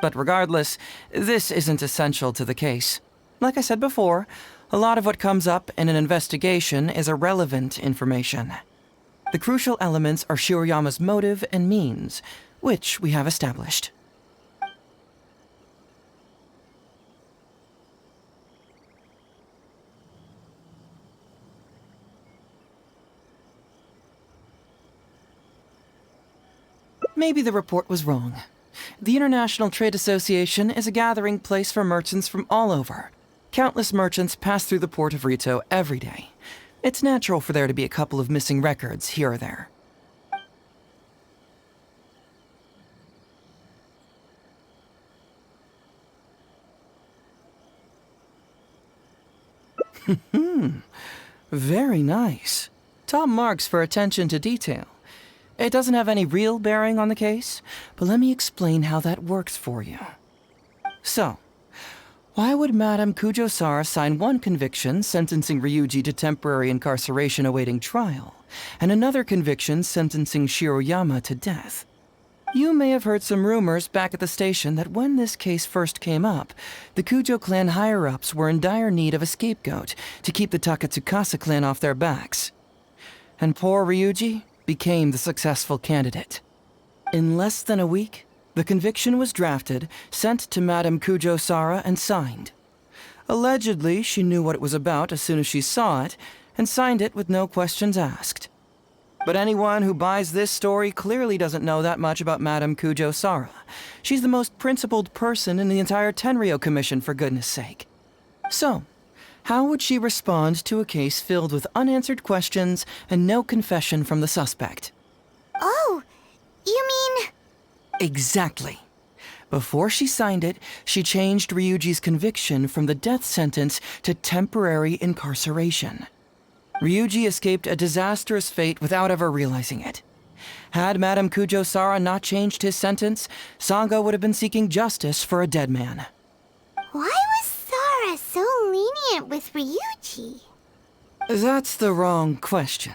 But regardless, this isn't essential to the case. Like I said before, A lot of what comes up in an investigation is irrelevant information. The crucial elements are Shiroyama's motive and means, which we have established. Maybe the report was wrong. The International Trade Association is a gathering place for merchants from all over. Countless merchants pass through the port of Rito every day. It's natural for there to be a couple of missing records here or there. Very nice. Top marks for attention to detail. It doesn't have any real bearing on the case, but let me explain how that works for you. So, why would Madame Kujo-Sara sign one conviction sentencing Ryuji to temporary incarceration awaiting trial, and another conviction sentencing Shiroyama to death? You may have heard some rumors back at the station that when this case first came up, the Kujo clan higher-ups were in dire need of a scapegoat to keep the Takatsukasa clan off their backs. And poor Ryuji became the successful candidate. In less than a week, the conviction was drafted, sent to Madame Kujo-Sara, and signed. Allegedly, she knew what it was about as soon as she saw it, and signed it with no questions asked. But anyone who buys this story clearly doesn't know that much about Madame Kujo-Sara. She's the most principled person in the entire Tenryou Commission, for goodness sake. So, how would she respond to a case filled with unanswered questions and no confession from the suspect? Oh, you mean... Exactly. Before she signed it, she changed Ryuji's conviction from the death sentence to temporary incarceration. Ryuji escaped a disastrous fate without ever realizing it. Had Madame Kujo-Sara not changed his sentence, Sango would have been seeking justice for a dead man. Why was Sara so lenient with Ryuji? That's the wrong question.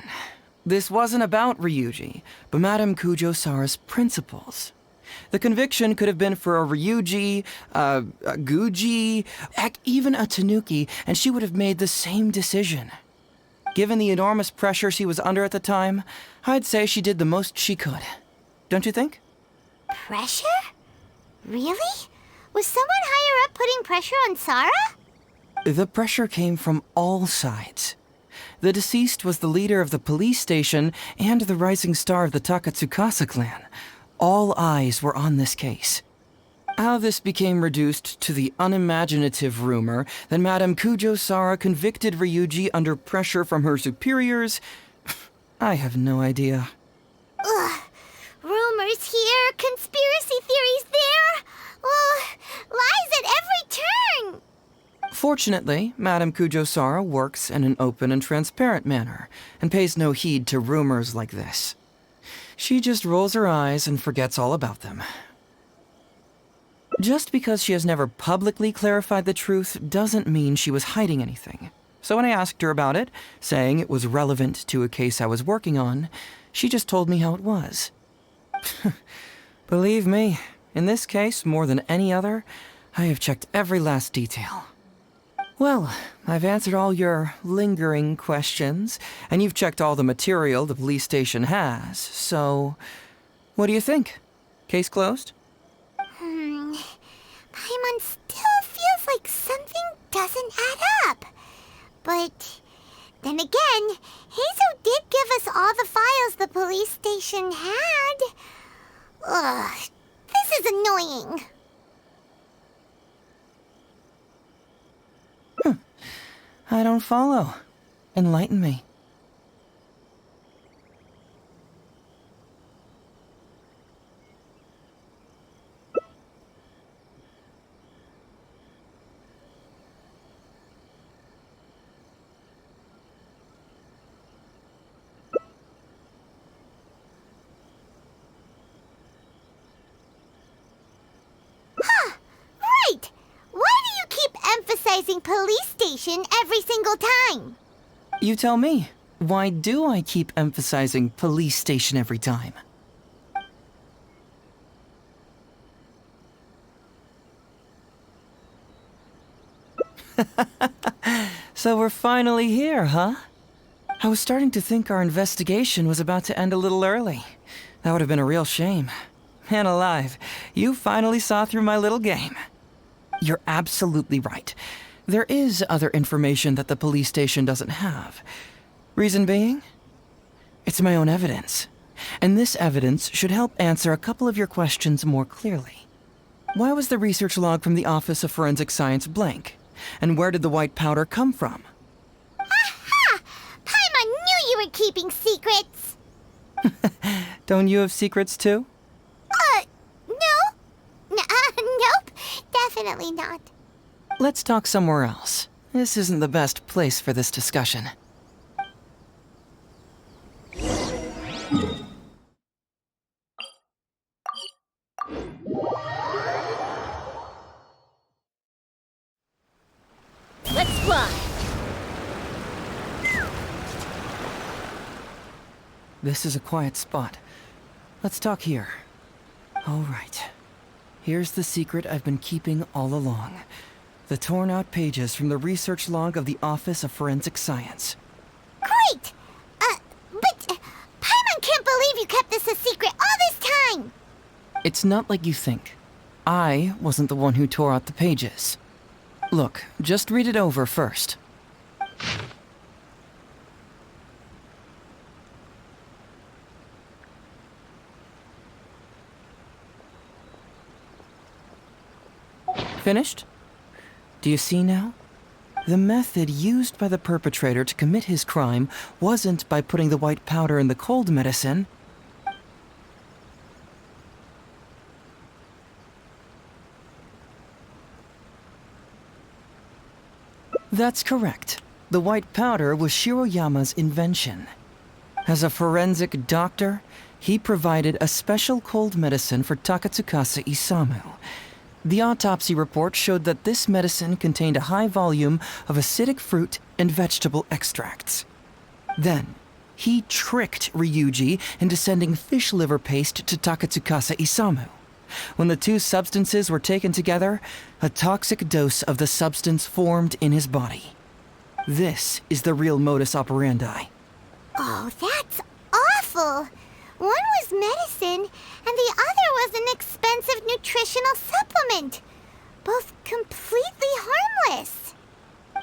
This wasn't about Ryuji, but Madame Kujo-Sara's principles. The conviction could have been for a Ryuji, a Guji, heck, even a Tanuki, and she would have made the same decision. Given the enormous pressure she was under at the time, I'd say she did the most she could. Don't you think? Pressure? Really? Was someone higher up putting pressure on Sara? The pressure came from all sides. The deceased was the leader of the police station and the rising star of the Takatsukasa clan. All eyes were on this case. How this became reduced to the unimaginative rumor that Madame Kujo-Sara convicted Ryuji under pressure from her superiors, I have no idea. Ugh. Rumors here, conspiracy theories there. Lies at every turn. Fortunately, Madame Kujo-Sara works in an open and transparent manner, and pays no heed to rumors like this. She just rolls her eyes and forgets all about them. Just because she has never publicly clarified the truth doesn't mean she was hiding anything. So when I asked her about it, saying it was relevant to a case I was working on, she just told me how it was. Believe me, in this case, more than any other, I have checked every last detail. Well, I've answered all your lingering questions, and you've checked all the material the police station has, so... what do you think? Case closed? Paimon still feels like something doesn't add up. But then again, Heizou did give us all the files the police station had. Ugh, this is annoying. I don't follow. Enlighten me. Right! Why do you keep emphasizing police station every single time? You tell me. Why do I keep emphasizing police station every time? So we're finally here, huh? I was starting to think our investigation was about to end a little early. That would have been a real shame. Man alive, you finally saw through my little game. You're absolutely right. There is other information that the police station doesn't have. Reason being? It's my own evidence. And this evidence should help answer a couple of your questions more clearly. Why was the research log from the Office of Forensic Science blank? And where did the white powder come from? Aha! Paimon knew you were keeping secrets! Don't you have secrets too? No. Nope. Definitely not. Let's talk somewhere else. This isn't the best place for this discussion. Let's fly. This is a quiet spot. Let's talk here. All right. Here's the secret I've been keeping all along. The torn-out pages from the research log of the Office of Forensic Science. Great! But Paimon can't believe you kept this a secret all this time! It's not like you think. I wasn't the one who tore out the pages. Look, just read it over first. Finished? Do you see now? The method used by the perpetrator to commit his crime wasn't by putting the white powder in the cold medicine. That's correct. The white powder was Shiroyama's invention. As a forensic doctor, he provided a special cold medicine for Takatsukasa Isamu. The autopsy report showed that this medicine contained a high volume of acidic fruit and vegetable extracts. Then, he tricked Ryuji into sending fish liver paste to Takatsukasa Isamu. When the two substances were taken together, a toxic dose of the substance formed in his body. This is the real modus operandi. Oh, that's awful! One was medicine, and the other was an expensive nutritional supplement. Both completely harmless.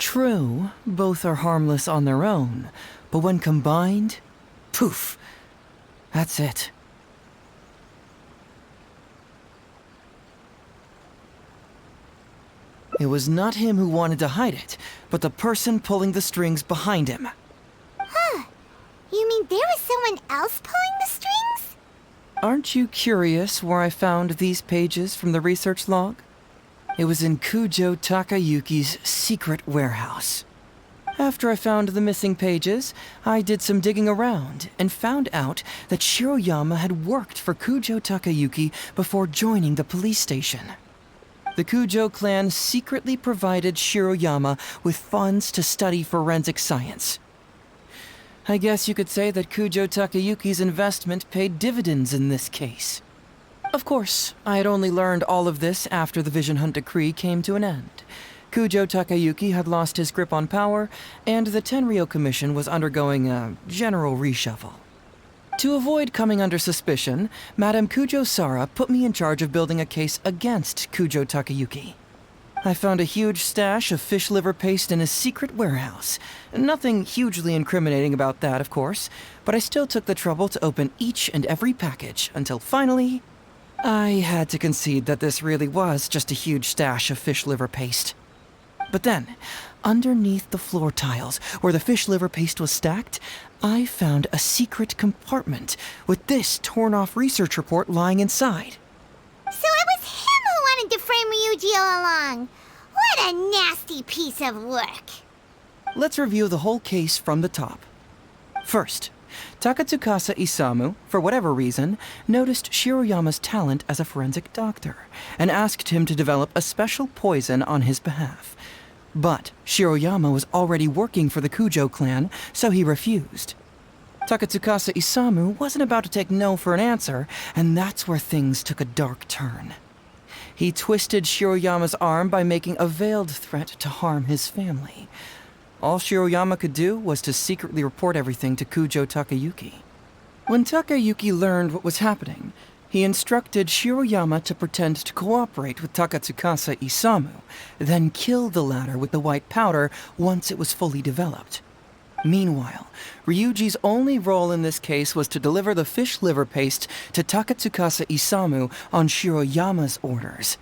True, both are harmless on their own, but when combined, poof, that's it. It was not him who wanted to hide it, but the person pulling the strings behind him. Huh. You mean there was someone else pulling the strings? Aren't you curious where I found these pages from the research log? It was in Kujo Takayuki's secret warehouse. After I found the missing pages, I did some digging around and found out that Shiroyama had worked for Kujo Takayuki before joining the police station. The Kujo clan secretly provided Shiroyama with funds to study forensic science. I guess you could say that Kujo Takayuki's investment paid dividends in this case. Of course, I had only learned all of this after the Vision Hunt decree came to an end. Kujo Takayuki had lost his grip on power, and the Tenryou Commission was undergoing a general reshuffle. To avoid coming under suspicion, Madame Kujo-Sara put me in charge of building a case against Kujo Takayuki. I found a huge stash of fish liver paste in his secret warehouse. Nothing hugely incriminating about that, of course, but I still took the trouble to open each and every package until finally, I had to concede that this really was just a huge stash of fish liver paste. But then, underneath the floor tiles, where the fish liver paste was stacked, I found a secret compartment with this torn-off research report lying inside. So it was him who wanted to frame Ryuji all along. What a nasty piece of work. Let's review the whole case from the top. First, Takatsukasa Isamu, for whatever reason, noticed Shiroyama's talent as a forensic doctor and asked him to develop a special poison on his behalf. But Shiroyama was already working for the Kujo clan, so he refused. Takatsukasa Isamu wasn't about to take no for an answer, and that's where things took a dark turn. He twisted Shiroyama's arm by making a veiled threat to harm his family. All Shiroyama could do was to secretly report everything to Kujo Takayuki. When Takayuki learned what was happening, he instructed Shiroyama to pretend to cooperate with Takatsukasa Isamu, then kill the latter with the white powder once it was fully developed. Meanwhile, Ryuji's only role in this case was to deliver the fish liver paste to Takatsukasa Isamu on Shiroyama's orders,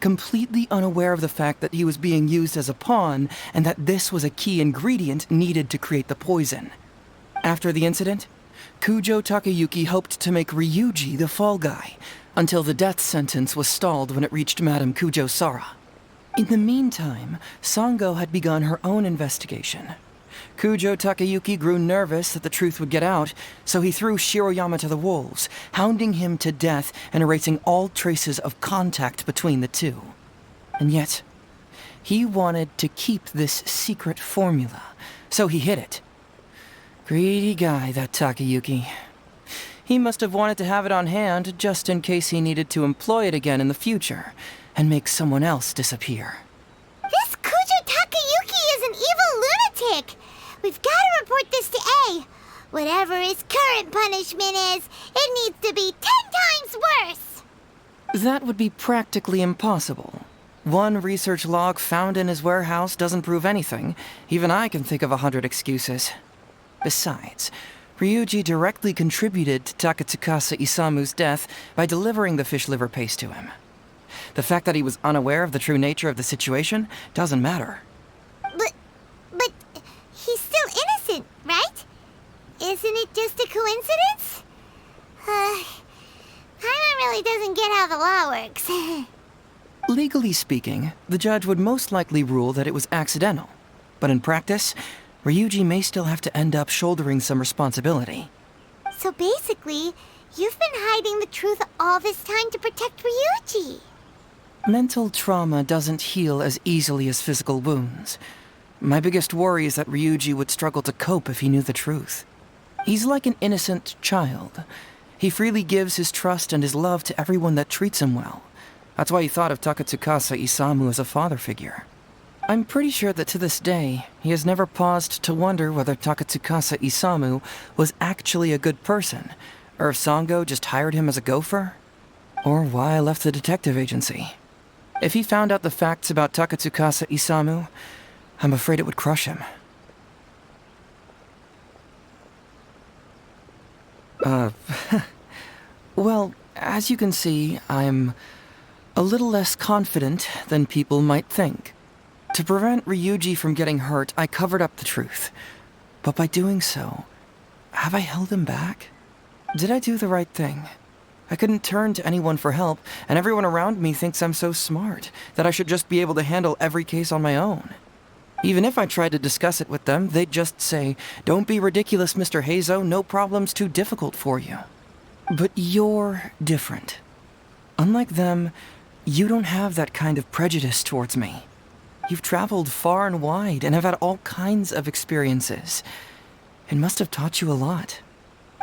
completely unaware of the fact that he was being used as a pawn and that this was a key ingredient needed to create the poison. After the incident, Kujo Takayuki hoped to make Ryuji the fall guy, until the death sentence was stalled when it reached Madame Kujo Sara. In the meantime, Sango had begun her own investigation. Kujo Takayuki grew nervous that the truth would get out, so he threw Shiroyama to the wolves, hounding him to death and erasing all traces of contact between the two. And yet, he wanted to keep this secret formula, so he hid it. Greedy guy, that Takayuki. He must have wanted to have it on hand just in case he needed to employ it again in the future and make someone else disappear. This Kujo Takayuki is an evil lunatic! We've got to report this to A. Whatever his current punishment is, it needs to be 10 times worse! That would be practically impossible. One research log found in his warehouse doesn't prove anything. Even I can think of 100 excuses. Besides, Ryuji directly contributed to Takatsukasa Isamu's death by delivering the fish liver paste to him. The fact that he was unaware of the true nature of the situation doesn't matter. But he's still innocent, right? Isn't it just a coincidence? Paimon really doesn't get how the law works. Legally speaking, the judge would most likely rule that it was accidental. But in practice, Ryuji may still have to end up shouldering some responsibility. So basically, you've been hiding the truth all this time to protect Ryuji. Mental trauma doesn't heal as easily as physical wounds. My biggest worry is that Ryuji would struggle to cope if he knew the truth. He's like an innocent child. He freely gives his trust and his love to everyone that treats him well. That's why he thought of Takatsukasa Isamu as a father figure. I'm pretty sure that to this day, he has never paused to wonder whether Takatsukasa Isamu was actually a good person, or if Sango just hired him as a gopher, or why I left the detective agency. If he found out the facts about Takatsukasa Isamu, I'm afraid it would crush him. Well, as you can see, I'm a little less confident than people might think. To prevent Ryuji from getting hurt, I covered up the truth. But by doing so, have I held him back? Did I do the right thing? I couldn't turn to anyone for help, and everyone around me thinks I'm so smart that I should just be able to handle every case on my own. Even if I tried to discuss it with them, they'd just say, "Don't be ridiculous, Mr. Heizou, no problem's too difficult for you." But you're different. Unlike them, you don't have that kind of prejudice towards me. You've traveled far and wide and have had all kinds of experiences. It must have taught you a lot.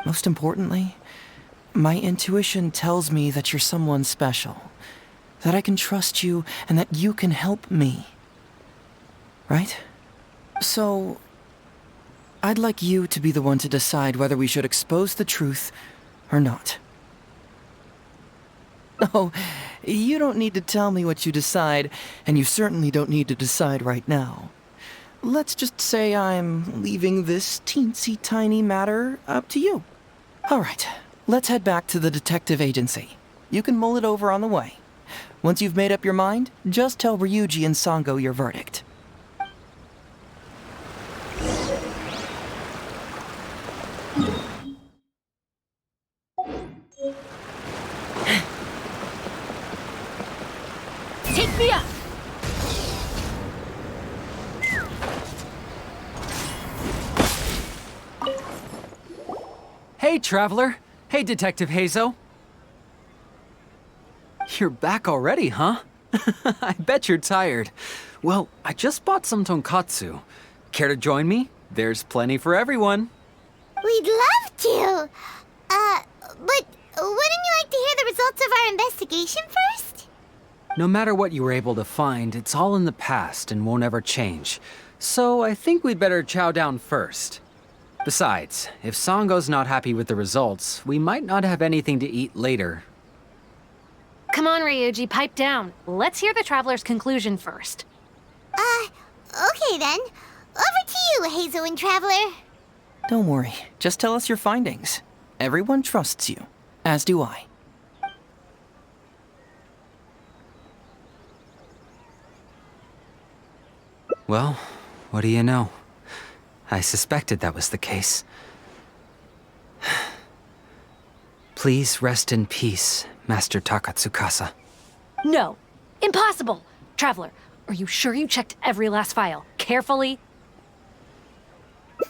Most importantly, my intuition tells me that you're someone special, that I can trust you and that you can help me. Right? So, I'd like you to be the one to decide whether we should expose the truth or not. Oh, you don't need to tell me what you decide, and you certainly don't need to decide right now. Let's just say I'm leaving this teensy-tiny matter up to you. All right, let's head back to the detective agency. You can mull it over on the way. Once you've made up your mind, just tell Ryuji and Sango your verdict. Take me up! Hey, Traveler. Hey, Detective Heizou. You're back already, huh? I bet you're tired. Well, I just bought some tonkatsu. Care to join me? There's plenty for everyone. We'd love to! But wouldn't you like to hear the results of our investigation first? No matter what you were able to find, it's all in the past and won't ever change. So I think we'd better chow down first. Besides, if Sango's not happy with the results, we might not have anything to eat later. Come on, Ryuji, pipe down. Let's hear the traveler's conclusion first. Okay then. Over to you, Heizou and Traveler. Don't worry, just tell us your findings. Everyone trusts you, as do I. Well, what do you know? I suspected that was the case. Please rest in peace, Master Takatsukasa. No, impossible! Traveler, are you sure you checked every last file, carefully?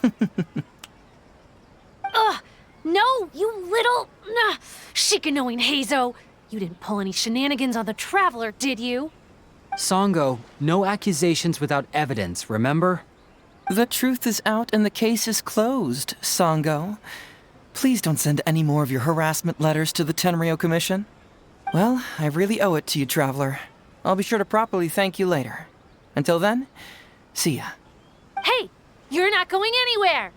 Ugh! No, you little... Shikanoin Heizou! You didn't pull any shenanigans on the Traveler, did you? Sango, no accusations without evidence, remember? The truth is out and the case is closed, Sango. Please don't send any more of your harassment letters to the Tenryou Commission. Well, I really owe it to you, Traveler. I'll be sure to properly thank you later. Until then, see ya. Hey! You're not going anywhere!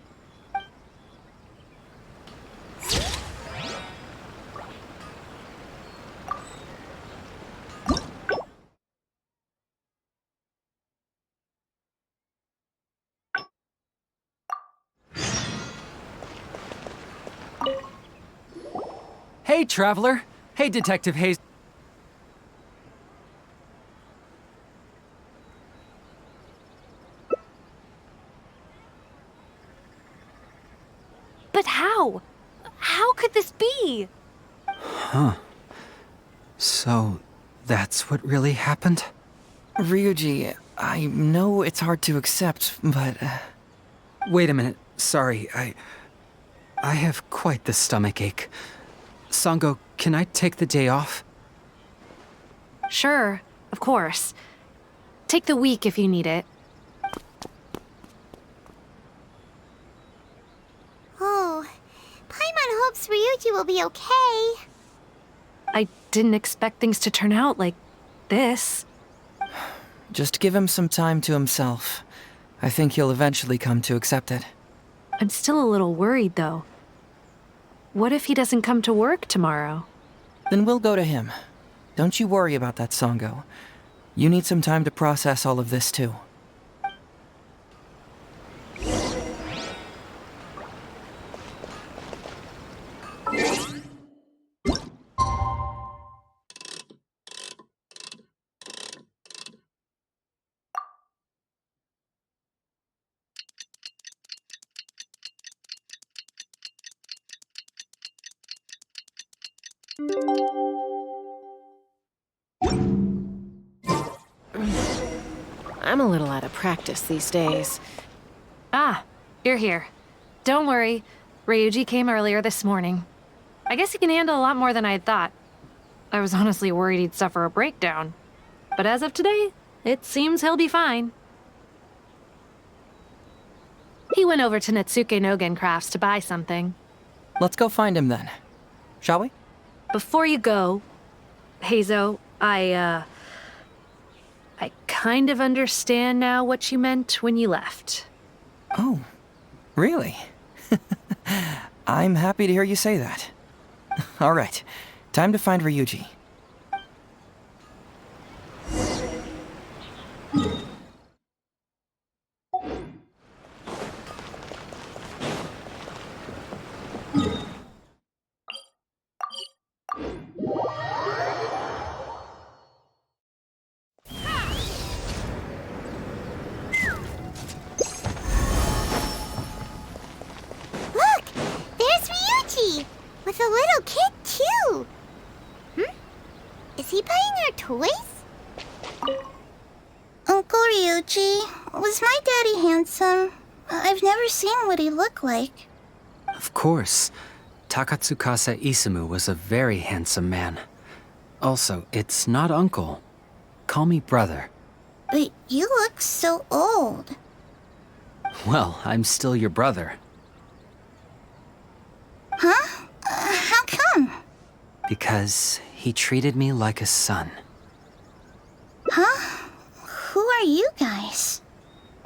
Hey, Traveler! Hey, Detective Hayes. But how? How could this be? Huh. So, that's what really happened? Ryuji, I know it's hard to accept, but... Wait a minute. Sorry, I have quite the stomachache. Sango, can I take the day off? Sure, of course. Take the week if you need it. Oh, Paimon hopes Ryuji will be okay. I didn't expect things to turn out like this. Just give him some time to himself. I think he'll eventually come to accept it. I'm still a little worried, though. What if he doesn't come to work tomorrow? Then we'll go to him. Don't you worry about that, Sango. You need some time to process all of this, too. I'm a little out of practice these days. Ah, you're here. Don't worry. Ryuji came earlier this morning. I guess he can handle a lot more than I had thought. I was honestly worried he'd suffer a breakdown. But as of today, it seems he'll be fine. He went over to Natsuke Nogen Crafts to buy something. Let's go find him then. Shall we? Before you go, Heizou, I kind of understand now what you meant when you left. Oh, really? I'm happy to hear you say that. All right, time to find Ryuji. With a little kid, too. Is he buying our toys? Uncle Ryuji, was my daddy handsome? I've never seen what he looked like. Of course. Takatsukasa Isamu was a very handsome man. Also, it's not uncle. Call me brother. But you look so old. Well, I'm still your brother. Huh? How come? Because he treated me like a son. Huh? Who are you guys?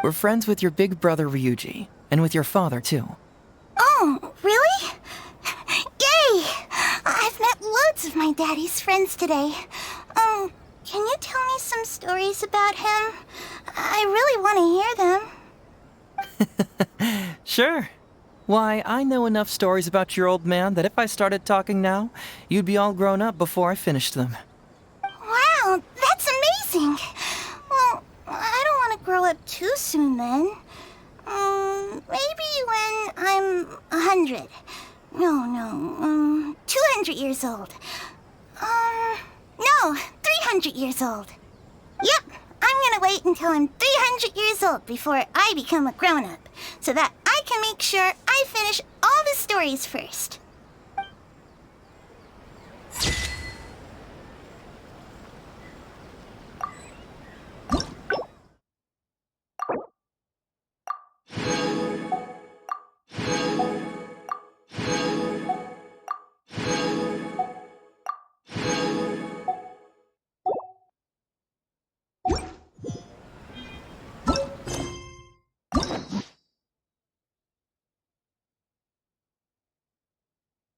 We're friends with your big brother Ryuji, and with your father, too. Oh, really? Yay! I've met loads of my daddy's friends today. Can you tell me some stories about him? I really want to hear them. Sure. Why, I know enough stories about your old man that if I started talking now, you'd be all grown up before I finished them. Wow, that's amazing! Well, I don't want to grow up too soon then. Maybe when I'm 100. No, 200 years old. No, 300 years old. Yep, I'm gonna wait until I'm 300 years old before I become a grown-up, so that I can make sure I finish all the stories first.